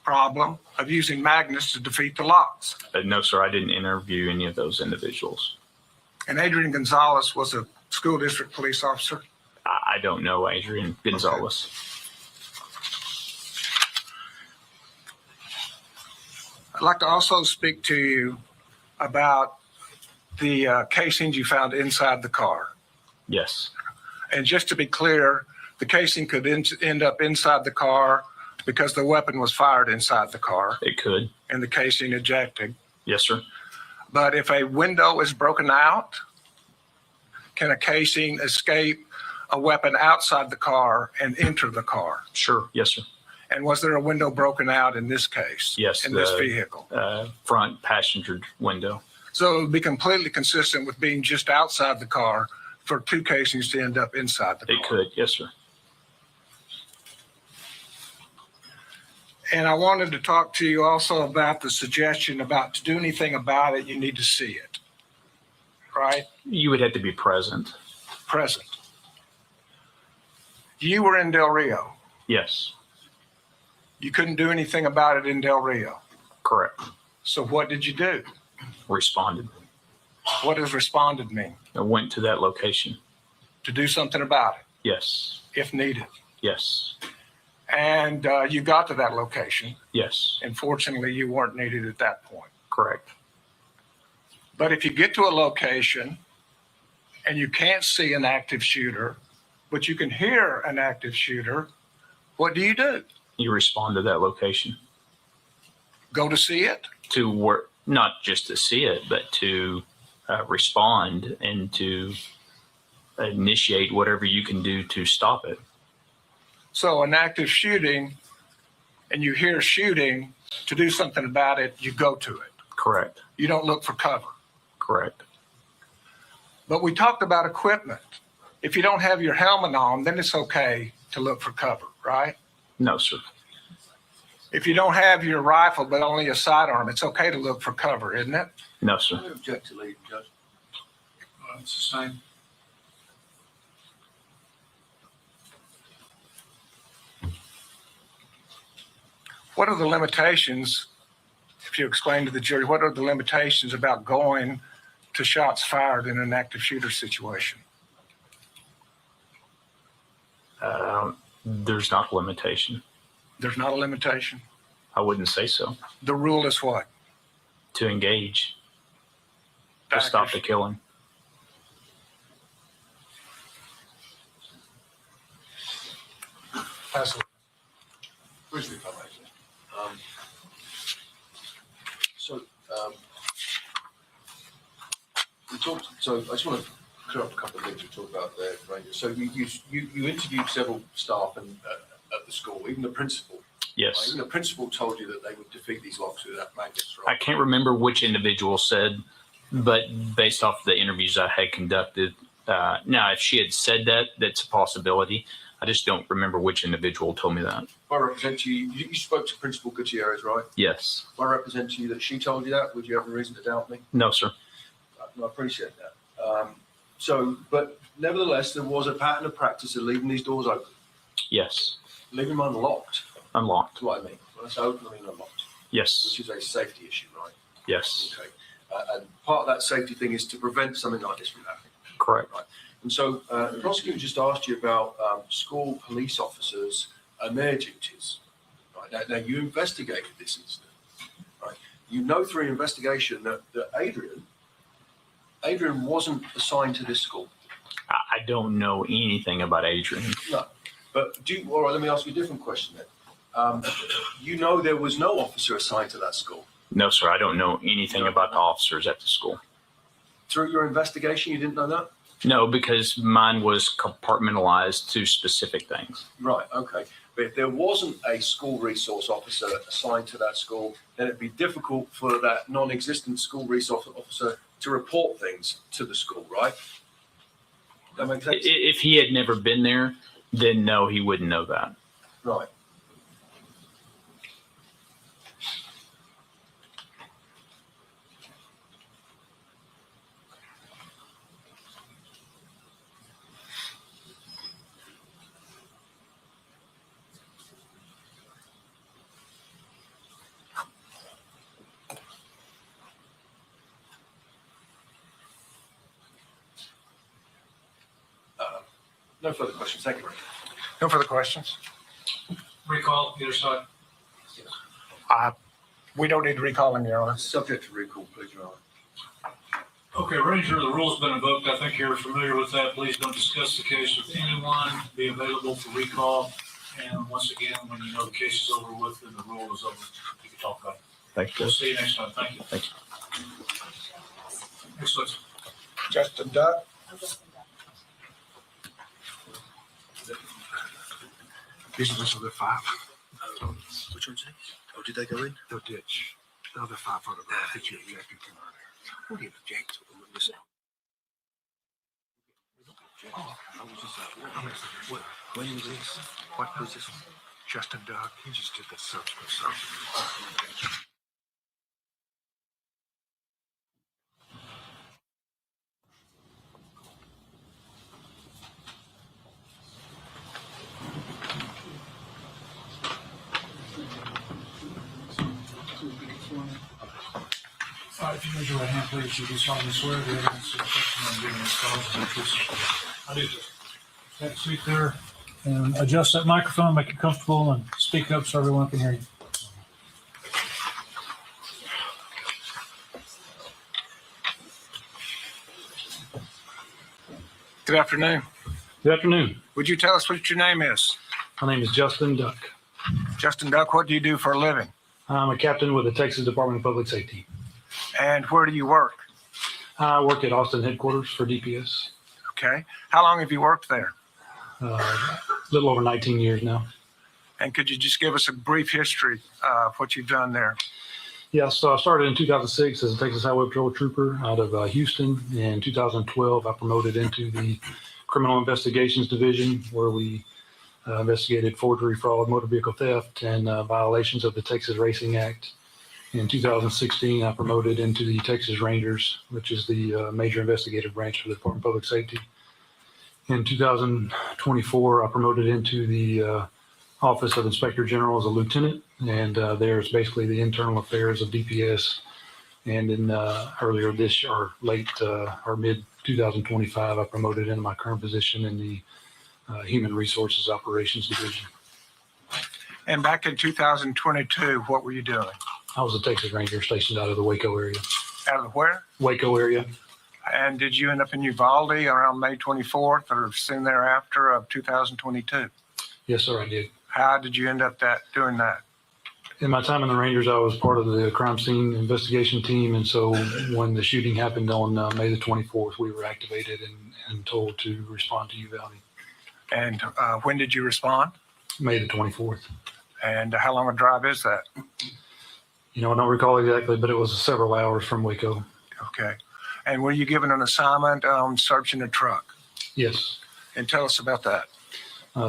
problem of using magnets to defeat the locks? No, sir. I didn't interview any of those individuals. And Adrian Gonzales was a school district police officer? I don't know Adrian Gonzales. I'd like to also speak to you about the casings you found inside the car. Yes. And just to be clear, the casing could end up inside the car because the weapon was fired inside the car It could. and the casing ejected. Yes, sir. But if a window is broken out, can a casing escape a weapon outside the car and enter the car? Sure. Yes, sir. And was there a window broken out in this case? Yes, In this the- vehicle? Front passenger window. So it would be completely consistent with being just outside the car for two casings to end up inside the car. It could. Yes, sir. And I wanted to talk to you also about the suggestion about to do anything about it, you need to see it. Right? You would have to be present. Present. You were in Del Rio. Yes. You couldn't do anything about it in Del Rio. Correct. So what did you do? Responded. What does responded mean? I went to that location. To do something about it, Yes. if needed. Yes. And you got to that location. Yes. And fortunately, you weren't needed at that point. Correct. But if you get to a location and you can't see an active shooter, but you can hear an active shooter, what do? You respond to that location Go to see it? to work, not just to see it, but to respond and to initiate whatever you can do to stop it. So an active shooting and you hear shooting, to do something about it, you go to it. Correct. You don't look for cover. Correct. But we talked about equipment. If you don't have your helmet on, then it's okay to look for cover, right? No, sir. If you don't have your rifle, but only a sidearm, it's okay to look for cover, isn't it? No, sir. I object to leaving, Judge. It's the same. What are the limitations, if you explain to the jury, what are the limitations about going to shots fired in an active shooter situation? There's not a limitation. There's not a limitation. I wouldn't say so. The rule is what? To engage, to stop the killing. Absolutely. Briefly, if I may. We talked. So I just want to clear up a couple of things we talked about there, Ranger. So you interviewed several staff at the school, even the principal. Yes. Even the principal told you that they would defeat these locks with that magnets, I right? can't remember which individual said, but based off the interviews I had conducted, now if she had said that, that's a possibility. I just don't remember which individual told me that. I represent you. You spoke to Principal Gutierrez, right? Yes. I represent you that she told you that. Would you have a reason to doubt me? No, sir. I appreciate that. But nevertheless, there was a pattern of practice of leaving these doors open, Yes. leaving them unlocked. Unlocked. That's what I mean. When I say open, I mean unlocked, Yes. which is a safety issue, right? Yes. Okay. And part of that safety thing is to prevent something like this from happening. Correct. Right. And so the prosecutor just asked you about school police officers and their duties. Right. Now you investigated this incident. Right. You know through your investigation that Adrian wasn't assigned to this school. I don't know anything about Adrian. No. But all right, let me ask you a different question then. You know there was no officer assigned to that school. No, sir. I don't know anything about the officers at the school. Through your investigation, you didn't know that? No, because mine was compartmentalized to specific things. Right, okay. But if there wasn't a school resource officer assigned to that school, then it'd be difficult for that non-existent school resource officer to report things to the school, right? That makes sense? If he had never been there, then no, he wouldn't know that. Right. No further questions. Thank you, Rick. No further questions? Recall, either side. We don't need to recall him, Your Honor. Subject to recall, please, Your Honor. Okay, Ranger, the rule's been invoked. I think you're familiar with that. Please don't discuss the case with anyone. Be available for recall. And once again, when you know the case is over with and the rule is over, you can talk about it. Thank you. We'll see you next time. Thank you. Thank you. Next witness. Justin Duck. These are the five. Which one's it? Oh, did they go in? The ditch. The other five photographs that you objected to earlier. We'll give object to them. Listen. When was this? What was this? Justin Duck, he just did the subsequent stuff. All right, if you raise your right hand, please, you do solemnly swear the evidence of the testimony given is cause and truth. I do this. Have a seat there and adjust that microphone, make it comfortable, and speak up so everyone can hear you. Good afternoon. Good afternoon. Would you tell us what your name is? My name is Justin Duck. Justin Duck, what do you do for a living? I'm a captain with the Texas Department of Public Safety. And where do you work? I work at Austin headquarters for DPS. Okay. How long have you worked there? A little over 19 years now. And could you just give us a brief history of what you've done there? Yeah, so I started in 2006 as a Texas Highway Patrol trooper out of Houston. In 2012, I promoted into the Criminal Investigations Division, where we investigated forgery, fraud, motor vehicle theft, and violations of the Texas Racing Act. In 2016, I promoted into the Texas Rangers, which is the major investigative branch for the Department of Public Safety. In 2024, I promoted into the Office of Inspector General as a lieutenant, and there's basically the internal affairs of DPS. And in earlier this or late or mid 2025, I promoted into my current position in the Human Resources Operations Division. And back in 2022, what were you doing? I was a Texas Ranger stationed out of the Waco area. Out of where? Waco area. And did you end up in Uvalde around May 24th or soon thereafter of 2022? Yes, sir, I did. How did you end up doing that? In my time in the Rangers, I was part of the crime scene investigation team. And so when the shooting happened on May the 24th, we were activated and told to respond to Uvalde. And when did you respond? May the 24th. And how long a drive is that? You know, I don't recall exactly, but it was several hours from Waco. Okay. And were you given an assignment on searching a truck? Yes. And tell us about that.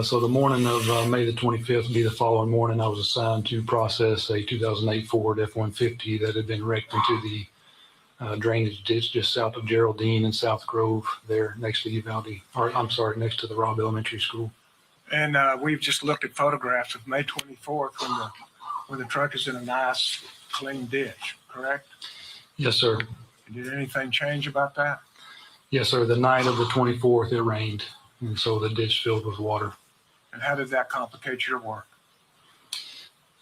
So the morning of May the 25th would be the following morning. I was assigned to process a 2008 Ford F-150 that had been wrecked into the drainage ditch just south of Geraldine and South Grove there next to Uvalde, or I'm sorry, next to the Robb Elementary School. And we've just looked at photographs of May 24th when the truck is in a nice clean ditch, correct? Yes, sir. Did anything change about that? Yes, sir. The night of the 24th, it rained, and so the ditch filled with water. And how did that complicate your work?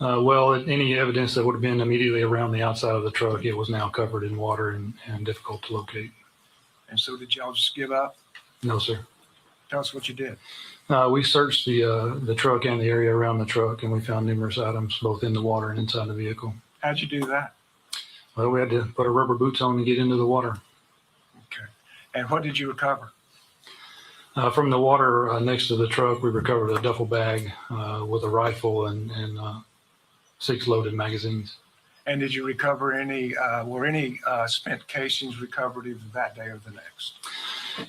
Well, any evidence that would have been immediately around the outside of the truck, it was now covered in water and difficult to locate. And so did y'all just give up? No, sir. Tell us what you did. We searched the truck and the area around the truck, and we found numerous items both in the water and inside the vehicle. How'd you do that? Well, we had to put our rubber boots on and get into the water. Okay. And what did you recover? From the water next to the truck, we recovered a duffel bag with a rifle and 6 loaded magazines. And did you recover were any spent casings recovered either that day or the next?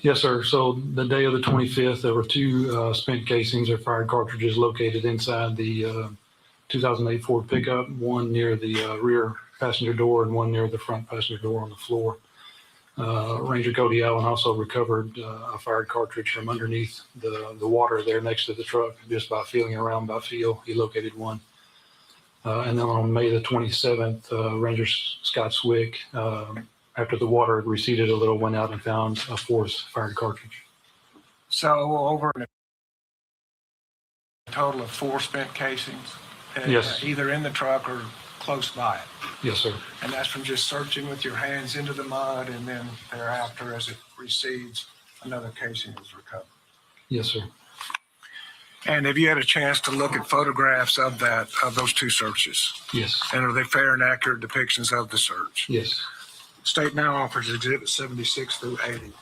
Yes, sir. So the day of the 25th, there were 2 spent casings or fired cartridges located inside the 2008 Ford pickup, one near the rear passenger door and one near the front passenger door on the floor. Ranger Cody Allen also recovered a fired cartridge from underneath the water there next to the truck. Just by feeling around by feel, he located one. And then on May the 27th, Ranger Scott Swick, after the water had receded a little, went out and found a 4th fired cartridge. So over a total of 4 spent casings? Yes. Either in the truck or close by it? Yes, sir. And that's from just searching with your hands into the mud, and then thereafter, as it recedes, another casing was recovered? Yes, sir. And have you had a chance to look at photographs of those 2 searches? Yes. And are they fair and accurate depictions of the search? Yes. State now offers Exhibit 76 through 80.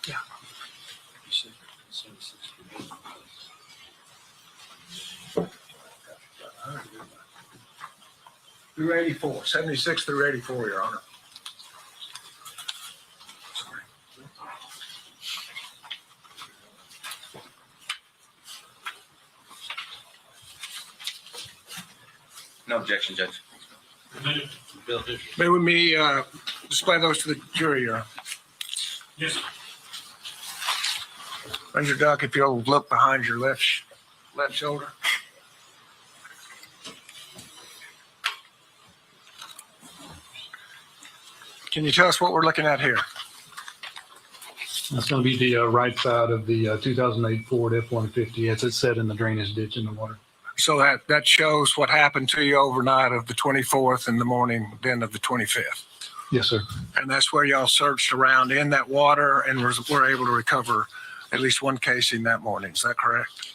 Yeah. Through 84, 76 through 84, Your Honor. Sorry. No objection, Judge. May we display those to the jury, Your Honor? Yes. Ranger Duck, if you'll look behind your left shoulder. Can you tell us what we're looking at here? That's going to be the right side of the 2008 Ford F-150 as it's set in the drainage ditch in the water. So that shows what happened to you overnight of the 24th and the morning then of the 25th. Yes, sir. And that's where y'all searched around in that water and were able to recover at least 1 casing that morning. Is that correct?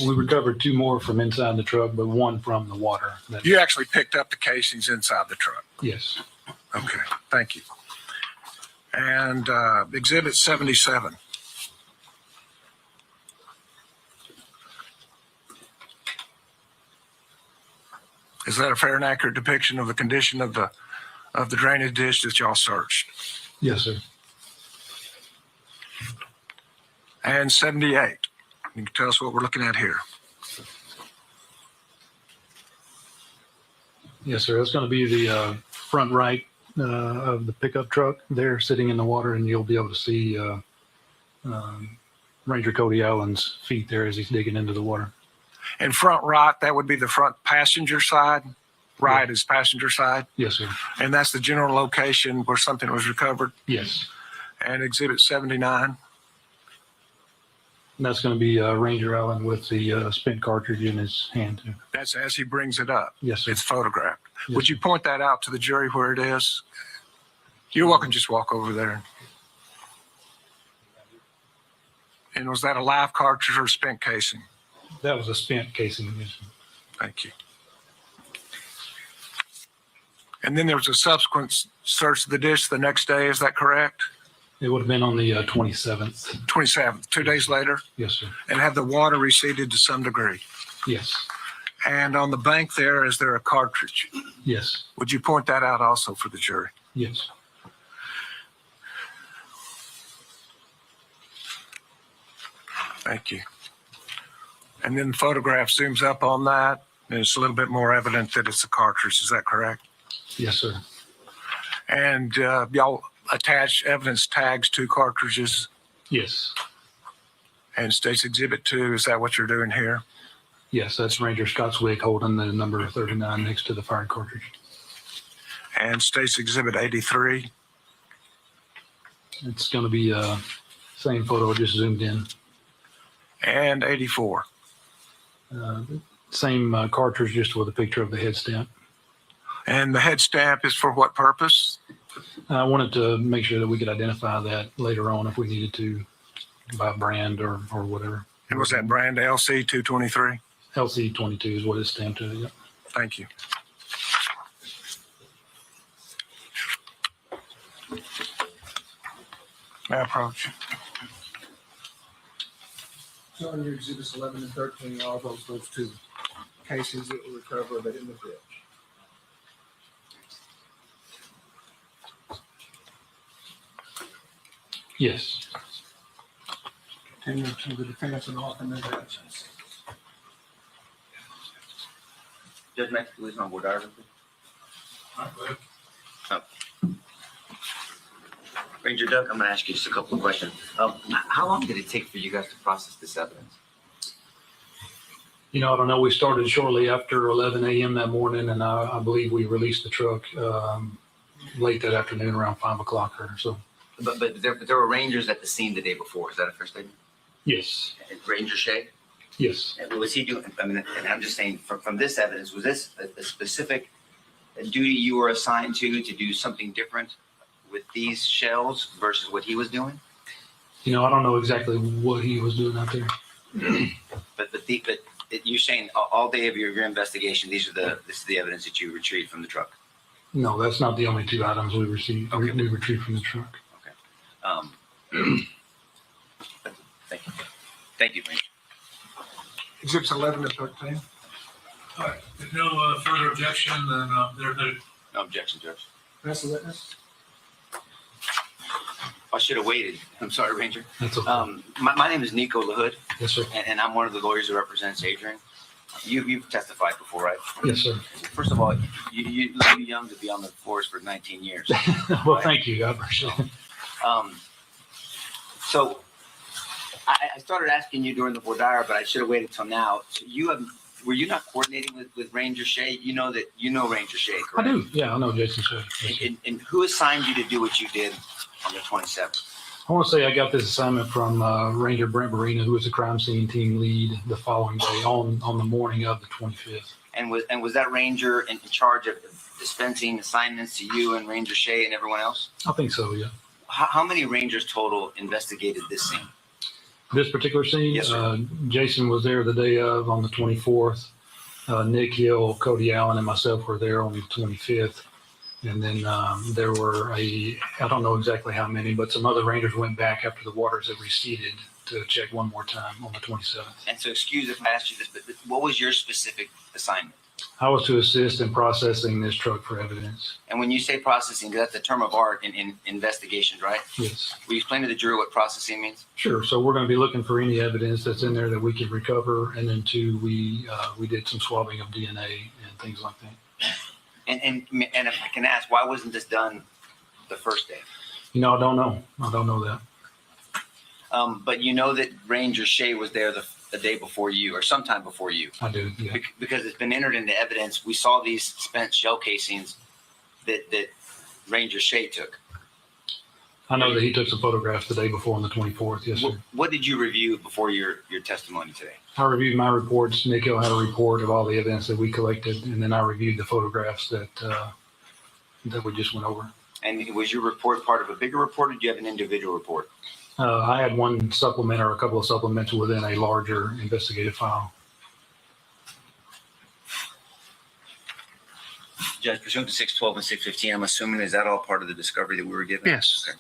We recovered 2 more from inside the truck, but 1 from the water. You actually picked up the casings inside the truck. Yes. Okay, thank you. And Exhibit 77. Is that a fair and accurate depiction of the condition of the drainage ditch that y'all searched? Yes, sir. And 78. You can tell us what we're looking at here. Yes, sir. That's going to be the front right of the pickup truck there sitting in the water, and you'll be able to see Ranger Cody Allen's feet there as he's digging into the water. In front right, that would be the front passenger side. Right is passenger side. Yes, sir. And that's the general location where something was recovered. Yes. And Exhibit 79. And that's going to be Ranger Allen with the spent cartridge in his hand, too. That's as he brings it up. Yes, sir. It's photographed. Yes, Would you point that out to the jury where it is? You're welcome. Just walk over there. And was that a live cartridge or spent casing? That was a spent casing. Yes, sir. Thank you. And then there was a subsequent search of the ditch the next day. Is that correct? It would have been on the 27th. 27th, 2 days later. Yes, sir. And have the water receded to some degree? Yes. And on the bank there, is there a cartridge? Yes. Would you point that out also for the jury? Yes. Thank you. And then the photograph zooms up on that, and it's a little bit more evident that it's a cartridge. Is that correct? Yes, sir. And y'all attach evidence tags to cartridges Yes. and State's Exhibit 2. Is that what you're doing here? Yes, that's Ranger Scott Swig holding the number 39 next to the fired cartridge. And State's Exhibit 83. It's going to be same photo, just zoomed in. And 84. Same cartridge, just with a picture of the head stamp. And the head stamp is for what purpose? I wanted to make sure that we could identify that later on if we needed to, by brand or whatever. And was that brand LC 223? LC 22 is what it's stamped to. Yep. Thank you. May I approach? So on your exhibits 11 and 13, are those 2 cases that were recovered in the ditch? Yes. Continue to the defense and offer objections. Judge Mexico is on board. Ranger Doug, I'm going to ask you just a couple of questions. How long did it take for you guys to process this evidence? You know, I don't know. We started shortly after 11 a.m. that morning, and I believe we released the truck late that afternoon around 5 o'clock or so. But there were rangers at the scene the day before. Is that a fair statement? Yes. Ranger Shea? Yes. And what was he doing? I mean, and I'm just saying from this evidence, was this a specific duty you were assigned to do something different with these shells versus what he was doing? You know, I don't know exactly what he was doing out there. But you're saying all day of your investigation, this is the evidence that you retrieved from the truck. No, that's not the only 2 items we received. Okay. We retrieved from the truck. Thank you. Thank you, Ranger. Exhibits 11 and 13. All right, if no further objection, then they're No objection, Judge. That's the witness. I should have waited. I'm sorry, Ranger. That's okay. My name is Nico LaHood, Yes, sir. and I'm one of the lawyers who represents Adrian. You've testified before, right? Yes, sir. First of all, you look too young to be on the force for 19 years. Well, thank you. I appreciate it. So I started asking you during the voir dire, but I should have waited till now. So were you not coordinating with Ranger Shea? You know Ranger Shea, I correct? do. Yeah, I know Jason Shea. Yes, sir. And who assigned you to do what you did on the 27th? I want to say I got this assignment from Ranger Brent Marina, who was the crime scene team lead the following day on the morning of the 25th. And was that Ranger in charge of dispensing assignments to you and Ranger Shea and everyone else? I think so, yeah. How many Rangers total investigated this scene? This particular scene? Yes, sir. Jason was there the day of on the 24th. Nick Hill, Cody Allen, and myself were there on the 25th. And then there were I don't know exactly how many, but some other rangers went back after the waters had receded to check one more time on the 27th. And so excuse if I asked you this, but what was your specific assignment? I was to assist in processing this truck for evidence. And when you say processing, 'cause that's a term of art in investigations, right? Yes. Will you explain to the jury what processing means? Sure. So we're going to be looking for any evidence that's in there that we can recover. And then two, we did some swabbing of DNA and things like that. And if I can ask, why wasn't this done the first day? You know, I don't know. I don't know that. But you know that Ranger Shea was there the day before you, or sometime before you. I do, yeah. Because it's been entered into evidence. We saw these spent shell casings that Ranger Shea took. I know that he took some photographs the day before on the 24th. Yes, sir. What did you review before your testimony today? I reviewed my reports. Nick Hill had a report of all the evidence that we collected, and then I reviewed the photographs that we just went over. And was your report part of a bigger report, or did you have an individual report? I had one supplement or a couple of supplements within a larger investigative file. Judge, pursuant to 612 and 615, I'm assuming, is that all part of the discovery that we were given? Yes. Okay.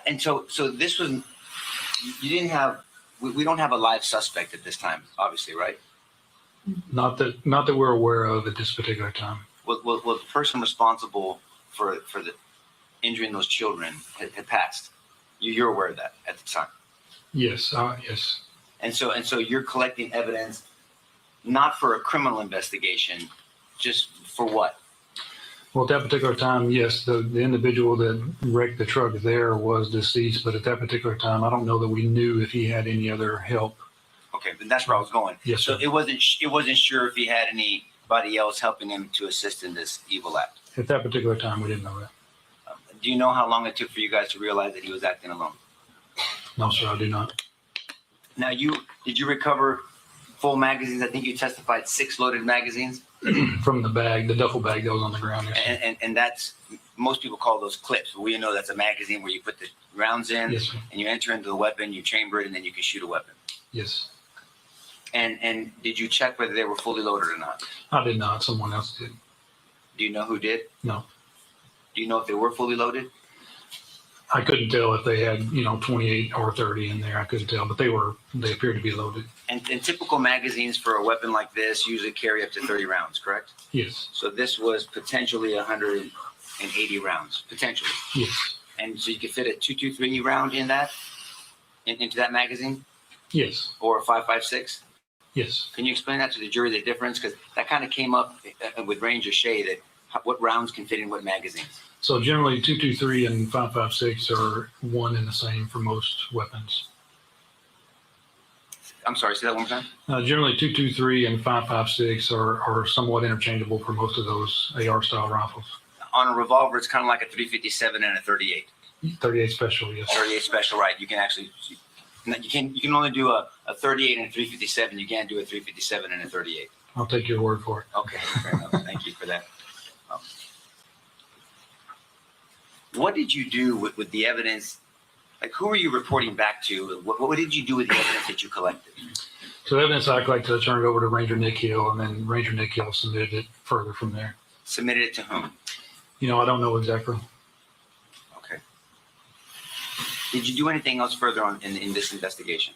And so this was, you didn't have, we don't have a live suspect at this time, obviously, right? Not that we're aware of at this particular time. Well, the person responsible for the injuring those children had passed. You're aware of that at the time. Yes. Yes. And so you're collecting evidence, not for a criminal investigation, just for what? Well, at that particular time, yes, the individual that wrecked the truck there was deceased, but at that particular time, I don't know that we knew if he had any other help. Okay, but that's where I was going. Yes, so sir. it wasn't sure if he had anybody else helping him to assist in this evil act. At that particular time, we didn't know that. Do you know how long it took for you guys to realize that he was acting alone? No, sir, I do not. Now, did you recover full magazines? I think you testified 6 loaded magazines. From the bag, the duffel bag that was on the ground. Yes, sir. And that's, most people call those clips, but we know that's a magazine where you put the rounds in, Yes, sir. and you enter into the weapon, you chamber it, and then you can shoot a weapon. Yes. And did you check whether they were fully loaded or not? I did not. Someone else did. Do you know who did? No. Do you know if they were fully loaded? I couldn't tell if they had, 28 or 30 in there. I couldn't tell, but they appeared to be loaded. And typical magazines for a weapon like this usually carry up to 30 rounds, correct? Yes. So this was potentially 180 rounds, potentially. Yes. And so you could fit a .223 round in that, into that magazine, Yes. or a .556? Yes. Can you explain that to the jury, the difference? Because that kind of came up with Ranger Shea, that what rounds can fit in what magazines. So generally, 223 and 556 are one and the same for most weapons. I'm sorry, say that one more time. Generally, 223 and 556 are somewhat interchangeable for most of those AR style rifles. On a revolver, it's kind of like a .357 and a .38. 38 special, yes. 38 special, right? You can actually, you can only do a .38 and a .357. You can't do a .357 and a .38. I'll take your word for it. Okay, fair enough. Thank you for that. What did you do with the evidence? Like, who are you reporting back to? What did you do with the evidence that you collected? So the evidence I collected, I turned it over to Ranger Nick Hill, and then Ranger Nick Hill submitted it further from there. Submitted it to whom? I don't know exactly. Okay. Did you do anything else further on in this investigation?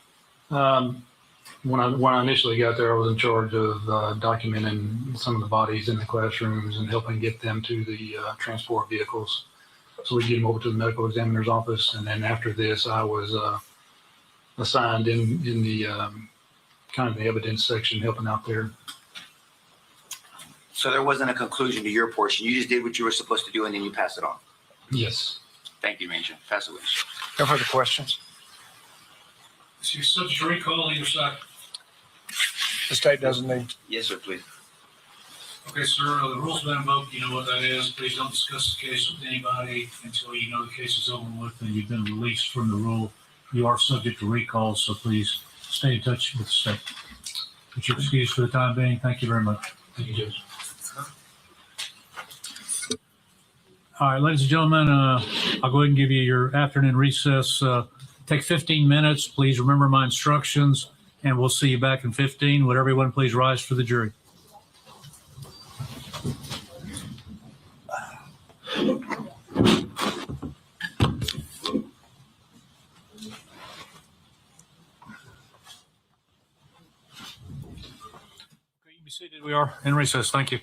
When I initially got there, I was in charge of documenting some of the bodies in the classrooms and helping get them to the transport vehicles. So we get them over to the medical examiner's office, and then after this, I was assigned in the kind of the evidence section, helping out there. So there wasn't a conclusion to your portion. You just did what you were supposed to do, and then you passed it on. Yes. Thank you, Ranger. Pass away. No further questions. Is your subject to recall on your side? The state doesn't need. Yes, sir, please. Okay, sir, the rule's been invoked. You know what that is. Please don't discuss the case with anybody until you know the case is over with and you've been released from the rule. You are subject to recall, so please stay in touch with the state. But you're excused for the time being. Thank you very much. Thank you, Judge. All right, ladies and gentlemen, I'll go ahead and give you your afternoon recess. Take 15 minutes. Please remember my instructions, and we'll see you back in 15. Would everyone please rise for the jury? Okay, you can be seated. We are in recess. Thank you.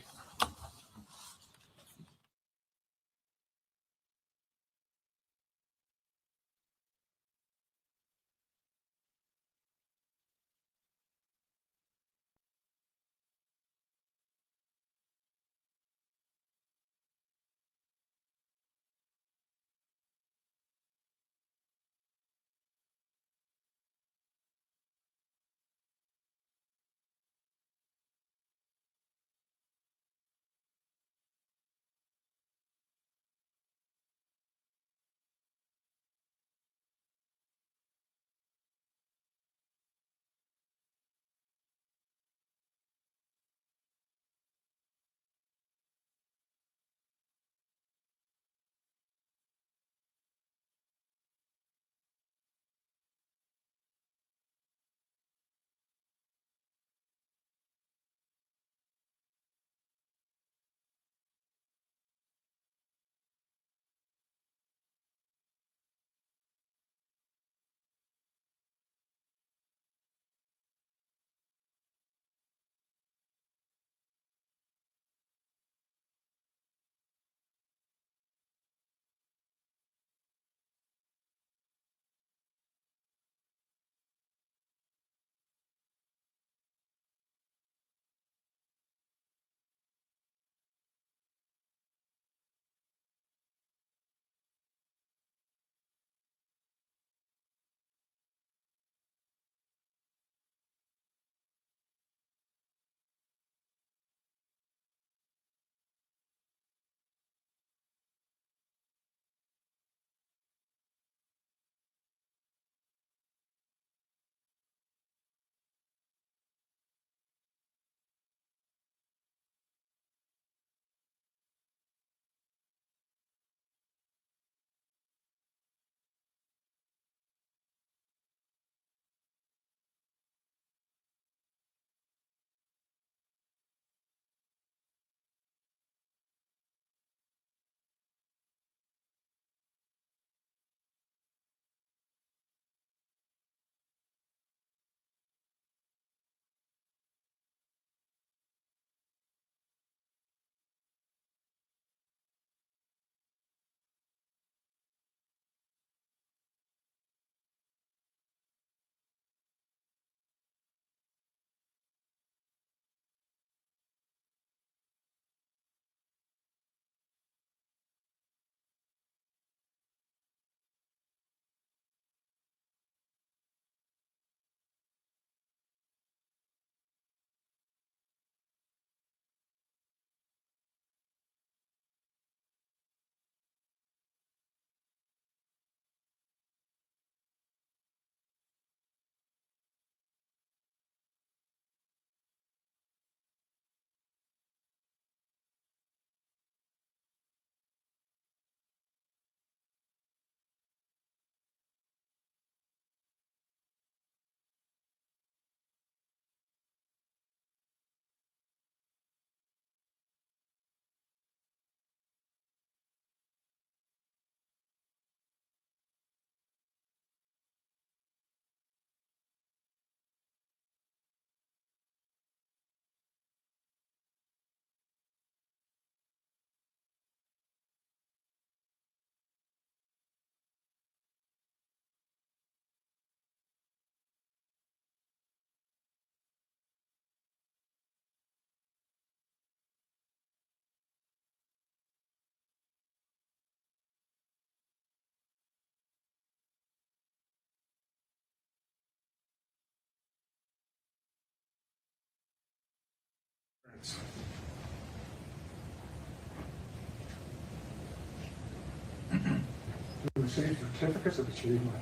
To receive certificates of achievement.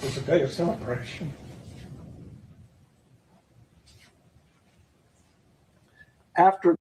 It's a day of celebration. After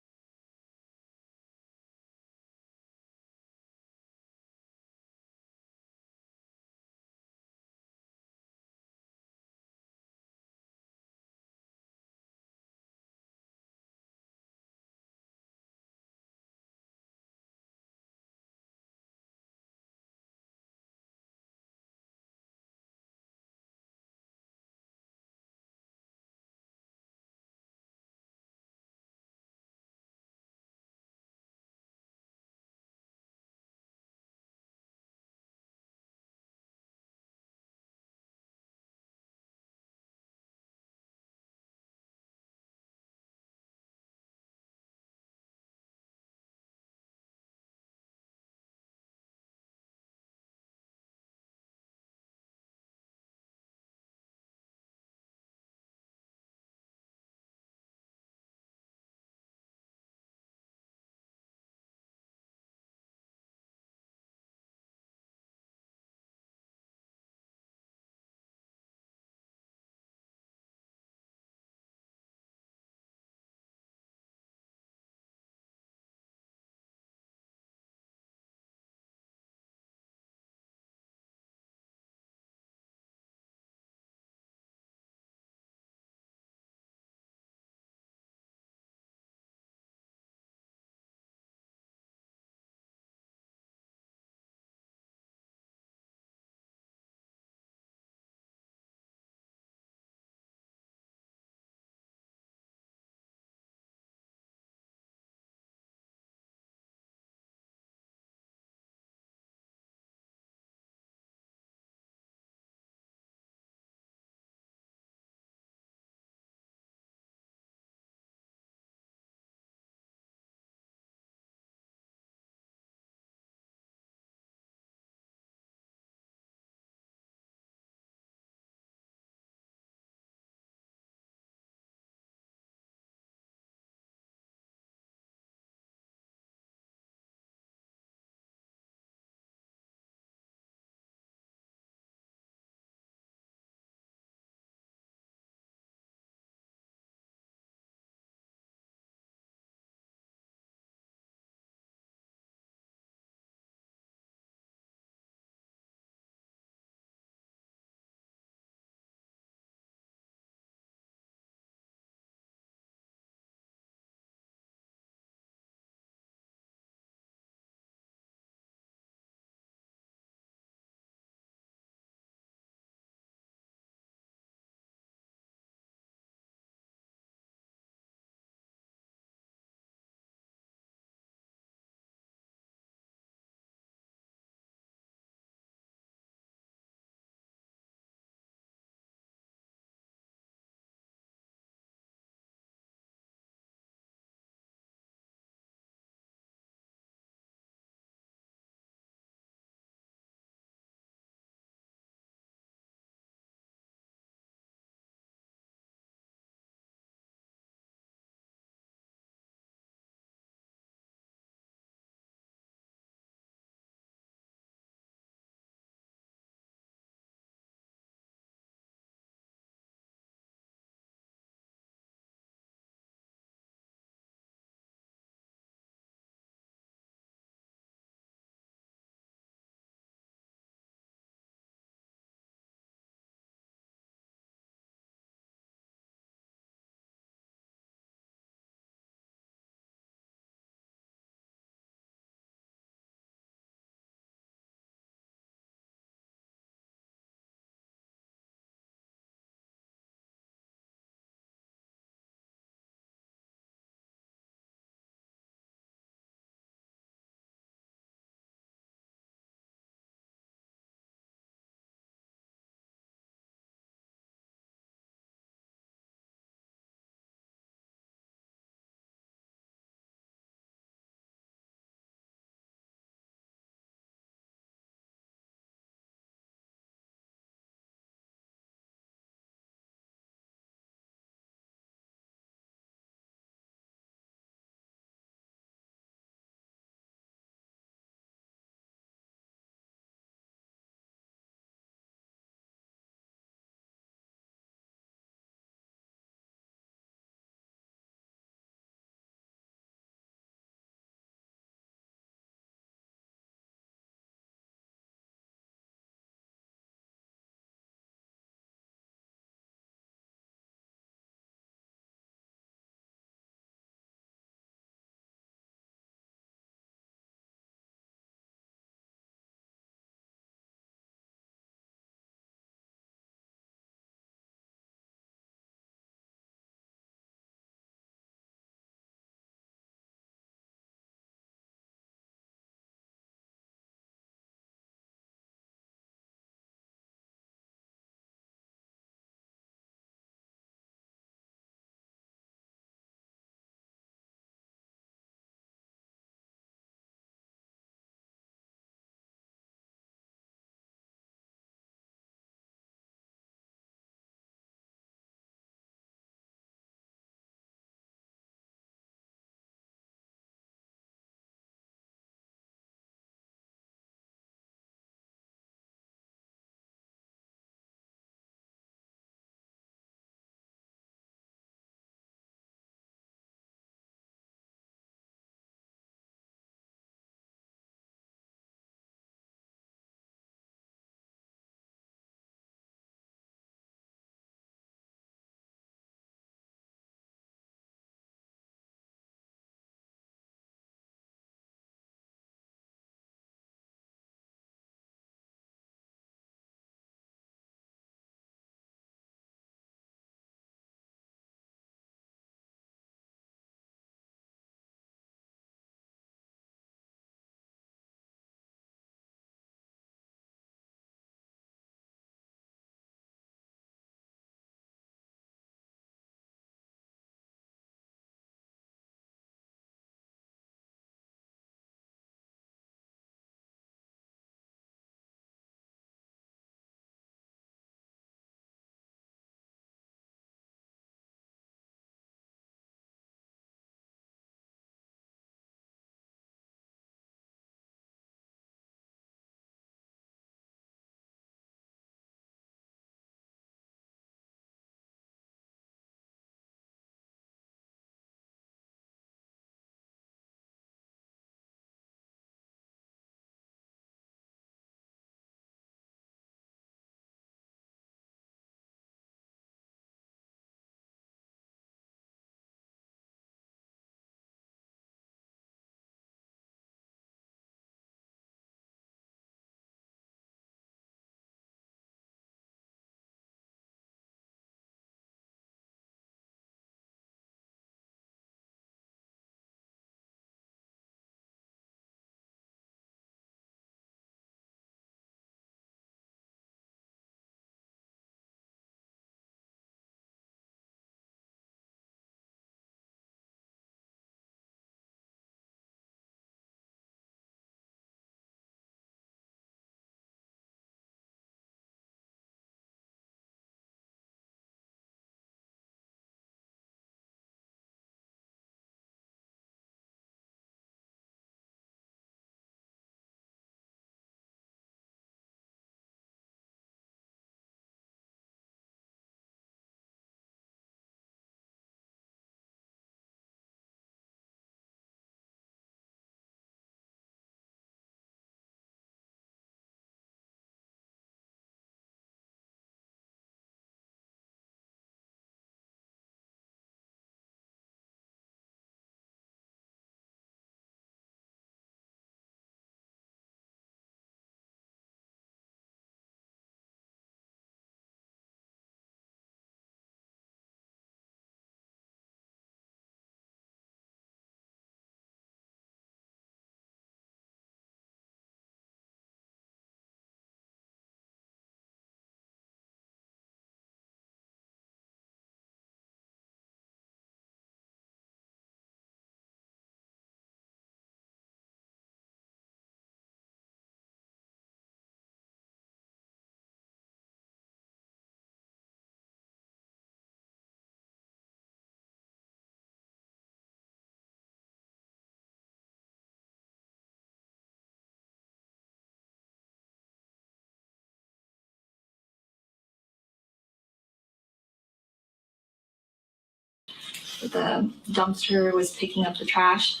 the dumpster was picking up the trash.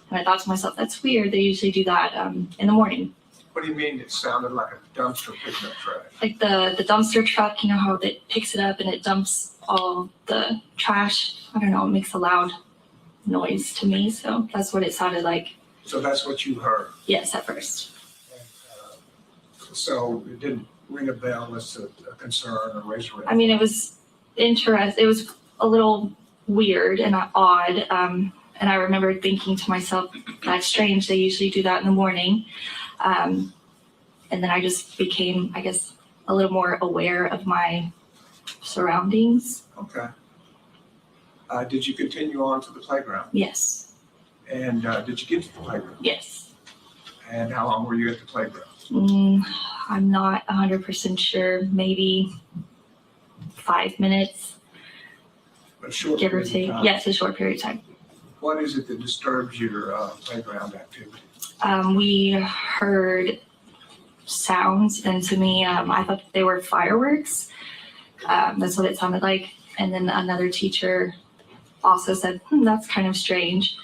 And I thought to myself, that's weird. They usually do that in the morning. What do you mean it sounded like a dumpster picking up trash? Like the dumpster truck, you know how it picks it up and it dumps all the trash. I don't know, it makes a loud noise to me. So that's what it sounded like. So that's what you heard. Yes, at first. So it didn't ring a bell as to a concern or raise a red I mean, it was interesting. It was a little weird and odd. And I remember thinking to myself, that's strange. They usually do that in the morning. And then I just became, I guess, a little more aware of my surroundings. Okay. Did you continue on to the playground? Yes. And did you get to the playground? Yes. And how long were you at the playground? I'm not 100% sure. Maybe 5 minutes, A short give or period of take. time. Yes, a short period of time. What is it that disturbs your playground activity? We heard sounds, and to me, I thought they were fireworks. That's what it sounded like. And then another teacher also said, that's kind of strange.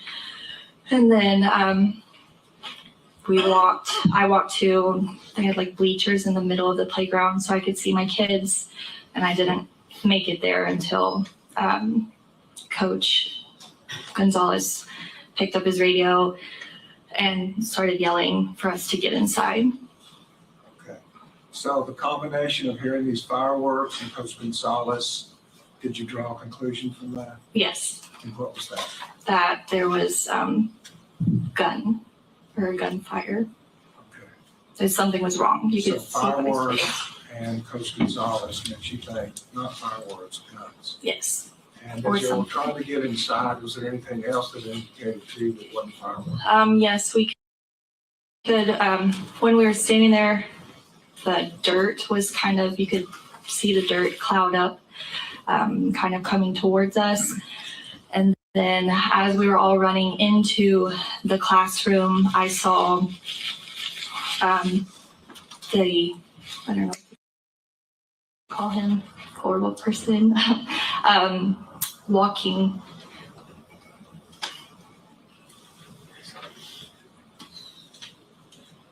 And then I walked to, they had like bleachers in the middle of the playground so I could see my kids, and I didn't make it there until Coach Gonzales picked up his radio and started yelling for us to get inside. Okay. So the combination of hearing these fireworks and Coach Gonzales, did you draw a conclusion from that? Yes, And what was that? that there was gunfire. Okay. So something was wrong. You So could see by his fireworks face. and Coach Gonzales meant you think not fireworks, guns. Yes. And Or as you were something. trying to get inside, was there anything else that indicated to you that wasn't fireworks? Yes, we could, when we were standing there, the dirt was kind of, you could see the dirt cloud up, kind of coming towards us. And then as we were all running into the classroom, I saw I don't know, call him horrible person, walking.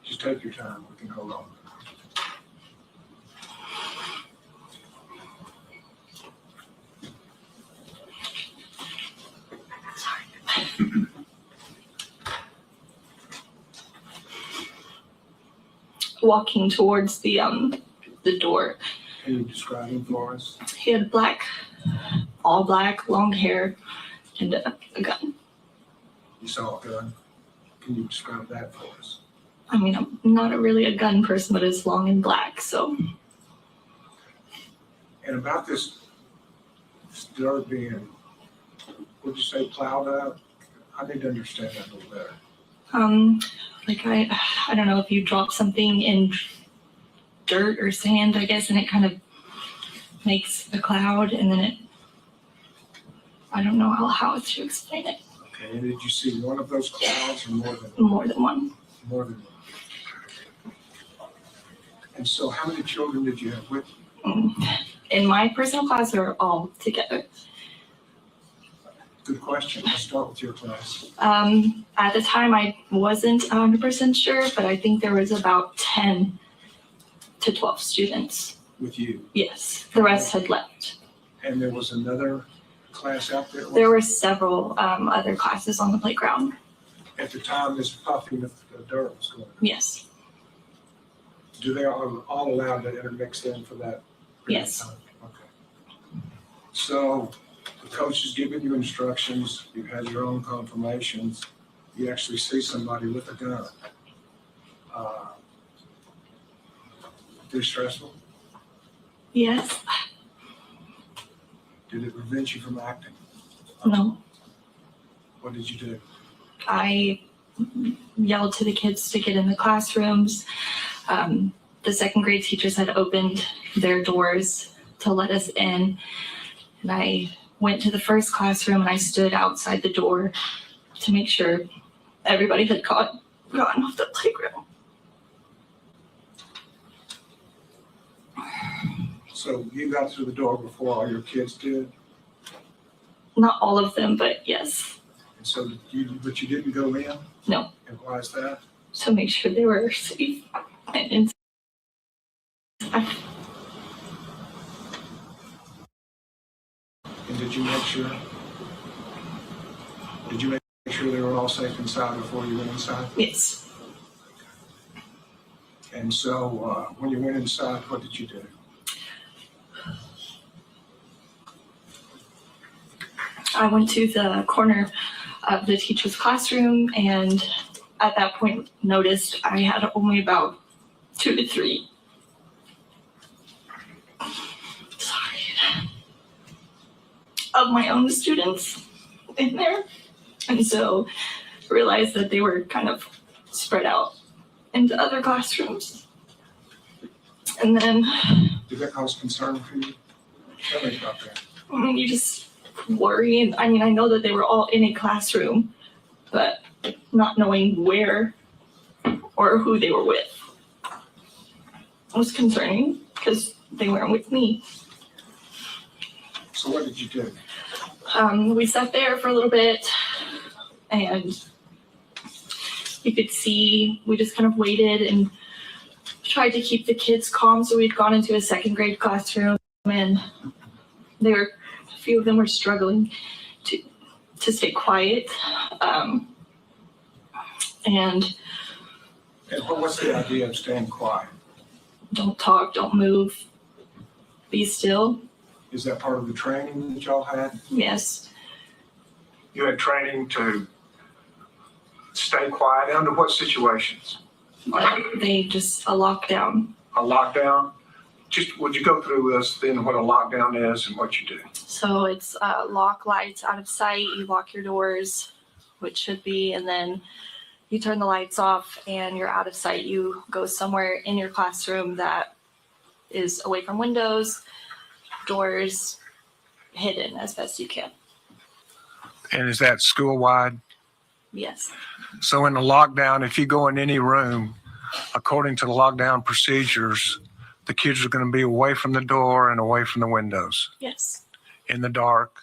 Just take your time, we can hold on. Walking towards the door. Can you describe him for us? He had all black, long hair, and a gun. You saw a gun. Can you describe that for us? I mean, I'm not really a gun person, but it's long and black, so. And about this dirt being, would you say plowed up? I need to understand that a little better. Like I don't know if you drop something in dirt or sand, I guess, and it kind of makes a cloud, and then I don't know how to explain it. Okay, and did you see one of those clouds or more than one? More than one. More than one. And so how many children did you have with you? In my personal class, or all together? Good question. Let's start with your class. At the time, I wasn't 100% sure, but I think there was about 10 to 12 students. With you. Yes, the rest had left. And there was another class out there? There were several other classes on the playground. At the time this puffing of the dirt was going on? Yes. Do they all allowed to intermix in for that? period of Yes. time? Okay. So the coach is giving you instructions, you've had your own confirmations, you actually see somebody with a gun. Is it stressful? Yes. Did it prevent you from acting? No. What did you do? I yelled to the kids to get in the classrooms. The second grade teachers had opened their doors to let us in. And I went to the first classroom and I stood outside the door to make sure everybody had gotten off the playground. So you got through the door before all your kids did? Not all of them, but yes. And so but you didn't go in? No. And why is that? To make sure they were safe. And And did you make sure they were all safe inside before you went inside? yes. And so when you went inside, what did you do? I went to the corner of the teacher's classroom and at that point noticed I had only about 2 to 3. Of my own students in there. And so realized that they were kind of spread out into other classrooms. And then Did that cause concern for you? Tell me about that. you just worry. And I mean, I know that they were all in a classroom, but not knowing where or who they were with was concerning because they weren't with me. So what did you do? We sat there for a little bit and you could see we just kind of waited and tried to keep the kids calm. So we'd gone into a 2nd grade classroom and a few of them were struggling to stay quiet. And what's the idea of staying quiet? don't talk, don't move, be still. Is that part of the training that y'all had? Yes. You had training to stay quiet under what situations? They just a lockdown. A lockdown? Just would you go through with us then what a lockdown is and what you do? So it's lock lights out of sight. You lock your doors, which should be, and then you turn the lights off and you're out of sight. You go somewhere in your classroom that is away from windows, doors, hidden as best you can. And is that school-wide? Yes. So in the lockdown, if you go in any room, according to the lockdown procedures, the kids are going to be away from the door and away from the windows, Yes. in the dark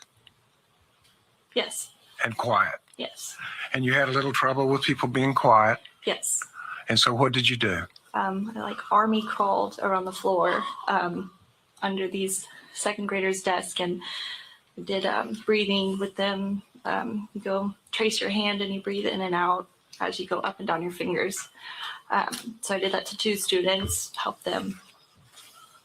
Yes. and quiet. Yes. And you had a little trouble with people being quiet. Yes. And so what did you do? I like army crawled around the floor under these 2nd graders' desk and did breathing with them. You go trace your hand and you breathe in and out as you go up and down your fingers. So I did that to 2 students, help them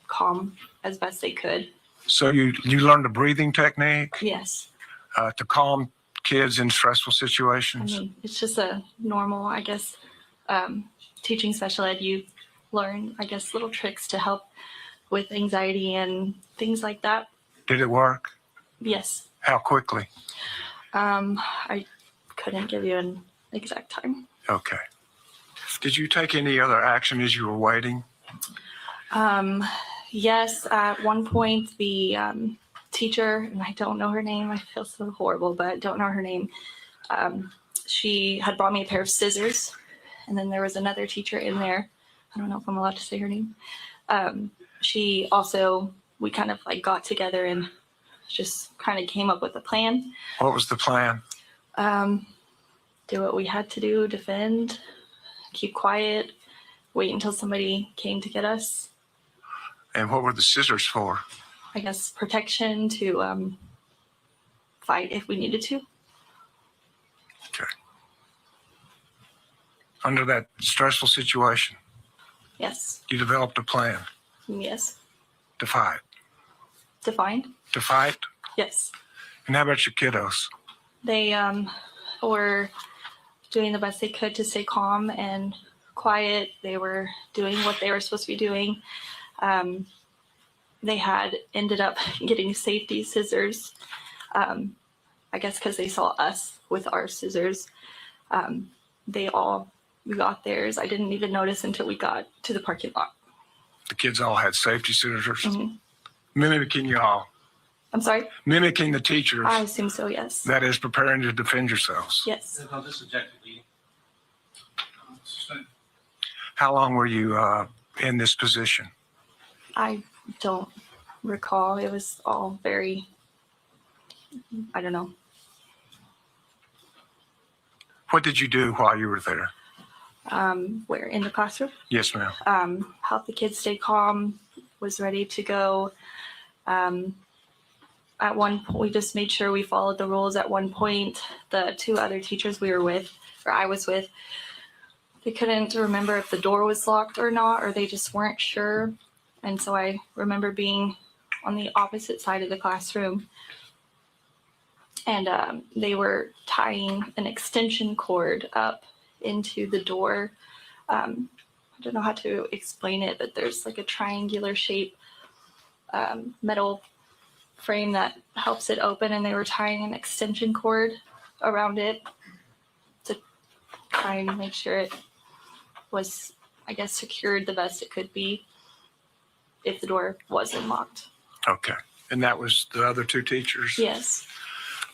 calm as best they could. So you learned a breathing technique Yes. to calm kids in stressful I situations? mean, it's just a normal, I guess, teaching special ed. You learn, I guess, little tricks to help with anxiety and things like that. Did it work? Yes. How quickly? I couldn't give you an exact time. Okay. Did you take any other action as you were waiting? Yes, at one point, the teacher, and I don't know her name, I feel so horrible, but I don't know her name. She had brought me a pair of scissors, and then there was another teacher in there. I don't know if I'm allowed to say her name. She also, we kind of like got together and just kind of came up with a plan. What was the plan? Do what we had to do, defend, keep quiet, wait until somebody came to get us. And what were the scissors for? I guess protection to fight if we needed to. Okay. Under that stressful situation, Yes. you developed a plan Yes. to fight. Defined. To fight? Yes. And how about your kiddos? They were doing the best they could to stay calm and quiet. They were doing what they were supposed to be doing. They had ended up getting safety scissors, I guess because they saw us with our scissors. We got theirs. I didn't even notice until we got to the parking lot. The kids all had safety scissors. Mhm. Mimicking you all. I'm sorry? Mimicking the teachers. I assume so, yes. That is preparing to defend yourselves. Yes. How long were you in this position? I don't recall. It was all very I don't know. What did you do while you were there? We're in the classroom. Yes, ma'am. Help the kids stay calm, was ready to go. At one point, we just made sure we followed the rules. At one point, the two other teachers we were with, or I was with, they couldn't remember if the door was locked or not, or they just weren't sure. And so I remember being on the opposite side of the classroom, and they were tying an extension cord up into the door. I don't know how to explain it, but there's like a triangular shape metal frame that helps it open, and they were tying an extension cord around it to try and make sure it was, I guess, secured the best it could be if the door wasn't locked. Okay. And that was the other two teachers? Yes.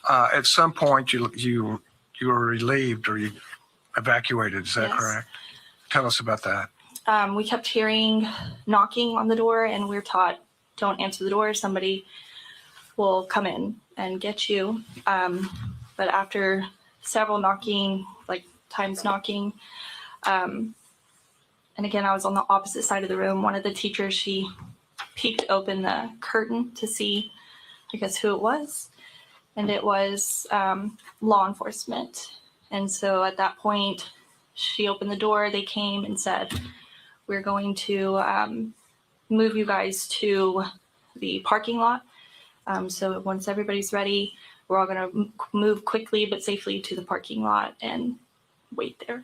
At some point, you were relieved or you evacuated, is that Yes. correct? Tell us about that. We kept hearing knocking on the door, and we were taught, don't answer the door. Somebody will come in and get you. But after several knocking, like times knocking, and again, I was on the opposite side of the room. One of the teachers, she peeked open the curtain to see, I guess, who it was. And it was law enforcement. And so at that point, she opened the door. They came and said, we're going to move you guys to the parking lot. So once everybody's ready, we're all going to move quickly but safely to the parking lot and wait there.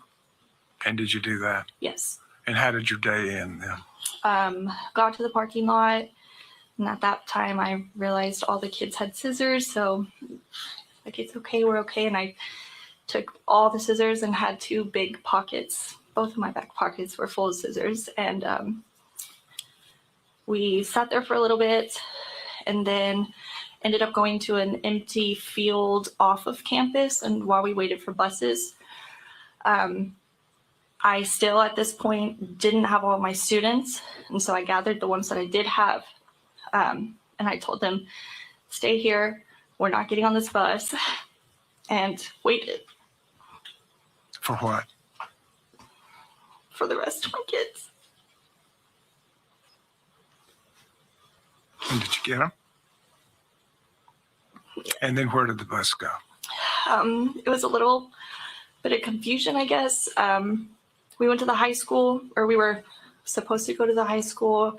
And did you do that? Yes. And how did your day end then? Got to the parking lot, and at that time I realized all the kids had scissors, so like, it's okay, we're okay. And I took all the scissors and had two big pockets. Both of my back pockets were full of scissors, and we sat there for a little bit and then ended up going to an empty field off of campus. And while we waited for buses, I still at this point didn't have all my students. And so I gathered the ones that I did have. And I told them, stay here. We're not getting on this bus. And waited. For what? For the rest of my kids. And did you get them? And then where did the bus go? It was a little bit of confusion, I guess. We went to the high school, or we were supposed to go to the high school.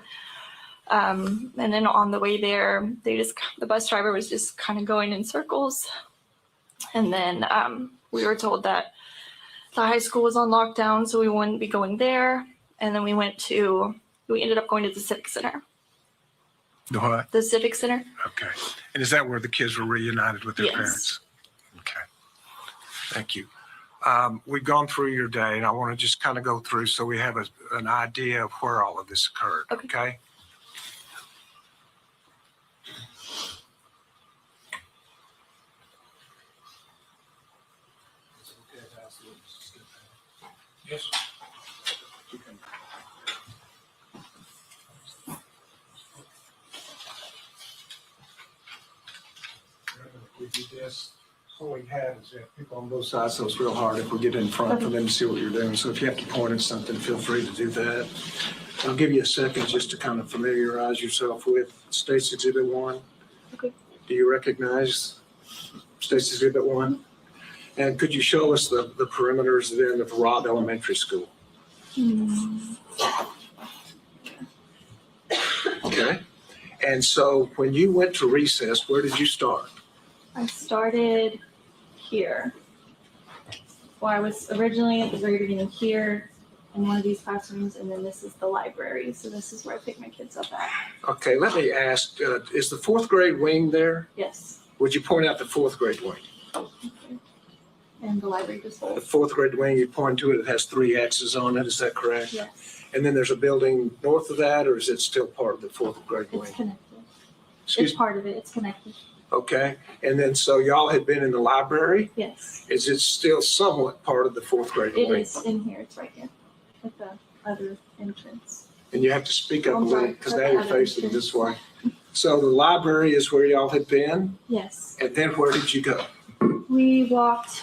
And then on the way there, the bus driver was just kind of going in circles. And then we were told that the high school was on lockdown, so we wouldn't be going there. And then we ended up going to the Civic Center. The what? The Civic Center. Okay. And is that where the kids were reunited with their Yes. parents? Okay. Thank you. We've gone through your day, and I want to just kind of go through so we have an idea of where all of this occurred. Okay. Yes. We do this. What we have is we have people on both sides, so it's real hard if we get in front for them to see what you're doing. So if you have to point at something, feel free to do that. I'll give you a second just to kind of familiarize yourself with State's Exhibit 1. Okay. Do you recognize State's Exhibit 1? And could you show us the perimeters then of Robb Elementary School? Okay. And so when you went to recess, where did you start? I started here. Well, I was originally at the very beginning here in one of these classrooms, and then this is the library. So this is where I pick my kids up at. Okay, let me ask, is the fourth grade wing there? Yes. Would you point out the fourth grade wing? Okay. And the library just The holds. fourth grade wing, you point to it, it has 3 X's on it, is that correct? Yes. And then there's a building north of that, or is it still part of the fourth grade It's wing? connected. Excuse It's part of it. It's connected. Okay, and then so y'all had been in the library? Yes. Is it still somewhat part of the fourth grade It wing? is in here. It's right here at the other entrance. And you have to speak up a I'm little, sorry, because at now the you're other facing entrance. this way. So the library is where y'all had been, Yes. and then where did you go? We walked,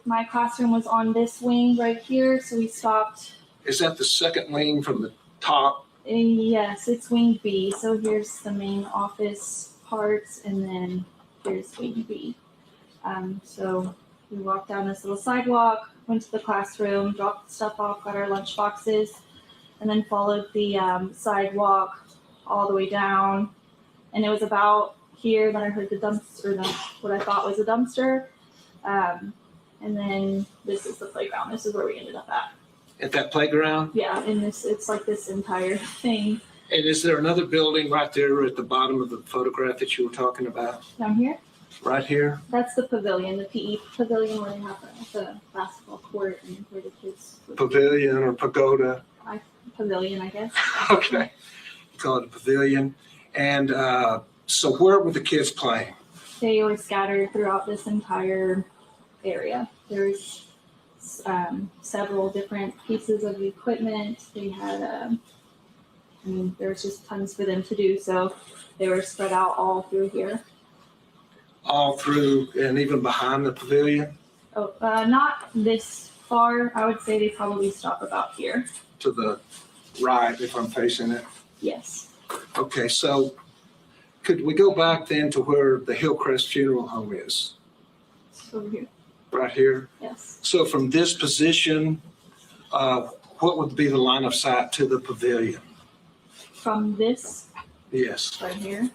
my classroom was on this wing right here, so we stopped. Is that the second wing from the top? Yes, it's wing B. So here's the main office parts, and then here's wing B. So we walked down this little sidewalk, went to the classroom, dropped stuff off, got our lunch boxes, and then followed the sidewalk all the way down. And it was about here that I heard the dumpster, what I thought was a dumpster. And then this is the playground. This is where we ended up at. At that playground? Yeah, and it's like this entire thing. And is there another building right there at the bottom of the photograph that you were talking about? Down here, Right here? that's the pavilion, the PE pavilion where they have the basketball court and where the kids. Pavilion or pagoda? Pavilion, I guess. Okay. You call it a pavilion. And so where were the kids playing? They were scattered throughout this entire area. There's several different pieces of equipment. They had, there was just tons for them to do. So they were spread out all through here. All through and even behind the pavilion? Oh, not this far. I would say they probably stop about here. To the right, if I'm facing it? Yes. Okay, so could we go back then to where the Hillcrest Funeral Home is? Over here. Right here? Yes. So from this position, what would be the line of sight to the pavilion? From this Yes, right here.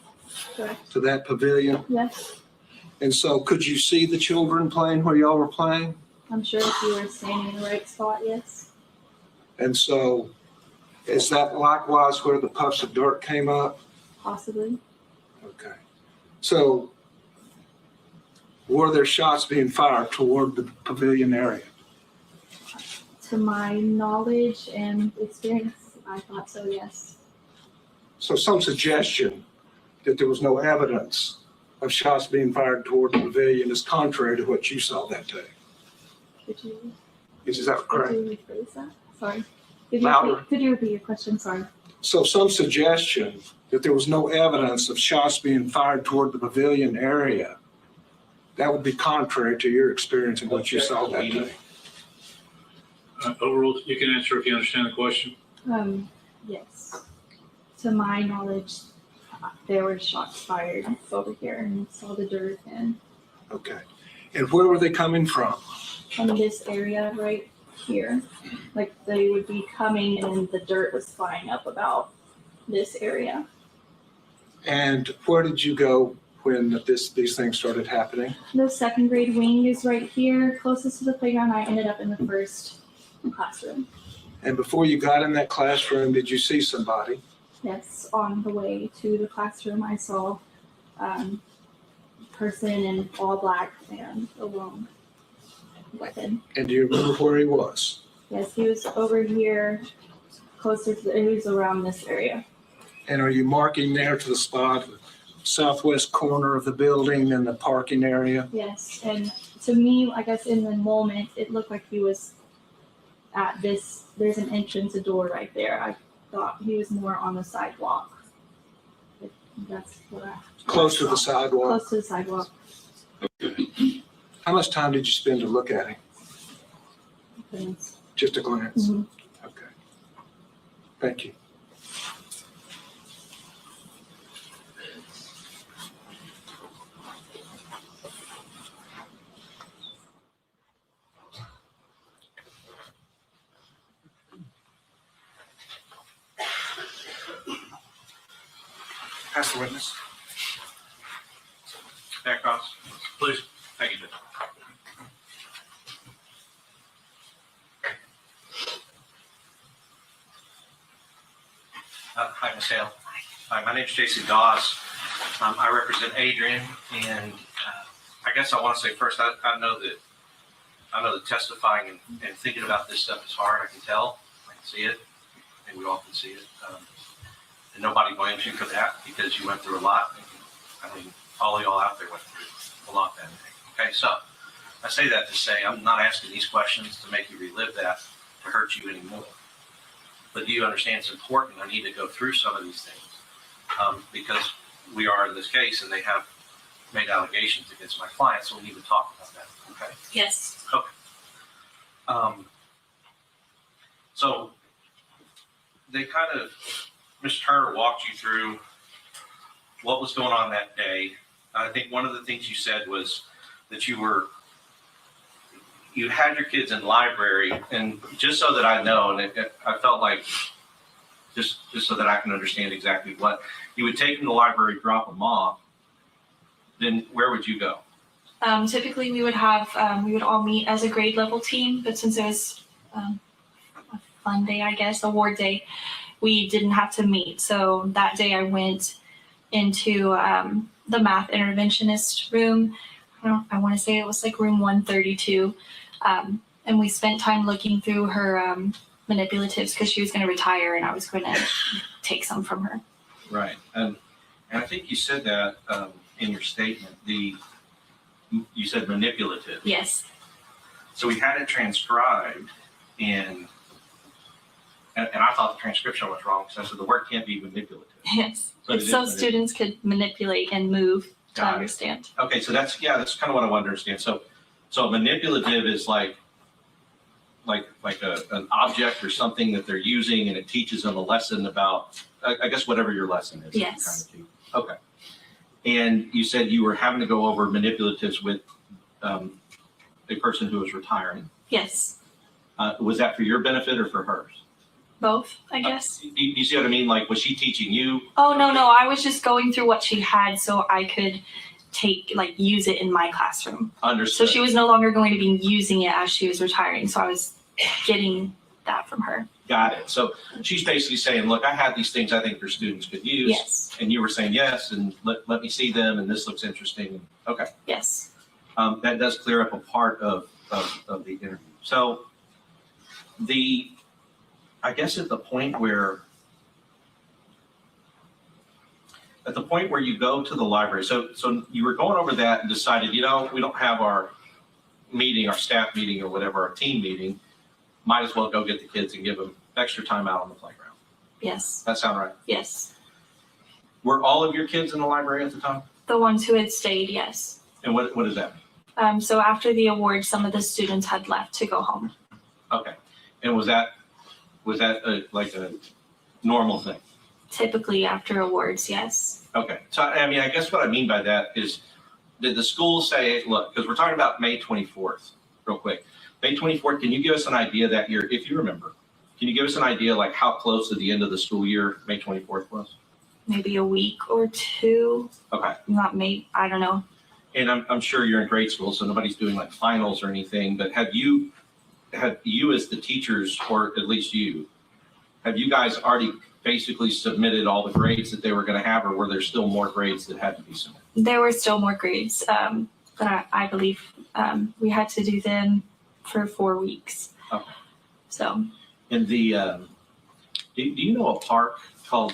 Correct. to that pavilion. Yes. And so could you see the children playing where y'all were playing? I'm sure if you were standing in the right spot, yes. And so is that likewise where the puffs of dirt came up? Possibly. Okay. So were there shots being fired toward the pavilion area? To my knowledge and experience, I thought so, yes. So some suggestion that there was no evidence of shots being fired toward the pavilion is contrary to what you saw that day. Is that correct? Could you rephrase that? Sorry. Louder. Could you repeat your question? Sorry. So some suggestion that there was no evidence of shots being fired toward the pavilion area, that would be contrary to your experience and what you saw that day. Overall, you can answer if you understand the question. Yes. To my knowledge, there were shots fired over here and saw the dirt and Okay. And where were they coming from? from this area right here. Like they would be coming and the dirt was flying up about this area. And where did you go when these things started happening? The second grade wing is right here, closest to the playground. I ended up in the first classroom. And before you got in that classroom, did you see somebody? Yes, on the way to the classroom, I saw a person in all black and a long weapon. And do you remember where he was? Yes, he was over here, closer to he was around this area. And are you marking there to the spot, southwest corner of the building and the parking area? Yes, and to me, I guess in the moment, it looked like he was at this, there's an entrance, a door right there. I thought he was more on the sidewalk. That's what I. Close to the sidewalk? Close to the sidewalk. How much time did you spend to look at him? Goodness. Just a glance? Mhm. Okay. Thank you. Pass the witness. Back across, please. Thank you, Judge. Hi, Ms. Hale. Hi, my name's Jason Dawes. I represent Adrian, and I guess I want to say first, I know that testifying and thinking about this stuff is hard. I can tell. I can see it, and we all can see it. And nobody blames you for that because you went through a lot. I mean, all of y'all out there went through a lot that day. Okay, so I say that to say I'm not asking these questions to make you relive that, to hurt you anymore. But do you understand it's important? I need to go through some of these things. because we are in this case and they have made allegations against my client, so we need to talk about that, okay? Yes. Okay. So they kind of, Mr. Turner walked you through what was going on that day. I think one of the things you said was that you had your kids in library, and just so that I know, and I felt like, just so that I can understand exactly what, you would take them to the library, drop them off, then where would you go? Typically, we would all meet as a grade level team, but since it was a fun day, I guess, award day, we didn't have to meet. So that day I went into the math interventionist room. I want to say it was like room 132. And we spent time looking through her manipulatives because she was going to retire and I was going to take some from her. Right. And I think you said that in your statement, you said manipulative. Yes. So we had it transcribed, and I thought the transcription was wrong, because I said the word can't be manipulative. Yes. But It's so students could manipulate and move to Got it. understand. Okay, so that's kind of what I want to understand. So manipulative is like an object or something that they're using, and it teaches them a lesson about, I guess, whatever your lesson is. that you're Yes. trying to teach. Okay. And you said you were having to go over manipulatives with a person who was retiring. Yes. Was that for your benefit or for hers? Both, I guess. You see what I mean? Like, was she teaching you? Oh, no. I was just going through what she had so I could use it in my classroom. Understood. So she was no longer going to be using it as she was retiring. So I was getting that from her. Got it. So she's basically saying, look, I had these things I think your students could use. Yes. And you were saying yes, and let me see them, and this looks interesting. Okay. Yes. That does clear up a part of the interview. So I guess at the point where you go to the library, so you were going over that and decided, we don't have our meeting, our staff meeting or whatever, our team meeting, might as well go get the kids and give them extra time out on the playground. Yes. That sound right? Yes. Were all of your kids in the library at the time? The ones who had stayed, yes. And what does that mean? So after the award, some of the students had left to go home. Okay. And was that like a normal thing? Typically after awards, yes. Okay. So, I mean, I guess what I mean by that is, did the school say, look, because we're talking about May 24th, real quick. May 24th, can you give us an idea that year, if you remember, can you give us an idea like how close to the end of the school year May 24th was? Maybe a week or two. Okay. I don't know. And I'm sure you're in grade school, so nobody's doing like finals or anything, but have you as the teachers, or at least have you guys already basically submitted all the grades that they were going to have, or were there still more grades that had to be submitted? There were still more grades, but I believe we had to do them for 4 weeks. Okay. So. And do you know a park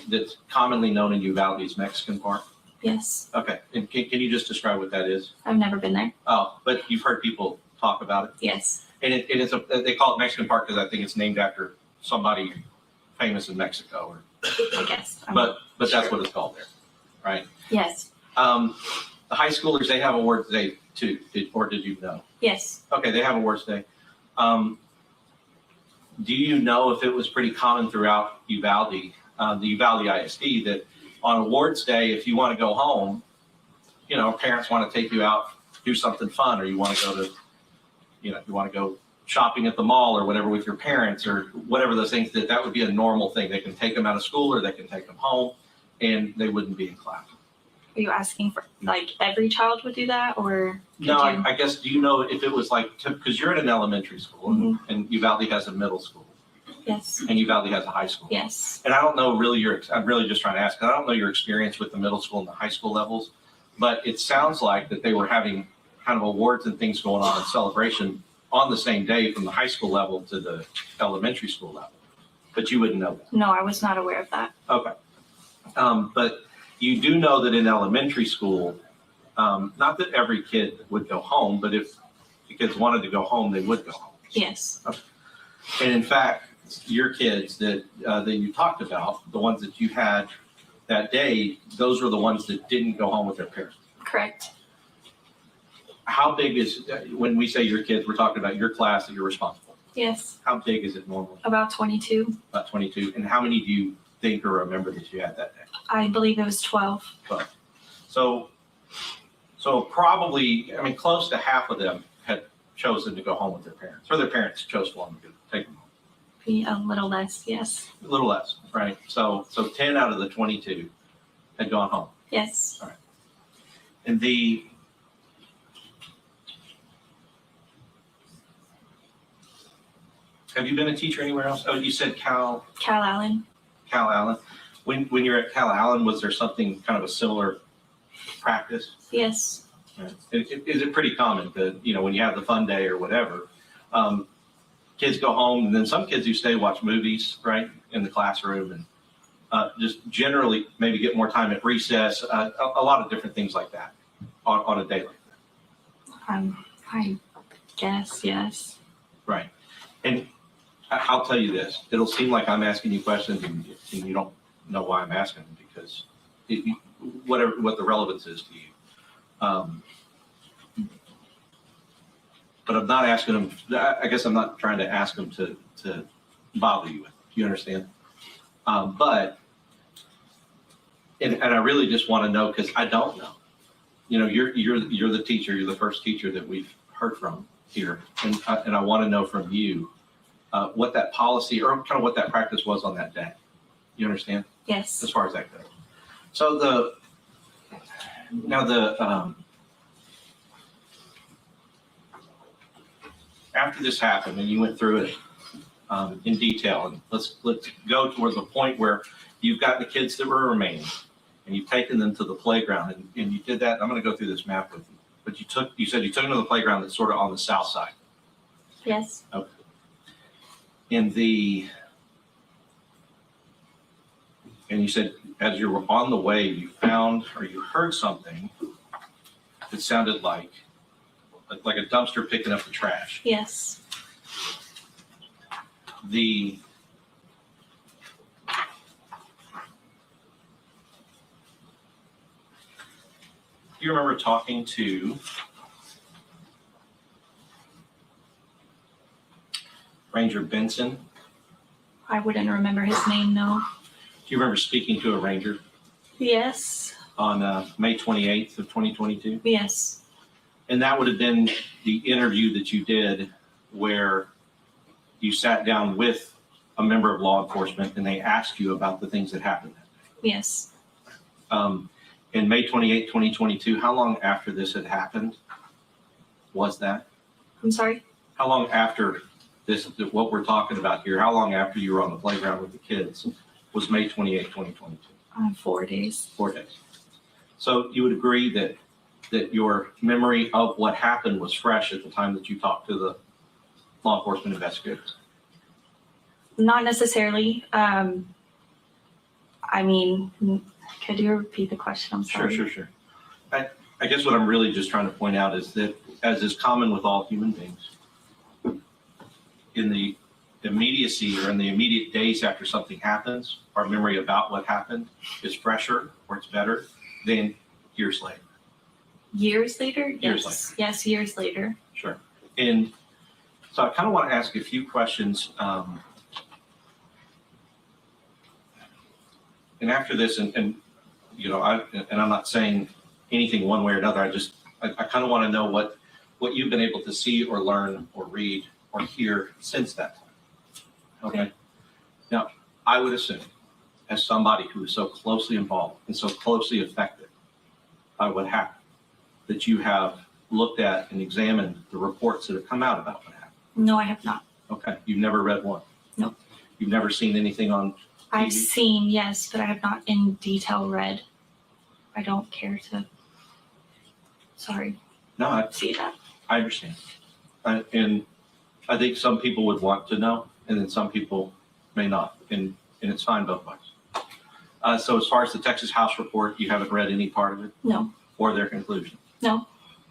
that's commonly known in Uvalde as Mexican Park? Yes. Okay. And can you just describe what that is? I've never been there. Oh, but you've heard people talk about it? Yes. And they call it Mexican Park because I think it's named after somebody famous in Mexico, I guess. but that's what it's called there, right? Yes. The high schoolers, they have awards day too, or did you know? Yes. Okay, they have awards day. Do you know if it was pretty common throughout Uvalde, the Uvalde ISD, that on awards day, if you want to go home, parents want to take you out, do something fun, or you want to go to, you want to go shopping at the mall or whatever with your parents or whatever those things, that would be a normal thing. They can take them out of school or they can take them home and they wouldn't be in class. Are you asking for every child would do that, or? No, I guess, do you know if it was because you're in an elementary school and Uvalde has a middle school. Yes. And Uvalde has a high school. Yes. And I don't know really I'm really just trying to ask, I don't know your experience with the middle school and the high school levels, but it sounds like that they were having kind of awards and things going on in celebration on the same day from the high school level to the elementary school level. But you wouldn't know that. No, I was not aware of that. Okay. But you do know that in elementary school, not that every kid would go home, but if the kids wanted to go home, they would go home. Yes. Okay. And in fact, your kids that you talked about, the ones that you had that day, those were the ones that didn't go home with their parents. Correct. How big is, when we say your kids, we're talking about your class that you're responsible. Yes. How big is it normally? About 22. About 22. And how many do you think or remember that you had that day? I believe it was 12. 12. So probably, I mean, close to half of them had chosen to go home with their parents, or their parents chose for them to take them home. Be a little less, yes. A little less, right? So 10 out of the 22 had gone home. Yes. All right. And have you been a teacher anywhere else? Oh, you said Cal Allen. When you're at Cal Allen, was there something kind of a similar practice? Yes. Right. Is it pretty common that, when you have the fun day or whatever, kids go home, and then some kids who stay watch movies, right, in the classroom, and just generally maybe get more time at recess, a lot of different things like that on a day like that. I guess, yes. Right. And I'll tell you this, it'll seem like I'm asking you questions and you don't know why I'm asking them, because what the relevance is to you. But I'm not asking them, I guess I'm not trying to ask them to bother you with. Do you understand? But I really just want to know, because I don't know. You're the teacher, you're the first teacher that we've heard from here. And I want to know from you what that policy, or kind of what that practice was on that day. You understand? Yes. As far as that goes. So after this happened and you went through it in detail, and let's go toward the point where you've got the kids that were remaining and you've taken them to the playground, and you did that. I'm going to go through this map with you, but you said you took them to the playground that's sort of on the south side. Yes. Okay. And you said as you were on the way, you found or you heard something that sounded like a dumpster picking up the trash. Yes. Do you remember talking to Ranger Benson? I wouldn't remember his name, no. Do you remember speaking to a ranger Yes. on May 28th of 2022? Yes. And that would have been the interview that you did where you sat down with a member of law enforcement and they asked you about the things that happened that day. Yes. In May 28, 2022, how long after this had happened was that? I'm sorry? How long after this, what we're talking about here, how long after you were on the playground with the kids was May 28, 2022? 4 days. 4 days. So you would agree that your memory of what happened was fresh at the time that you talked to the law enforcement investigators? Not necessarily. Could you repeat the question? I'm sorry. Sure. I guess what I'm really just trying to point out is that, as is common with all human beings, in the immediacy or in the immediate days after something happens, our memory about what happened is fresher or it's better than years later. Years later? Years Yes. later. Yes, years later. Sure. And so I kind of want to ask a few questions. And after this, and I'm not saying anything one way or another. I kind of want to know what you've been able to see or learn or read or hear since that time. Okay. Now, I would assume, as somebody who is so closely involved and so closely affected by what happened, that you have looked at and examined the reports that have come out about what happened. No, I have not. Okay. You've never read one? No. You've never seen anything on TV? I've seen, yes, but I have not in detail read. I don't care to. Sorry. No, I see that. I understand. And I think some people would want to know, and then some people may not, and it's fine both ways. So as far as the Texas House report, you haven't read any part of it? No. Or their conclusion? No.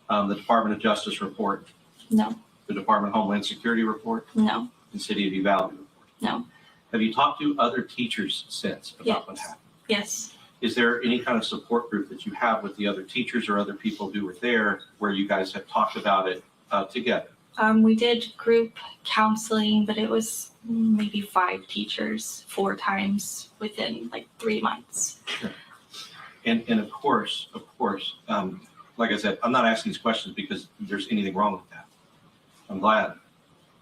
The Department of Justice report? No. The Department of Homeland Security report? No. The City of Uvalde report? No. Have you talked to other teachers since about what happened? Yes. is there any kind of support group that you have with the other teachers or other people who were there where you guys have talked about it together? We did group counseling, but it was maybe 5 teachers 4 times within like 3 months. And of course, like I said, I'm not asking these questions because there's anything wrong with that. I'm glad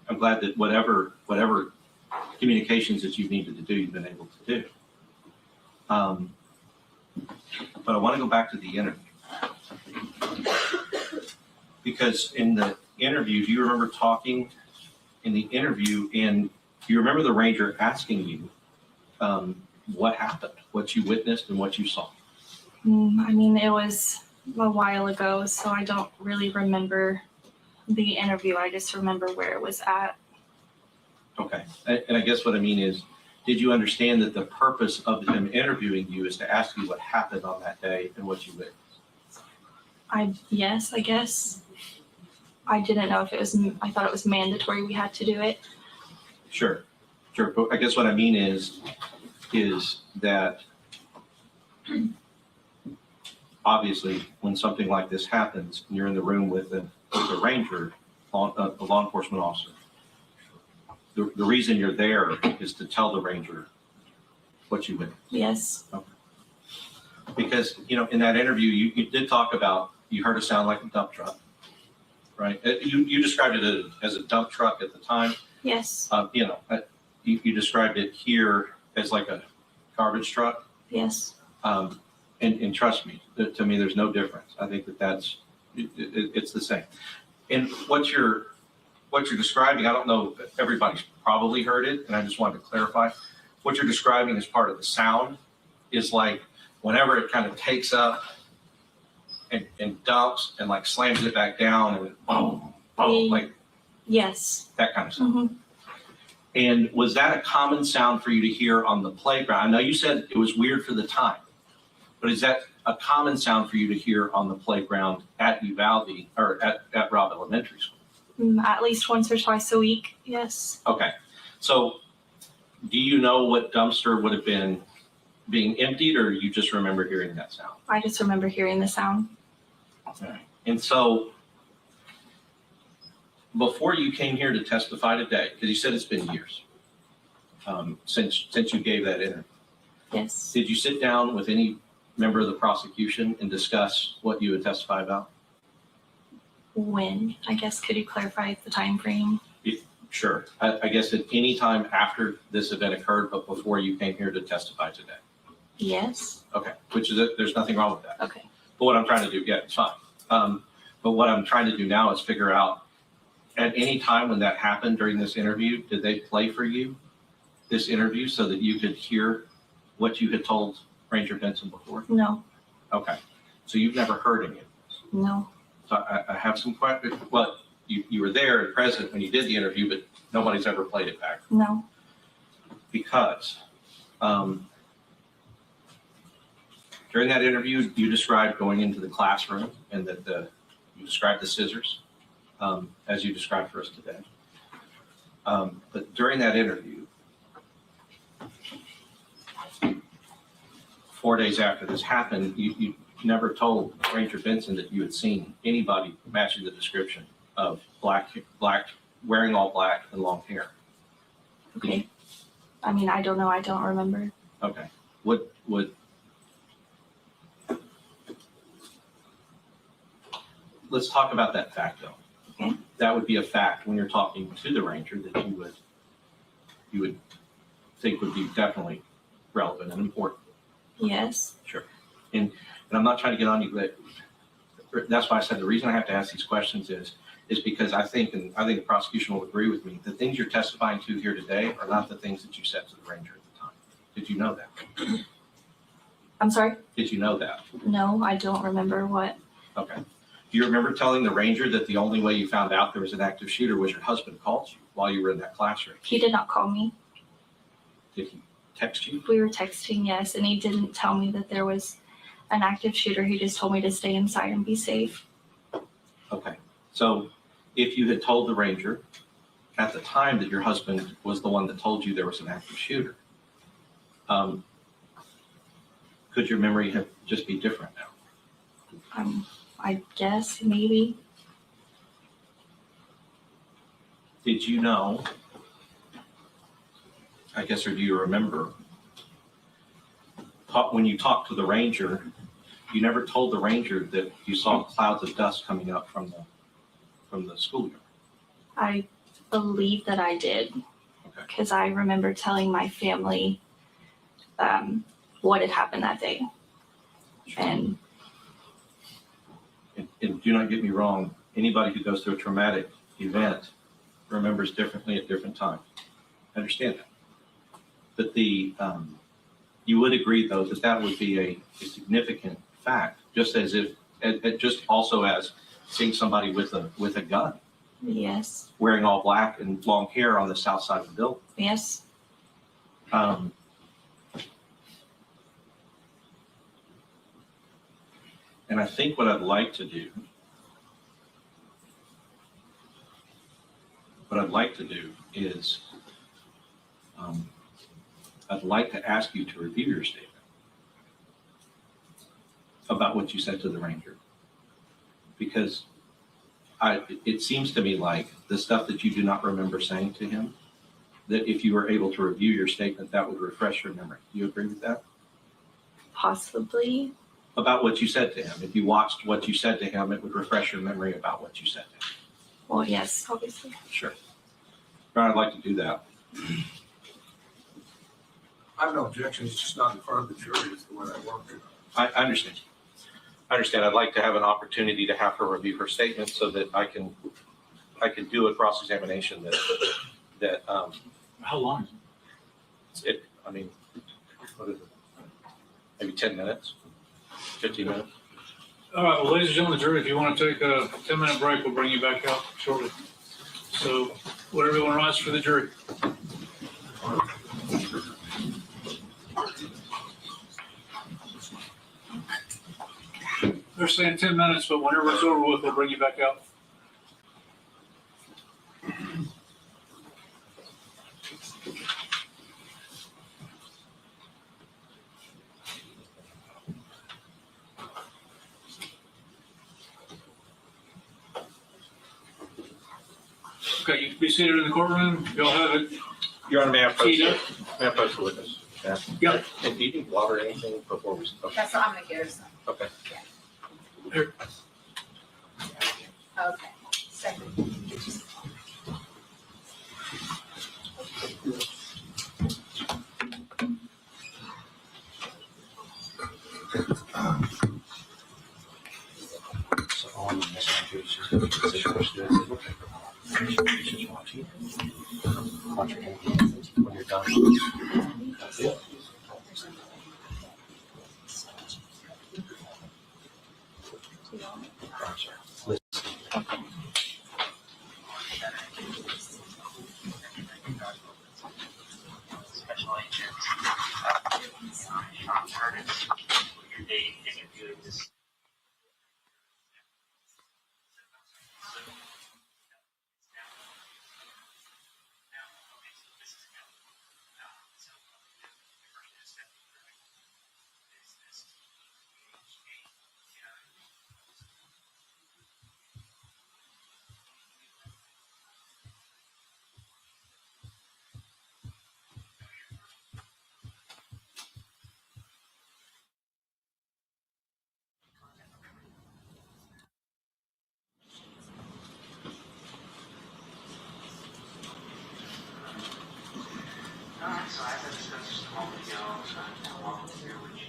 that whatever communications that you've needed to do, you've been able to do. But I want to go back to the interview. Because in the interview, do you remember talking in the interview, and do you remember the ranger asking you what happened, what you witnessed and what you saw? I mean, it was a while ago, so I don't really remember the interview. I just remember where it was at. Okay. And I guess what I mean is, did you understand that the purpose of him interviewing you is to ask you what happened on that day and what you witnessed? Yes, I guess. I didn't know if it was, I thought it was mandatory we had to do it. Sure. But I guess what I mean is that obviously when something like this happens and you're in the room with a ranger, a law enforcement officer, the reason you're there is to tell the ranger what you witnessed. Yes. Okay. Because, in that interview, you did talk about, you heard a sound like a dump truck, right? You described it as a dump truck at the time. Yes. You described it here as like a garbage truck. Yes. And trust me, to me, there's no difference. I think it's the same. And what you're describing, I don't know, everybody's probably heard it, and I just wanted to clarify. What you're describing as part of the sound is like whenever it kind of takes up and dumps and like slams it back down and boom, like yes, that kind of sound. Mm-hmm. And was that a common sound for you to hear on the playground? I know you said it was weird for the time, but is that a common sound for you to hear on the playground at Uvalde or at Robb Elementary School? At least once or twice a week, yes. Okay. So do you know what dumpster would have been being emptied, or you just remember hearing that sound? I just remember hearing the sound. Okay. And so before you came here to testify today, because you said it's been years since you gave that interview. Yes. Did you sit down with any member of the prosecution and discuss what you would testify about? When? I guess, could you clarify the time frame? Sure. I guess at any time after this event occurred, but before you came here to testify today. Yes. Okay. Which is there's nothing wrong with that. Okay. But what I'm trying to do, yeah, it's fine. But what I'm trying to do now is figure out at any time when that happened during this interview, did they play for you this interview so that you could hear what you had told Ranger Benson before? No. Okay. So you've never heard any of this? No. So I have some questions. Well, you were there and present when you did the interview, but nobody's ever played it back. No. Because during that interview, you described going into the classroom and that you described the scissors as you described for us today. But during that interview, 4 days after this happened, you never told Ranger Benson that you had seen anybody matching the description of black, wearing all black and long hair. Okay. I mean, I don't know. I don't remember. Okay. Let's talk about that fact though. Okay. That would be a fact when you're talking to the ranger that you would think would be definitely relevant and important. Yes. Sure. And I'm not trying to get on you, but that's why I said the reason I have to ask these questions is because I think the prosecution will agree with me. The things you're testifying to here today are not the things that you said to the ranger at the time. Did you know that? I'm sorry? Did you know that? No, I don't remember what. Okay. Do you remember telling the ranger that the only way you found out there was an active shooter was your husband called you while you were in that classroom? He did not call me. Did he text you? We were texting, yes, and he didn't tell me that there was an active shooter. He just told me to stay inside and be safe. Okay. So if you had told the ranger at the time that your husband was the one that told you there was an active shooter, Could your memory have just be different now? I guess maybe. Did you know, I guess, or do you remember, when you talked to the ranger, you never told the ranger that you saw clouds of dust coming up from the schoolyard? I believe that I did. Okay. Because I remember telling my family what had happened that day. And do not get me wrong, anybody who goes through a traumatic event remembers differently at different times. I understand that. But you would agree, though, that that would be a significant fact, just as if, just also as seeing somebody with a gun. yes, Wearing all black and long hair on the south side of the building. yes, And I think what I'd like to do is I'd like to ask you to review your statement about what you said to the ranger. Because it seems to me like the stuff that you do not remember saying to him, that if you were able to review your statement, that would refresh your memory. Do you agree with that? possibly. About what you said to him. If you watched what you said to him, it would refresh your memory about what you said to him. Well, yes, obviously. Sure. I'd like to do that. I have no objection, it's just not in front of the jury, is the way I work it. I understand. I'd like to have an opportunity to have her review her statement so that I can do a cross-examination that How long? what is it? Maybe 10 minutes, 15 minutes. All right, well, ladies and gentlemen, of the jury, if you want to take a 10-minute break, we'll bring you back out shortly. So, would everyone rise for the jury? They're saying 10 minutes, but whenever it's over with, we'll bring you back out. Okay, you can be seated in the courtroom. Y'all have it. Your Honor, may I Keyed up. approach the witness? Yeah. Yep. And do you need water or anything before we? Okay. That's what I'm gonna get her some. Okay. Here. Okay. Second. So all I'm just going to do is just go to the position we're still in. Just watch you. Watch your hands when you're done. That's it. Gotcha. Listen. Special agent Sean Curtis, your date interviewing this. So as I discussed just a moment ago, how long was here, which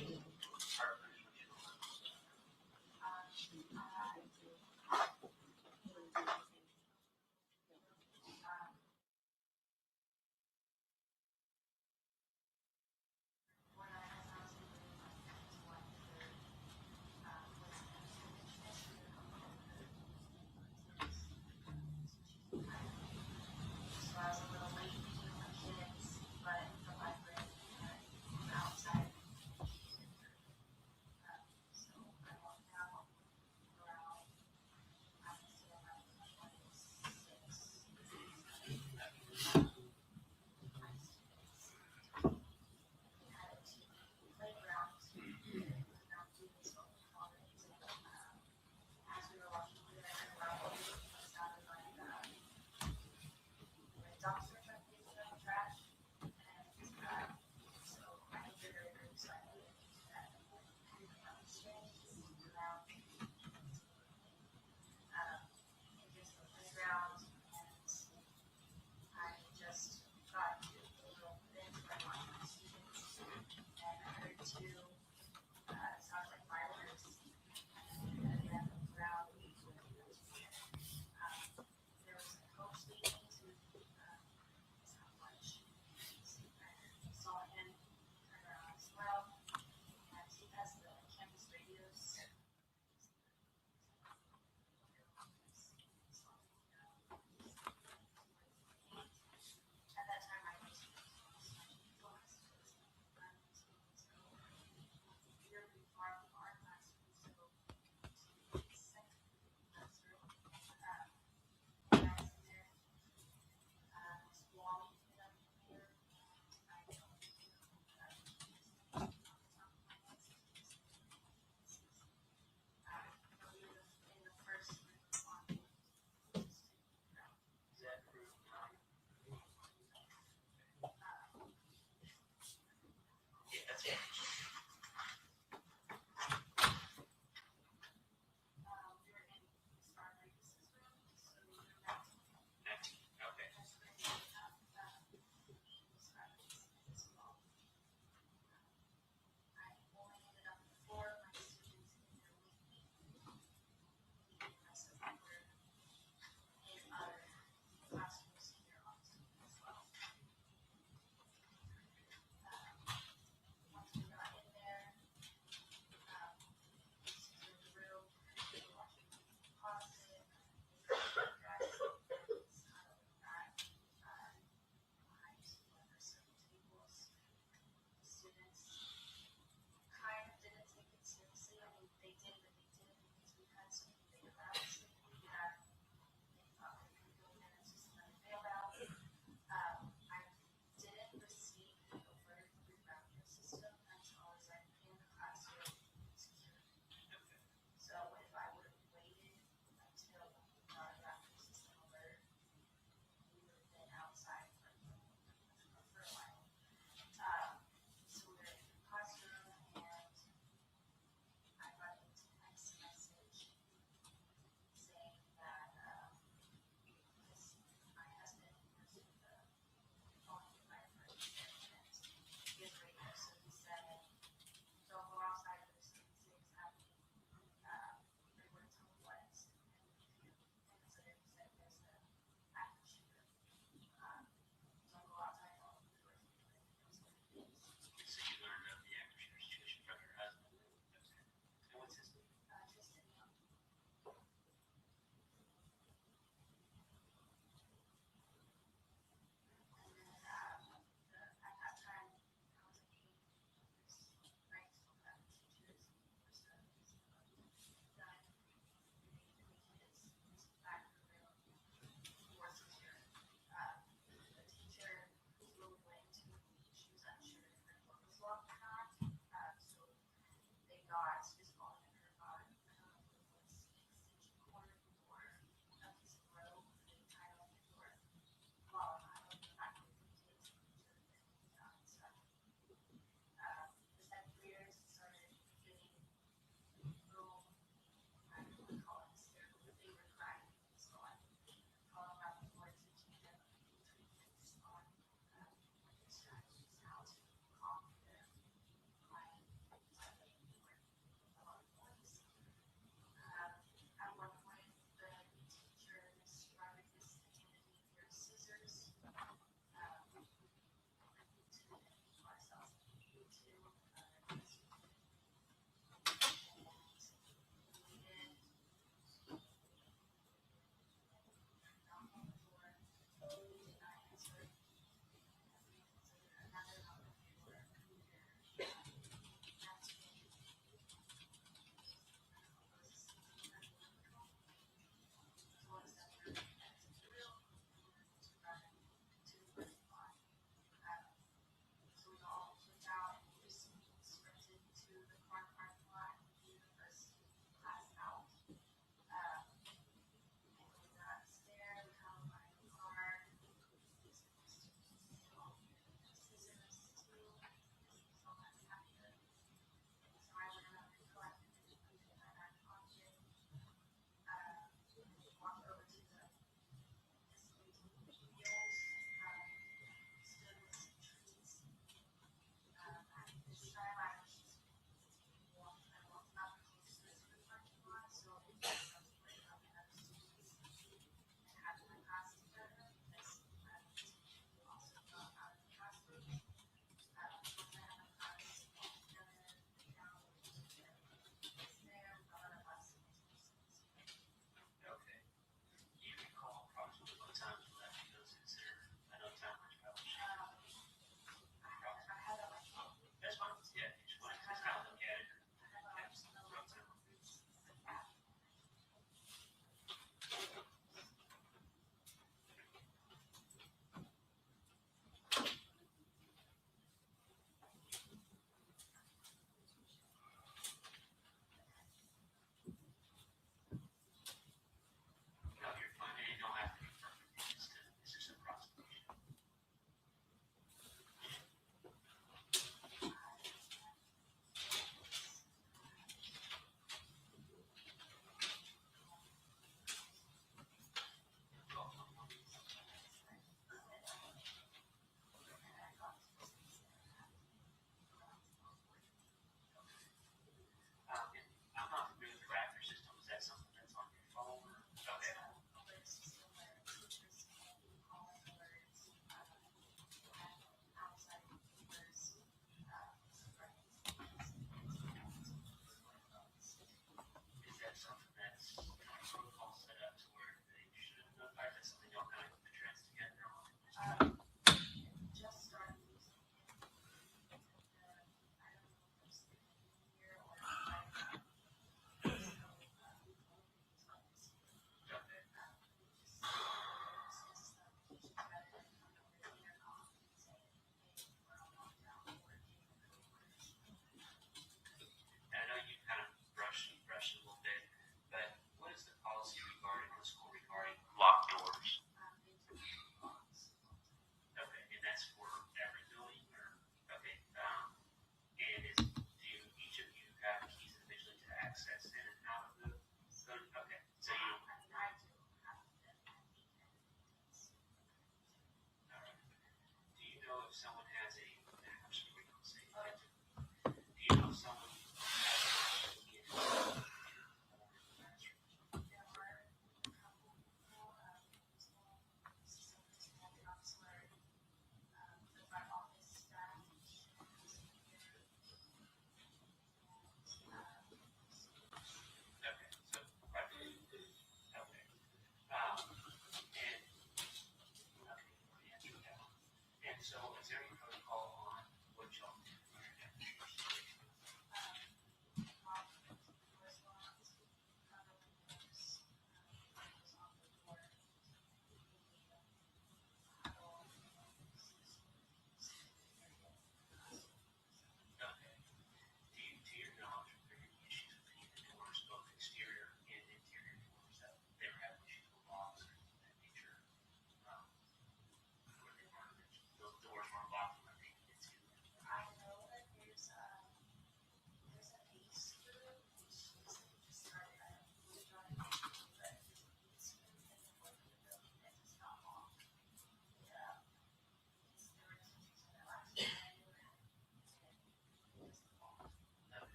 So I was a little late to my kids, but the library outside.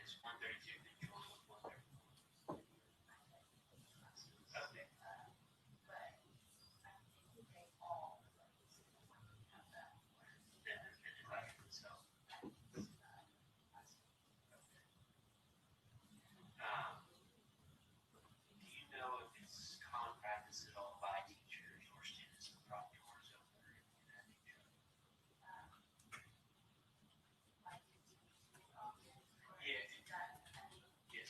is 132, then join with 134. Okay. Then the letter itself. Do you know if it's common practice at all by teachers or students to prop doors open or anything of that nature? Yeah. Yes.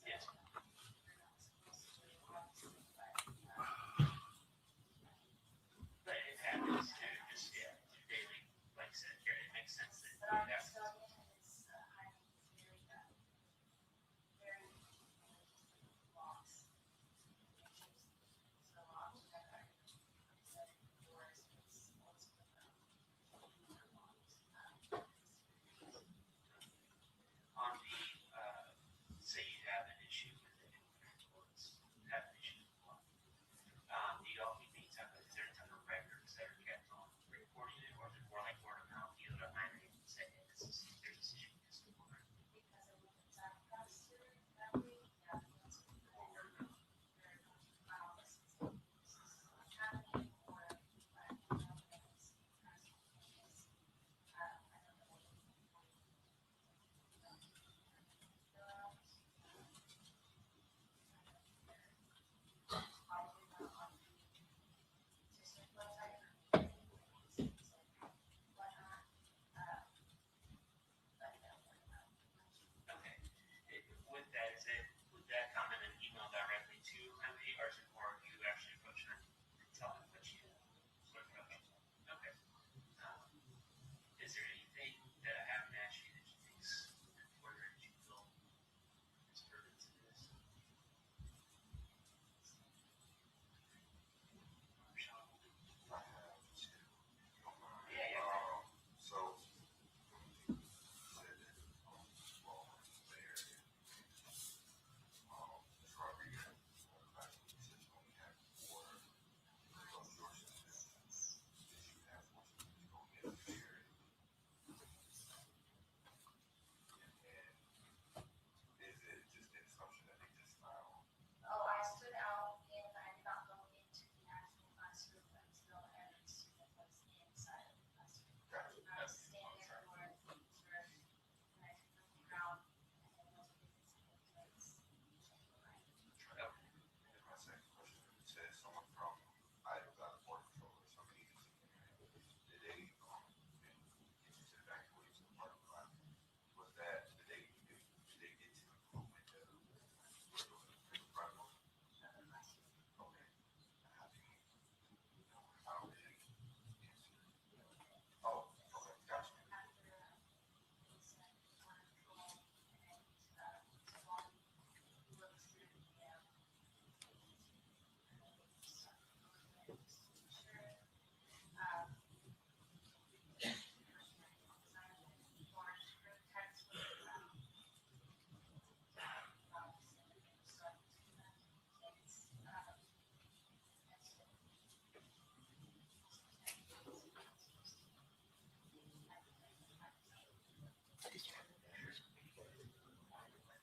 Yes. But it happens to just, yeah, daily, like I said, it makes sense that it happens. On the, say you have an issue with it, or it's have an issue with one. Do you all need to have, is there a ton of records that are kept on reporting it, or is it more like word of mouth? You know, I can say, hey, there's this issue with this one. Or word of mouth. Okay. With that, would that come in an email directly to MD, or is it more you actually approach them and tell them what you approach? Okay. Is there anything that I haven't asked you that you think's important that you feel is pertinent to this? Yeah. So, is it just an assumption that they just found? Oh, I stood out and I did not go into the actual classroom until every student was inside of the classroom. Gotcha. I was standing there where the teacher and I took the ground and then those were the single plates. And my second question, it says someone from either got a border patrol or some agency. Did they, get you to evacuate to the parking lot? Was that, did they get to improvement of the problem? Okay. How do you, how did they answer? Oh, okay, gotcha.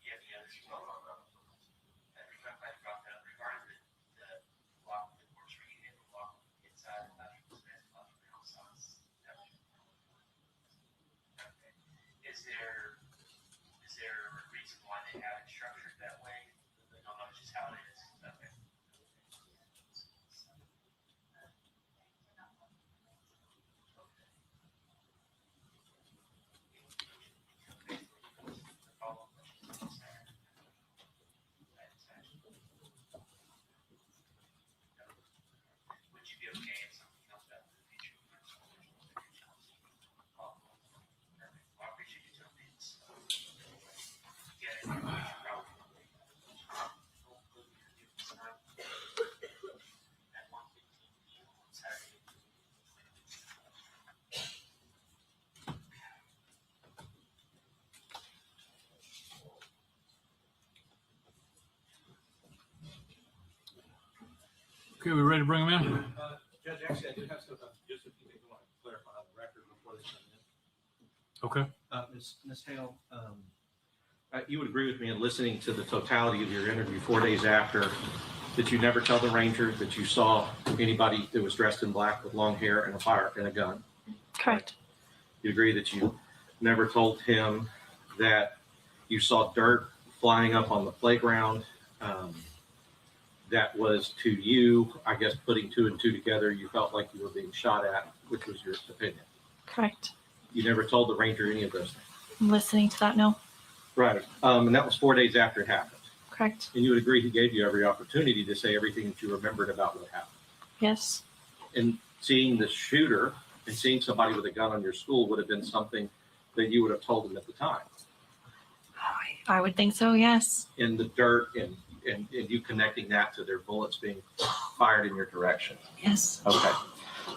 Yeah, the other thing, every time I brought that up regarding the lock, the doors where you hit the lock inside the classroom, and lock from the outside. Okay. Is there a reason why they have it structured that way? No, no, it's just how it is. Okay. Follow-up questions? Would you be okay if something comes up in the future? Well, I appreciate you telling me. Okay, we ready to bring them in? Judge, actually, I do have just a few things I want to clarify on the record before they come in. Okay. Ms. Hale, you would agree with me in listening to the totality of your interview 4 days after that you never tell the ranger that you saw anybody that was dressed in black with long hair and a fire and a gun. Correct. You agree that you never told him that you saw dirt flying up on the playground. That was to you, I guess, putting two and two together, you felt like you were being shot at, which was your opinion. Correct. You never told the ranger any of those things. I'm listening to that now. Right. And that was 4 days after it happened. Correct. And you would agree he gave you every opportunity to say everything that you remembered about what happened. Yes. And seeing the shooter and seeing somebody with a gun on your school would have been something that you would have told him at the time. I would think so, yes. In the dirt and you connecting that to their bullets being fired in your direction. Yes. Okay.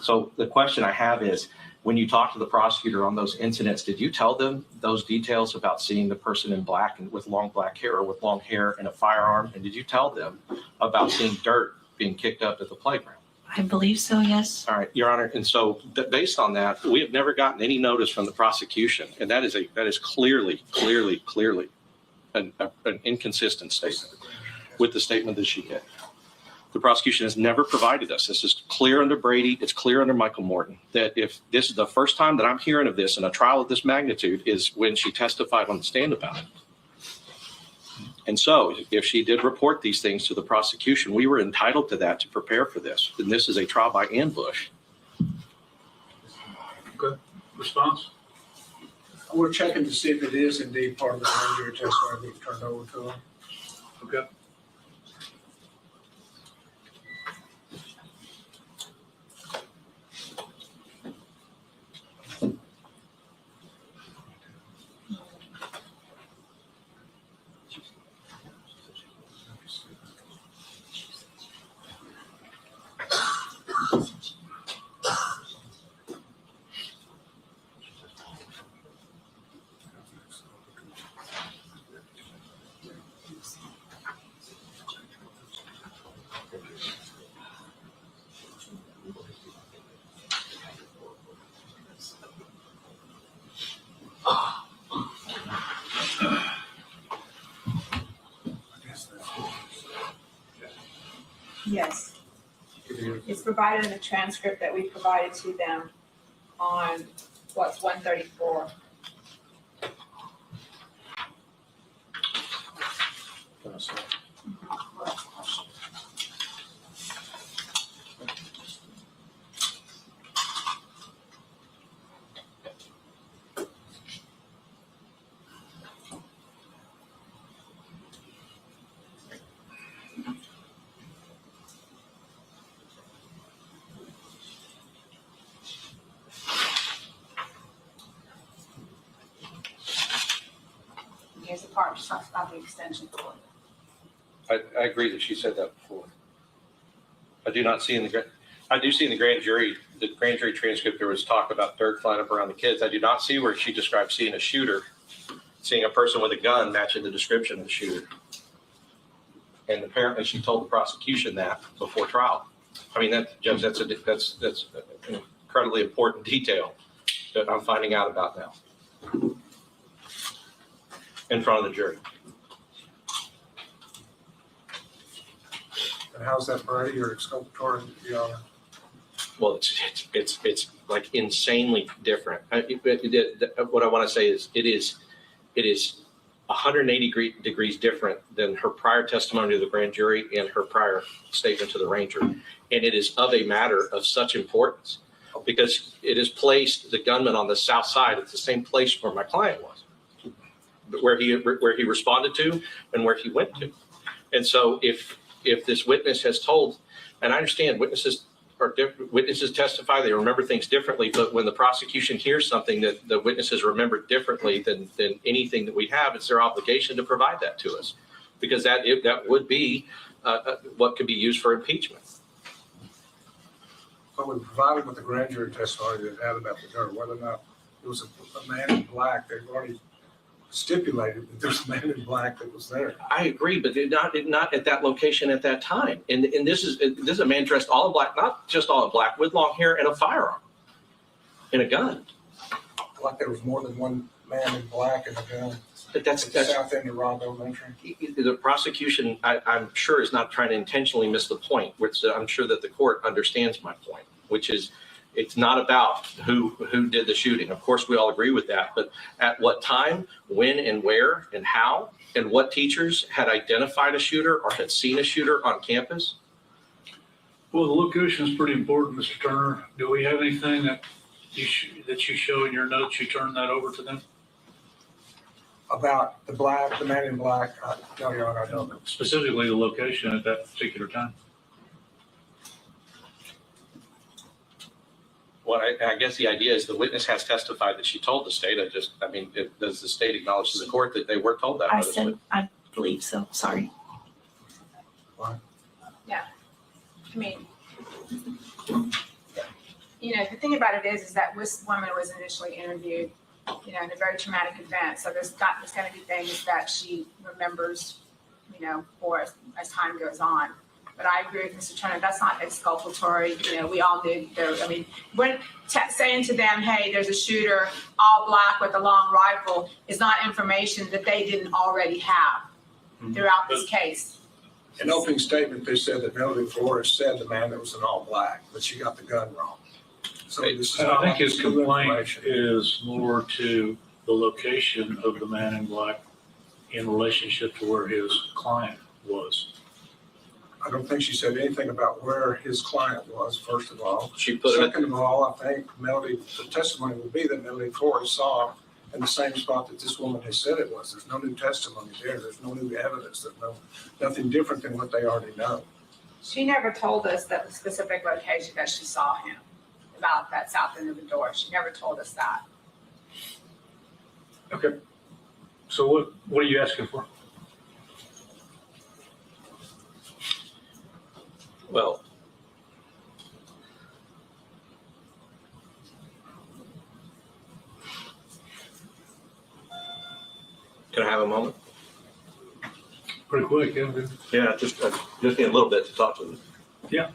So the question I have is, when you talked to the prosecutor on those incidents, did you tell them those details about seeing the person in black and with long black hair or with long hair and a firearm? And did you tell them about seeing dirt being kicked up at the playground? I believe so, yes. All right, Your Honor. And so based on that, we have never gotten any notice from the prosecution. And that is clearly an inconsistent statement with the statement that she did. The prosecution has never provided us. This is clear under Brady. It's clear under Michael Morton that if this is the first time that I'm hearing of this in a trial of this magnitude is when she testified on the stand about it. And so if she did report these things to the prosecution, we were entitled to that to prepare for this. And this is a trial by ambush. Okay. Response? We're checking to see if it is indeed part of the grand jury testimony we've turned over to them. Okay. Yes. It's provided in the transcript that we provided to them on what's 134. Here's the part which talks about the extension cord. I agree that she said that before. I do not see in the I do see in the grand jury transcript there was talk about dirt flying up around the kids. I do not see where she described seeing a shooter, seeing a person with a gun matching the description of the shooter. And apparently she told the prosecution that before trial. I mean, Judge, that's an incredibly important detail that I'm finding out about now in front of the jury. And how's that Brady or exculpatory, Your Honor? Well, it's like insanely different. What I want to say is it is 180 degrees different than her prior testimony to the grand jury and her prior statement to the ranger. And it is of a matter of such importance because it has placed the gunman on the south side at the same place where my client was, where he responded to and where he went to. And so if this witness has told, and I understand witnesses testify, they remember things differently, but when the prosecution hears something that the witnesses remember differently than anything that we have, it's their obligation to provide that to us because that would be what could be used for impeachment. But we provided with the grand jury testimony that had about the dirt, whether or not it was a man in black, they've already stipulated that there's a man in black that was there. I agree, but not at that location at that time. And this is a man dressed all in black, not just all in black, with long hair and a firearm and a gun. Like there was more than one man in black and a gun. But that's South end of Robb Elementary. The prosecution, I'm sure, is not trying to intentionally miss the point, which I'm sure that the court understands my point, which is it's not about who did the shooting. Of course, we all agree with that. But at what time, when and where and how, and what teachers had identified a shooter or had seen a shooter on campus? Well, the location is pretty important, Mr. Turner. Do we have anything that you show in your notes? You turn that over to them? About the man in black, no, Your Honor, I don't know. Specifically the location at that particular time? Well, I guess the idea is the witness has testified that she told the state. Does the state acknowledge to the court that they were told that? I said, I believe so. Sorry. Yeah. I mean, the thing about it is that this woman was initially interviewed, in a very traumatic event. So there's going to be things that she remembers, for as time goes on. But I agree with Mr. Turner. That's not exculpatory. We all knew there. I mean, when saying to them, "Hey, there's a shooter, all black with a long rifle," is not information that they didn't already have throughout this case. In opening statement, they said that Melody Flores said the man that was in all black, but she got the gun wrong. So this is And not I think his new complaint information. is more to the location of the man in black in relationship to where his client was. I don't think she said anything about where his client was, first of all. She put Second of all, I think the testimony would be that Melody Flores saw in the same spot that this woman has said it was. There's no new testimony there. There's no new evidence. There's nothing different than what they already know. She never told us that the specific location that she saw him, about that south end of the door. She never told us that. Okay. So what are you asking for? Well, can I have a moment? Pretty quick, yeah. Yeah, just need a little bit to talk to them. Yeah.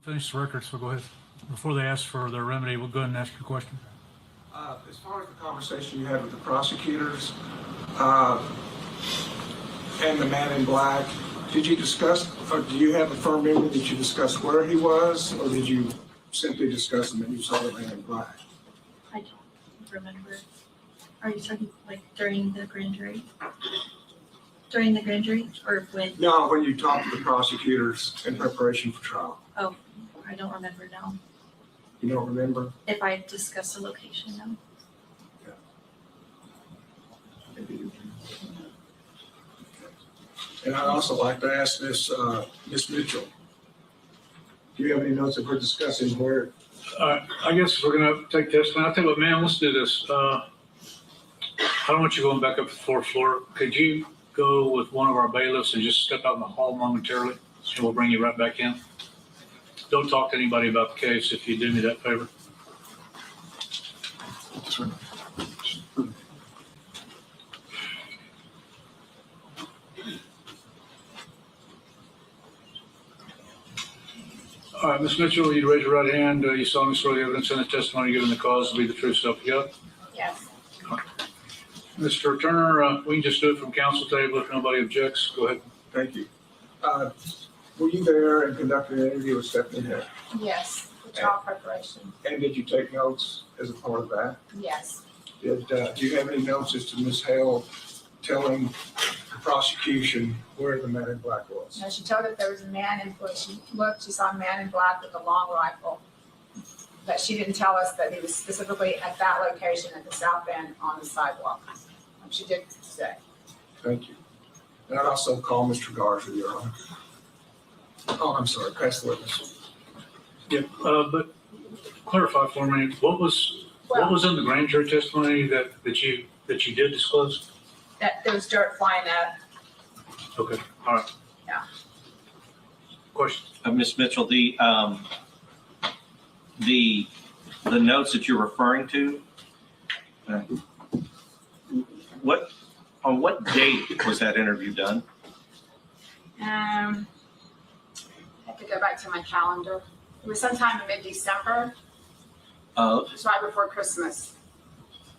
Finish the record, so go ahead. Before they ask for their remedy, we'll go ahead and ask your question. As far as the conversation you had with the prosecutors and the man in black, did you discuss, or do you have a firm memory that you discussed where he was, or did you simply discuss him and you saw the man in black? I don't remember. Are you talking like during the grand jury? During the grand jury or when? No, when you talked to the prosecutors in preparation for trial. Oh, I don't remember now. You don't remember? If I discussed the location, no. And I'd also like to ask Ms. Mitchell, do you have any notes of her discussing where? I guess we're gonna take this. Now, I tell you what, man, let's do this. I don't want you going back up to the fourth floor. Could you go with one of our bailiffs and just step out in the hall momentarily? And we'll bring you right back in. Don't talk to anybody about the case if you do me that favor. All right, Ms. Mitchell, you raise your right hand. You solemnly swear the evidence and the testimony given in the cause will be the truth, so help you God? Yes. Mr. Turner, we can just do it from council table if nobody objects. Go ahead. Thank you. Were you there and conducted an interview with Stephanie Hill? Yes, the trial preparation. And did you take notes as a part of that? Yes. Do you have any notes as to Ms. Hale telling the prosecution where the man in black was? No, she told us there was a man in black. She looked, she saw a man in black with a long rifle. But she didn't tell us that he was specifically at that location at the south end on the sidewalk. She did say. Thank you. And I'd also call Mr. Garza, Your Honor. Oh, I'm sorry, pass the witness. Yeah, but clarify for me, what was in the grand jury testimony that you did disclose? That there was dirt flying up. Okay, all right. Yeah. Question? Ms. Mitchell, the notes that you're referring to, on what date was that interview done? I have to go back to my calendar. It was sometime in mid-December. It was right before Christmas.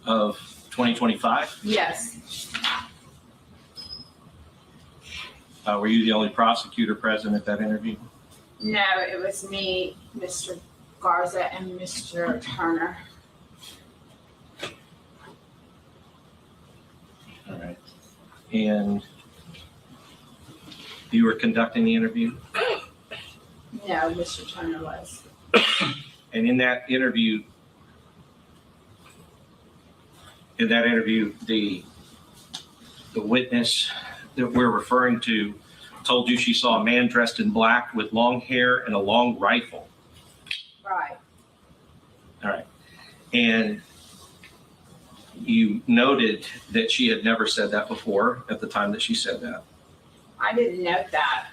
Of 2025? Yes. Were you the only prosecutor present at that interview? No, it was me, Mr. Garza, and Mr. Turner. All right. And you were conducting the interview? No, Mr. Turner was. And in that interview, the witness that we're referring to told you she saw a man dressed in black with long hair and a long rifle. Right. All right. And you noted that she had never said that before at the time that she said that. I didn't note that.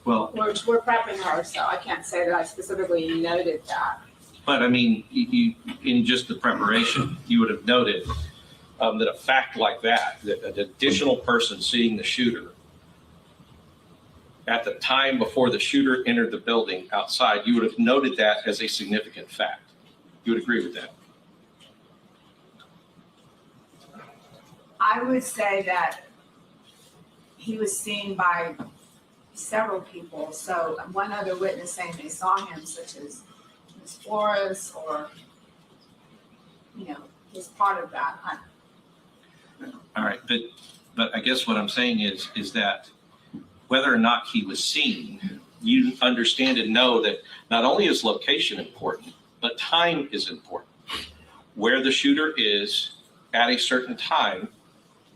Well, We're prepping her, so I can't say that I specifically noted that. but I mean, you in just the preparation, you would have noted that a fact like that an additional person seeing the shooter at the time before the shooter entered the building outside, you would have noted that as a significant fact. You would agree with that? I would say that he was seen by several people. So one other witness saying they saw him, such as Ms. Flores, or, was part of that. All right, but I guess what I'm saying is that whether or not he was seen, you understand and know that not only is location important, but time is important. Where the shooter is at a certain time,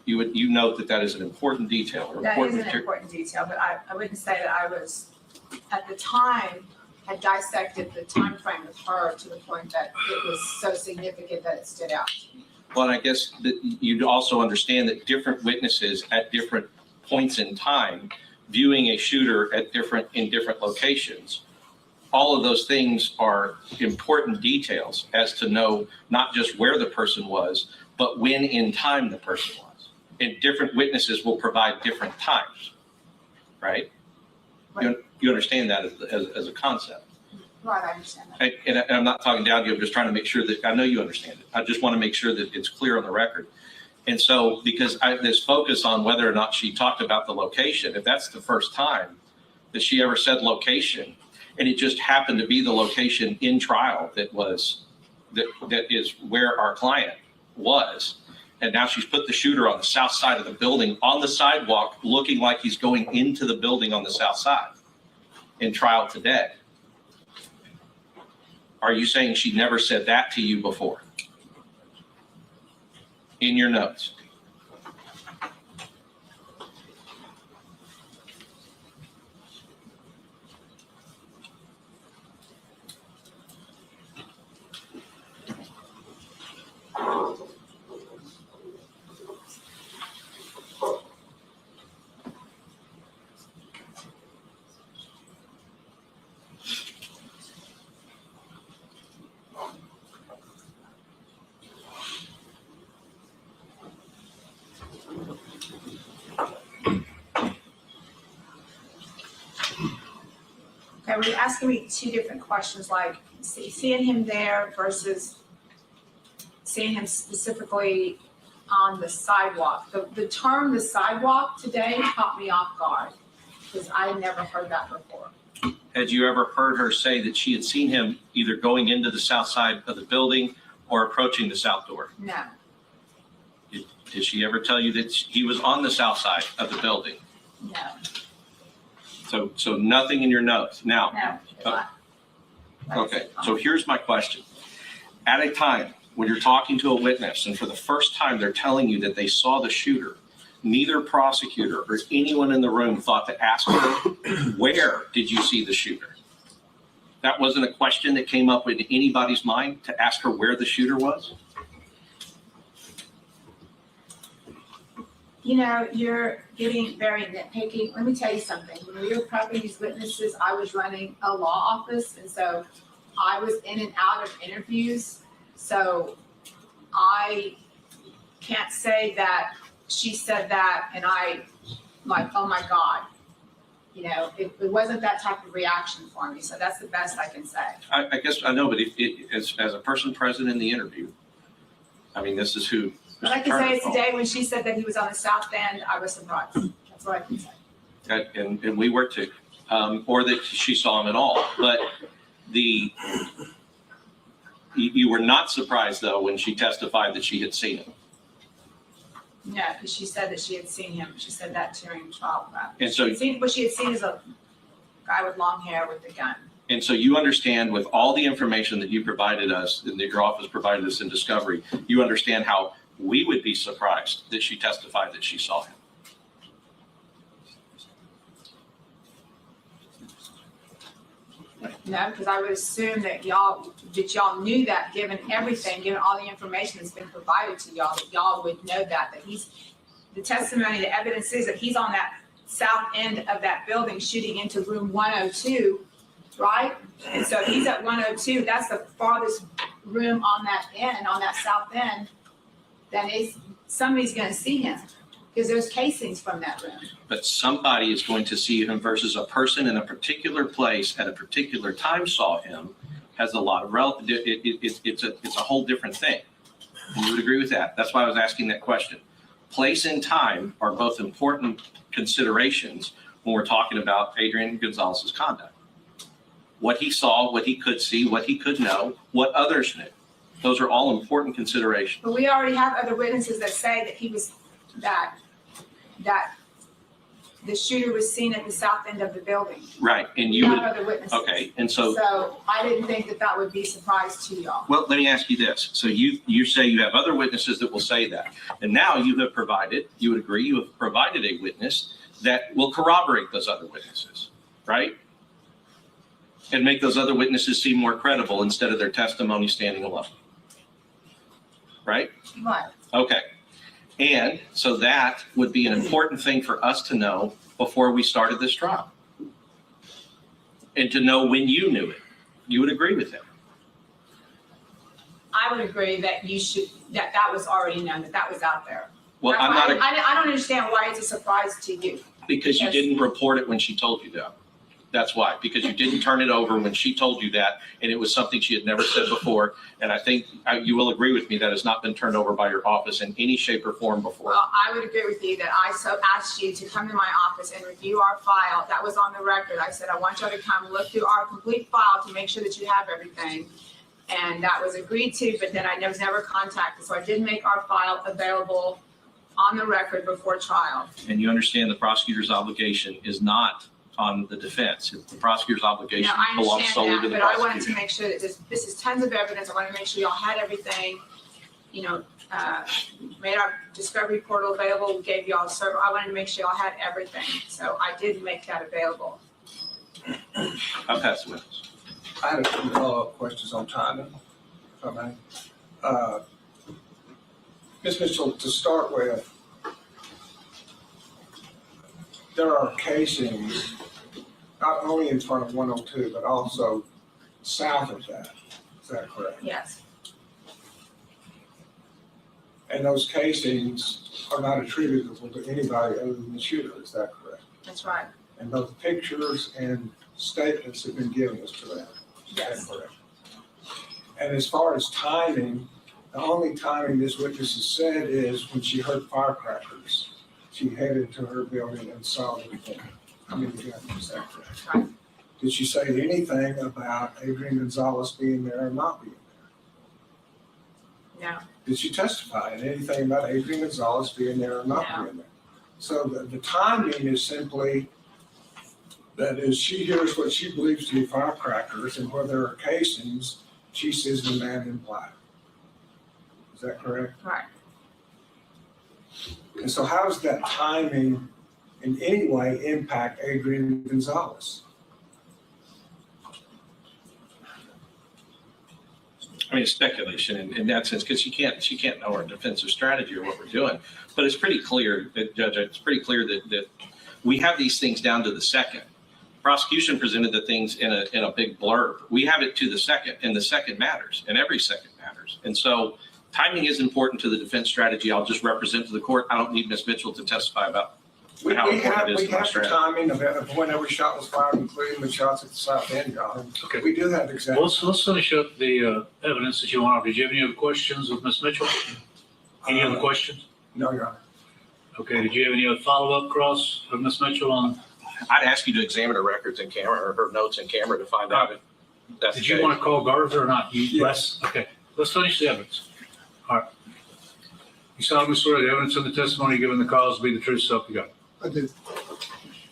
you note that is an important detail. That is an important detail, but I wouldn't say that I was, at the time, had dissected the time frame of her to the point that it was so significant that it stood out. Well, I guess that you'd also understand that different witnesses at different points in time, viewing a shooter in different locations, all of those things are important details as to know not just where the person was, but when in time the person was. And different witnesses will provide different times, right? You understand that as a concept. Right, I understand that. And I'm not talking down to you, I'm just trying to make sure that, I know you understand it. I just want to make sure that it's clear on the record. And so, because this focus on whether or not she talked about the location, if that's the first time that she ever said location, and it just happened to be the location in trial that is where our client was, and now she's put the shooter on the south side of the building on the sidewalk, looking like he's going into the building on the south side in trial today. Are you saying she never said that to you before in your notes? Okay, were you asking me two different questions, like seeing him there versus seeing him specifically on the sidewalk? The term "the sidewalk" today caught me off guard because I had never heard that before. Had you ever heard her say that she had seen him either going into the south side of the building or approaching the south door? No, Did she ever tell you that he was on the south side of the building? no, So nothing in your notes. Now, no. okay, so here's my question. At a time when you're talking to a witness and for the first time they're telling you that they saw the shooter, neither prosecutor or anyone in the room thought to ask her, where did you see the shooter? That wasn't a question that came up in anybody's mind to ask her where the shooter was? You know, you're getting very nitpicky. Let me tell you something. When we were prepping these witnesses, I was running a law office, and so I was in and out of interviews. So I can't say that she said that and I like, oh my God. You know, it wasn't that type of reaction for me. So that's the best I can say. I guess I know, but as a person present in the interview, I mean, this is who. But I can say today when she said that he was on the south end, I was surprised. That's what I can say. And we were too, or that she saw him at all. But you were not surprised though when she testified that she had seen him. Yeah, because she said that she had seen him. She said that during trial prep. And so, What she had seen is a guy with long hair with a gun. and so you understand with all the information that you provided us, and that your office provided us in discovery, you understand how we would be surprised that she testified that she saw him. No, because I would assume that y'all knew that, given everything, given all the information that's been provided to y'all, that y'all would know that he's, the testimony, the evidence is that he's on that south end of that building shooting into room 102, right? And so if he's at 102, that's the farthest room on that end, on that south end, then somebody's gonna see him, because there's casings from that room. But somebody is going to see him versus a person in a particular place at a particular time saw him has a lot of relative. It's a whole different thing. And you would agree with that. That's why I was asking that question. Place and time are both important considerations when we're talking about Adrian Gonzales' conduct. What he saw, what he could see, what he could know, what others knew. Those are all important considerations. But we already have other witnesses that say that he was, that the shooter was seen at the south end of the building. Right, and We you have would, other witnesses. okay, and so. So I didn't think that would be a surprise to y'all. Well, let me ask you this. So you say you have other witnesses that will say that. And now you have provided, you would agree, you have provided a witness that will corroborate those other witnesses, right? And make those other witnesses seem more credible instead of their testimony standing alone. Right? What? Okay. And so that would be an important thing for us to know before we started this trial. And to know when you knew it. You would agree with him. I would agree that that was already known, that was out there. Well, That's I'm why not, I don't understand why it's a surprise to you. because you Yes. didn't report it when she told you that. That's why, because you didn't turn it over when she told you that, and it was something she had never said before. And I think you will agree with me that has not been turned over by your office in any shape or form before. Well, I would agree with you that I so asked you to come to my office and review our file. That was on the record. I said, I want you to come look through our complete file to make sure that you have everything. And that was agreed to, but then I was never contacted. So I did make our file available on the record before trial. And you understand the prosecutor's obligation is not on the defense. The prosecutor's obligation Now, I belongs understand solely to that, the but I wanted to prosecutor. make sure that this is tons of evidence. I wanted to make sure y'all had everything, made our discovery portal available, gave y'all a server. I wanted to make sure y'all had everything. So I did make that available. I'll pass the witness. I had a few follow-up questions on timing, if I may. Ms. Mitchell, to start with, there are casings not only in front of 102, but also south of that. Is that correct? Yes. And those casings are not attributable to anybody other than the shooter. Is that correct? That's right. And both pictures and statements have been given as to that. Yes. Correct. And as far as timing, the only timing this witness has said is when she heard firecrackers, she headed to her building and saw the thing. I mean, is that correct? Right. Did she say anything about Adrian Gonzales being there or not being there? No. Did she testify in anything about Adrian Gonzales being there or not No. being there? So the timing is simply that as she hears what she believes to be firecrackers and where there are casings, she sees the man in black. Is that correct? Right. And so how does that timing in any way impact Adrian Gonzales? I mean, it's speculation in that sense, because she can't know our defensive strategy or what we're doing. But it's pretty clear, Judge, it's pretty clear that we have these things down to the second. Prosecution presented the things in a big blurb. We have it to the second, and the second matters, and every second matters. And so timing is important to the defense strategy. I'll just represent to the court. I don't need Ms. Mitchell to testify about We how important it is we to my have the strategy. timing of when every shot was fired, including the shots at the south end, John. Okay. We do have Well, examples. let's finish up the evidence that you want. Did you have any other questions of Ms. Mitchell? Any other questions? No, Your Honor. Okay, did you have any other follow-up, Cross, of Ms. Mitchell on? I'd ask you to examine her records in camera or her notes in camera to find out if that's the Did you case. want to call Garza or not? Yes. Okay, let's finish the evidence. All right. You solemnly swear the evidence in the testimony given the cause to be the truth, so help you God. I did.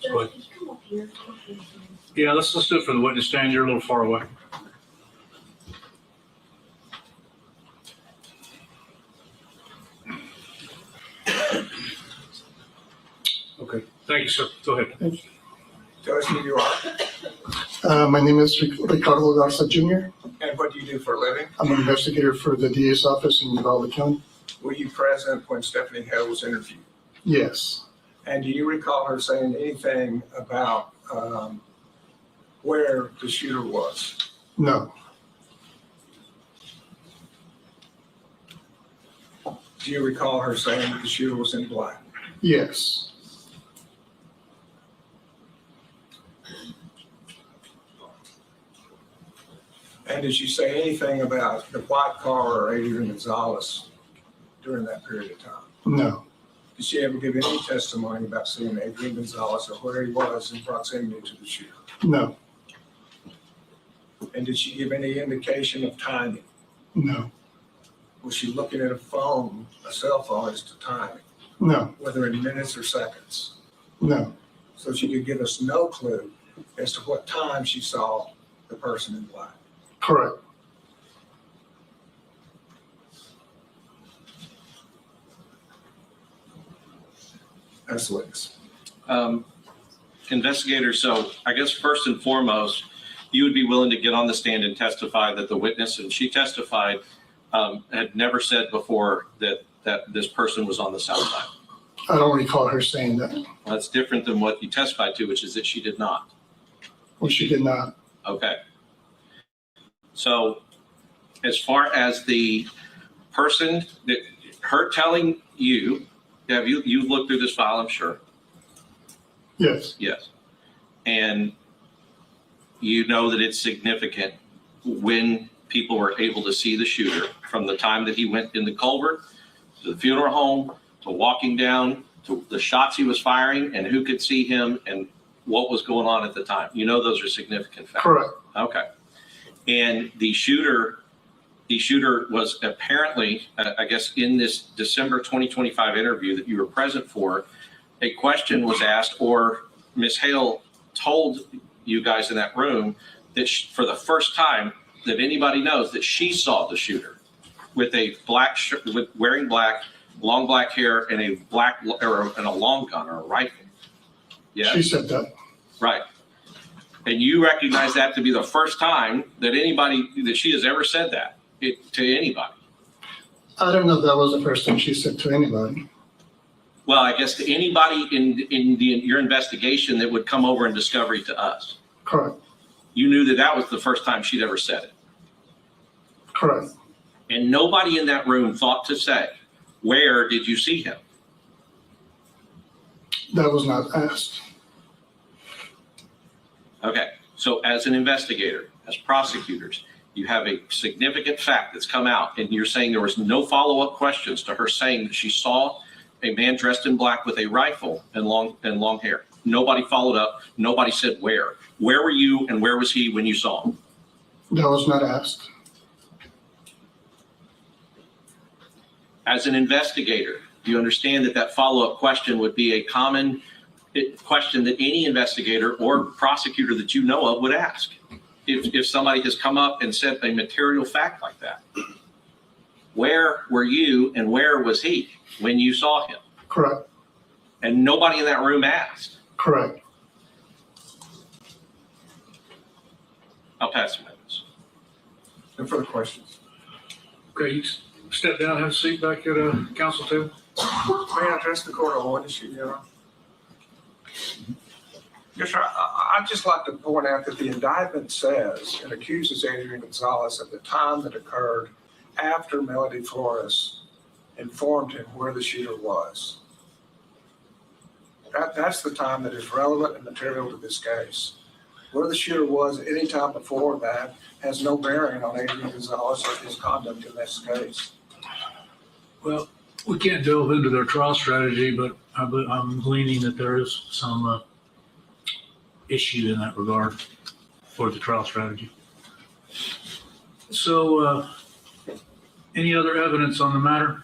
Go ahead. Yeah, let's do it for the witness stand. You're a little far away. Okay, thank you, sir. Go ahead. Tell us who you are My name is Ricardo Garza Jr. and what do you do for a living? I'm an investigator for the DA's office in Uvalde County. Were you present when Stephanie Hale was interviewed? Yes, And do you recall her saying anything about where the shooter was? no, Do you recall her saying that the shooter was in black? yes, And did she say anything about the white car or Adrian Gonzales during that period of time? no, Did she ever give any testimony about seeing Adrian Gonzales or where he was in proximity to the shooter? no, And did she give any indication of timing? no, Was she looking at a phone, a cell phone, as to timing, no, whether in minutes or seconds? no, So she could give us no clue as to what time she saw the person in black. correct. That's the witness. Investigator, so I guess first and foremost, you would be willing to get on the stand and testify that the witness, and she testified, had never said before that this person was on the south side. I don't recall her saying that. That's different than what you testified to, which is that she did not. Well, she did not. Okay. So as far as the person that her telling you, you've looked through this file, I'm sure. Yes, Yes. And you know that it's significant when people were able to see the shooter from the time that he went in the culvert to the funeral home, to walking down, to the shots he was firing, and who could see him and what was going on at the time. You know those are significant facts. correct. Okay. And the shooter was apparently, I guess, in this December 2025 interview that you were present for, a question was asked, or Ms. Hale told you guys in that room that for the first time that anybody knows that she saw the shooter with a black shirt, wearing black, long black hair, and a black or and a long gun or a rifle. Yeah. She said that. Right. And you recognize that to be the first time that she has ever said that to anybody. I don't know if that was the first time she said to anybody. Well, I guess to anybody in your investigation that would come over in discovery to us. Correct, You knew that was the first time she'd ever said it. correct. And nobody in that room thought to say, where did you see him? That was not asked. Okay. So as an investigator, as prosecutors, you have a significant fact that's come out, and you're saying there was no follow-up questions to her saying that she saw a man dressed in black with a rifle and long hair. Nobody followed up. Nobody said where. Where were you and where was he when you saw him? That was not asked. As an investigator, do you understand that follow-up question would be a common question that any investigator or prosecutor that you know of would ask? If somebody has come up and said a material fact like that, where were you and where was he when you saw him? Correct. And nobody in that room asked. Correct. I'll pass the minutes. No further questions. Okay, you step down, have a seat back at council table. May I address the court on one issue, Your Honor? Yes, sir. I'd just like to point out that the indictment says and accuses Adrian Gonzales of the time that occurred after Melody Flores informed him where the shooter was. That's the time that is relevant and material to this case. Where the shooter was at any time before that has no bearing on Adrian Gonzales or his conduct in this case. Well, we can't delve into their trial strategy, but I'm gleaning that there is some issue in that regard for the trial strategy. So, any other evidence on the matter?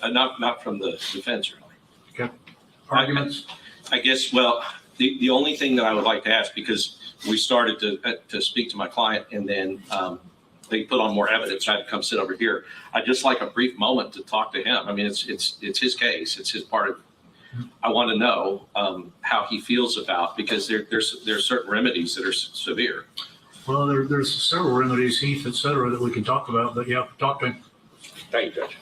Not from the defense, really. Okay. Arguments? I guess, well, the only thing that I would like to ask, because we started to speak to my client and then they put on more evidence, I had to come sit over here. I'd just like a brief moment to talk to him. I mean, it's his case. It's his part of, I want to know how he feels about, because there's certain remedies that are severe. Well, there's several remedies, Heath, et cetera, that we can talk about, but yeah, talk to him. Thank you, Judge.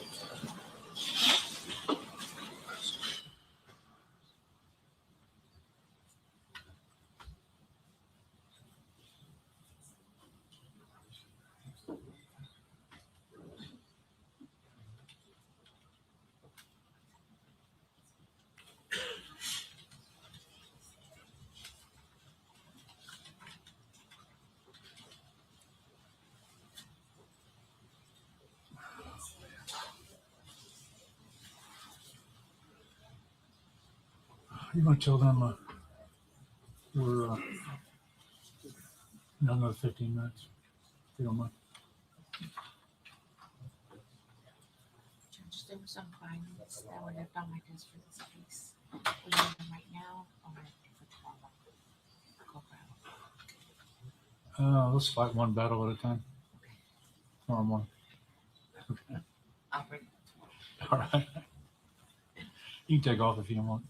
You want to tell them we're another 15 minutes, if you don't mind. Judge, there was some findings that were left on my desk for this case. We have them right now or for tomorrow. Let's fight one battle at a time. Tomorrow morning. Okay. I'll bring it All right. You can take off if you don't want.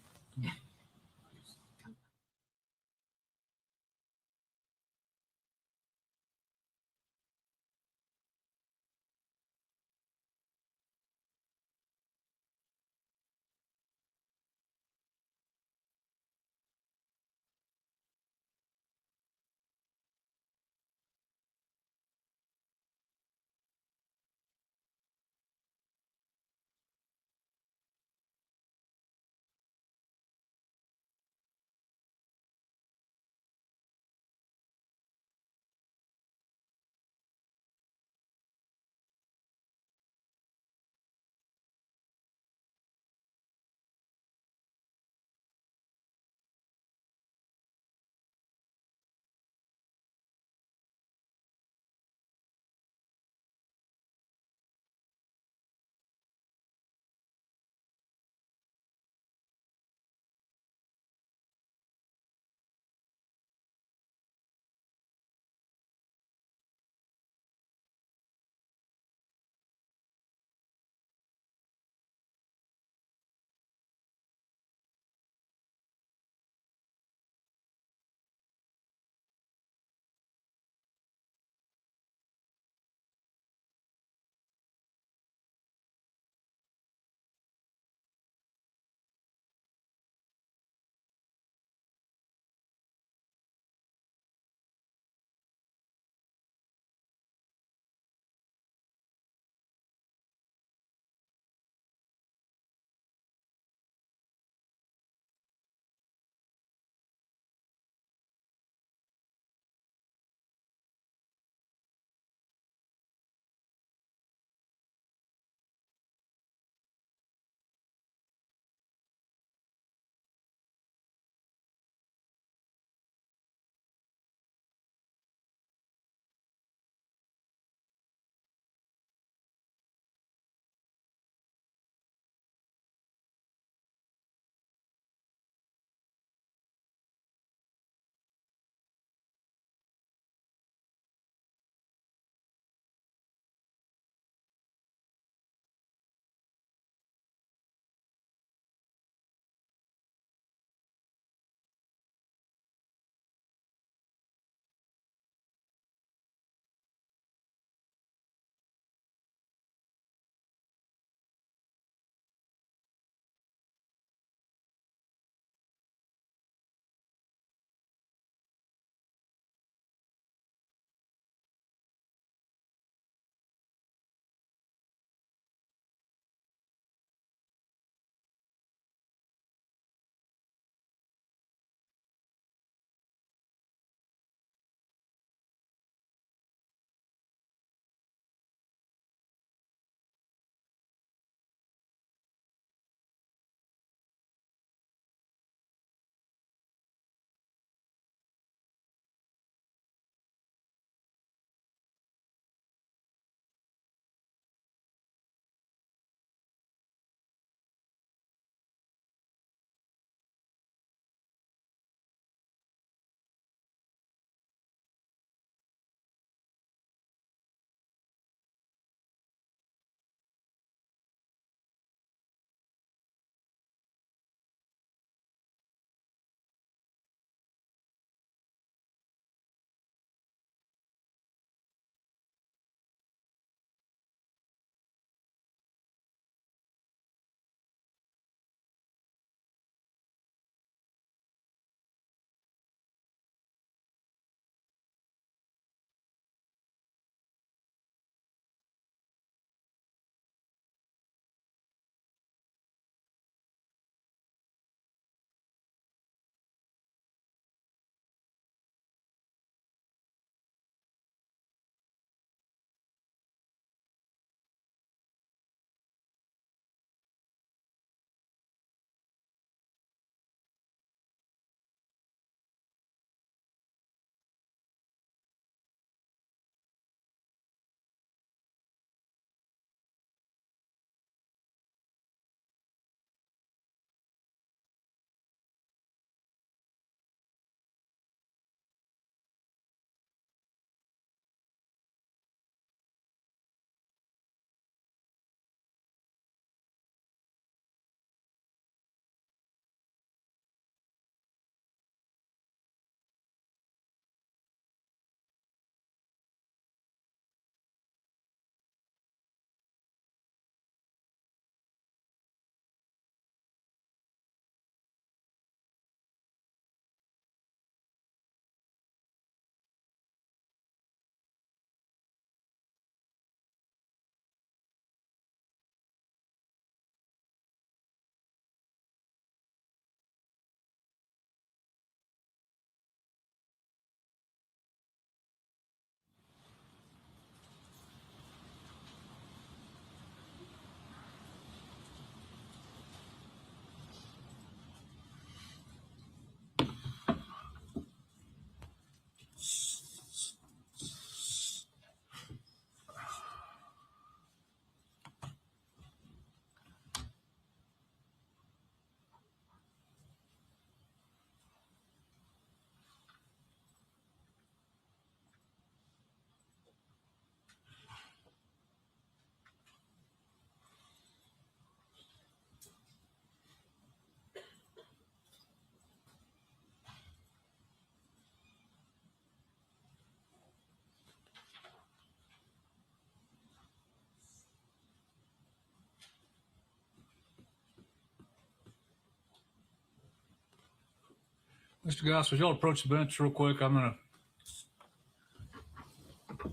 Mr. Goss, would y'all approach the bench real quick? I'm going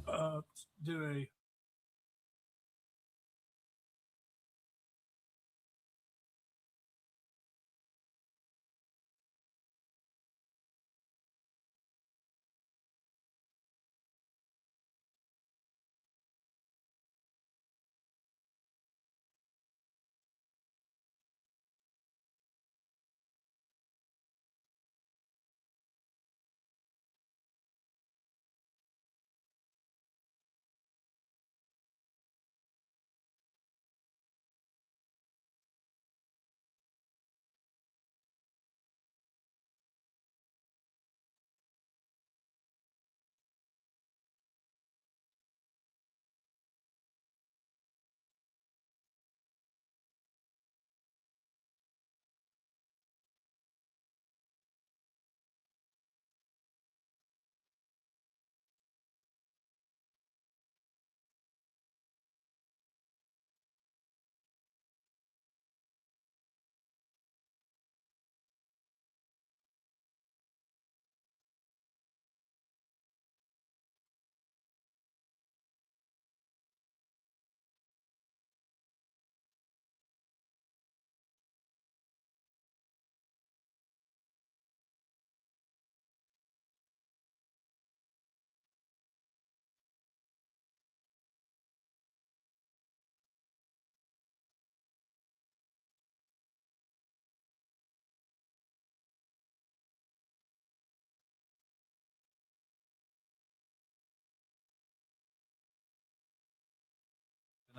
to do a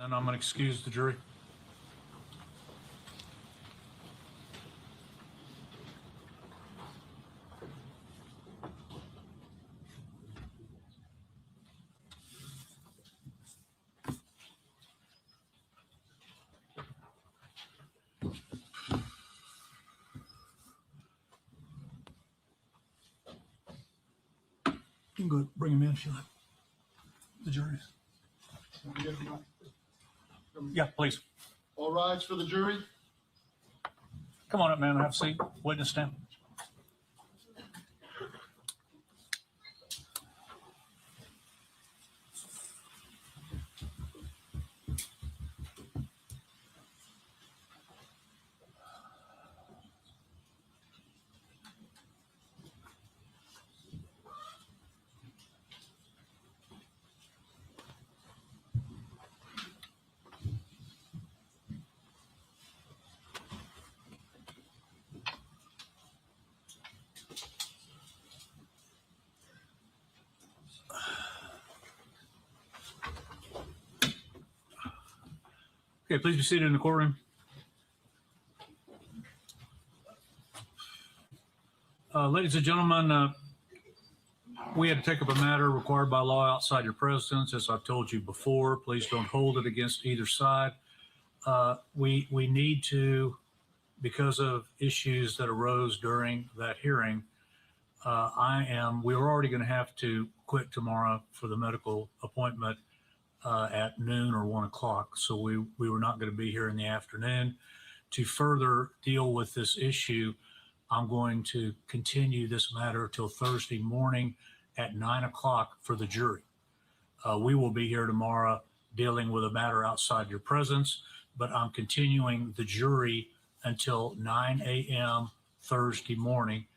and then I'm going to excuse the jury. You can go bring him in if you like. The juries. Yeah, please. All rise for the jury. Come on up, man. Have a seat. Witness stand. Okay, please be seated in the courtroom. Ladies and gentlemen, we had to take up a matter required by law outside your presence. As I've told you before, please don't hold it against either side. We need to, because of issues that arose during that hearing, we were already going to have to quit tomorrow for the medical appointment at noon or 1 o'clock. So we were not going to be here in the afternoon. To further deal with this issue, I'm going to continue this matter till Thursday morning at 9 o'clock for the jury. We will be here tomorrow dealing with a matter outside your presence, but I'm continuing the jury until 9 a.m. Thursday morning,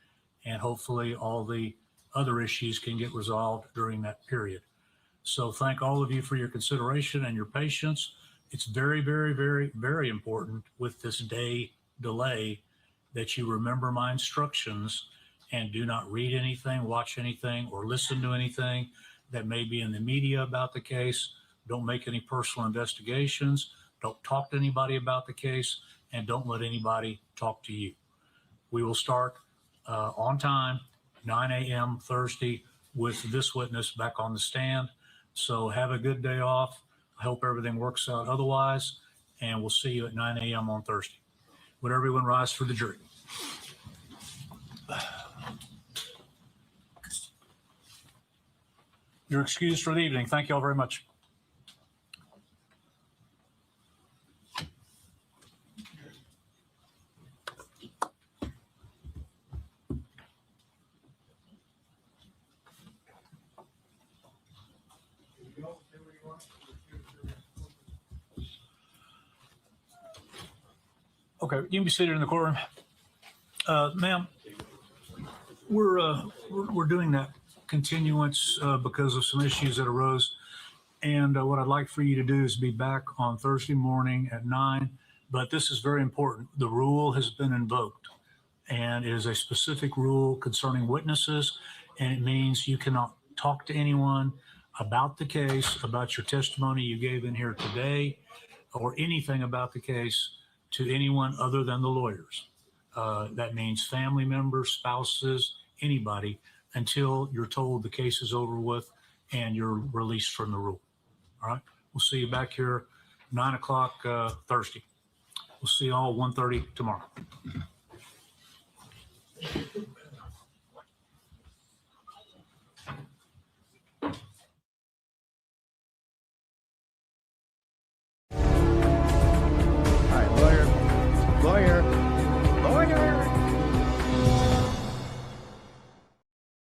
and hopefully all the other issues can get resolved during that period. So thank all of you for your consideration and your patience. It's very, very, very, very important with this day delay that you remember my instructions and do not read anything, watch anything, or listen to anything that may be in the media about the case. Don't make any personal investigations. Don't talk to anybody about the case, and don't let anybody talk to you. We will start on time, 9 a.m. Thursday, with this witness back on the stand. So have a good day off. I hope everything works out otherwise, and we'll see you at 9 a.m. on Thursday. Would everyone rise for the jury? You're excused for the evening. Thank you all very much. Okay, you can be seated in the courtroom. Ma'am, we're doing that continuance because of some issues that arose. And what I'd like for you to do is be back on Thursday morning at 9. But this is very important. The rule has been invoked, and it is a specific rule concerning witnesses, and it means you cannot talk to anyone about the case, about your testimony you gave in here today, or anything about the case to anyone other than the lawyers. That means family members, spouses, anybody, until you're told the case is over with and you're released from the rule. All right. We'll see you back here 9 o'clock Thursday. We'll see you all 1:30 tomorrow. All right, lawyer.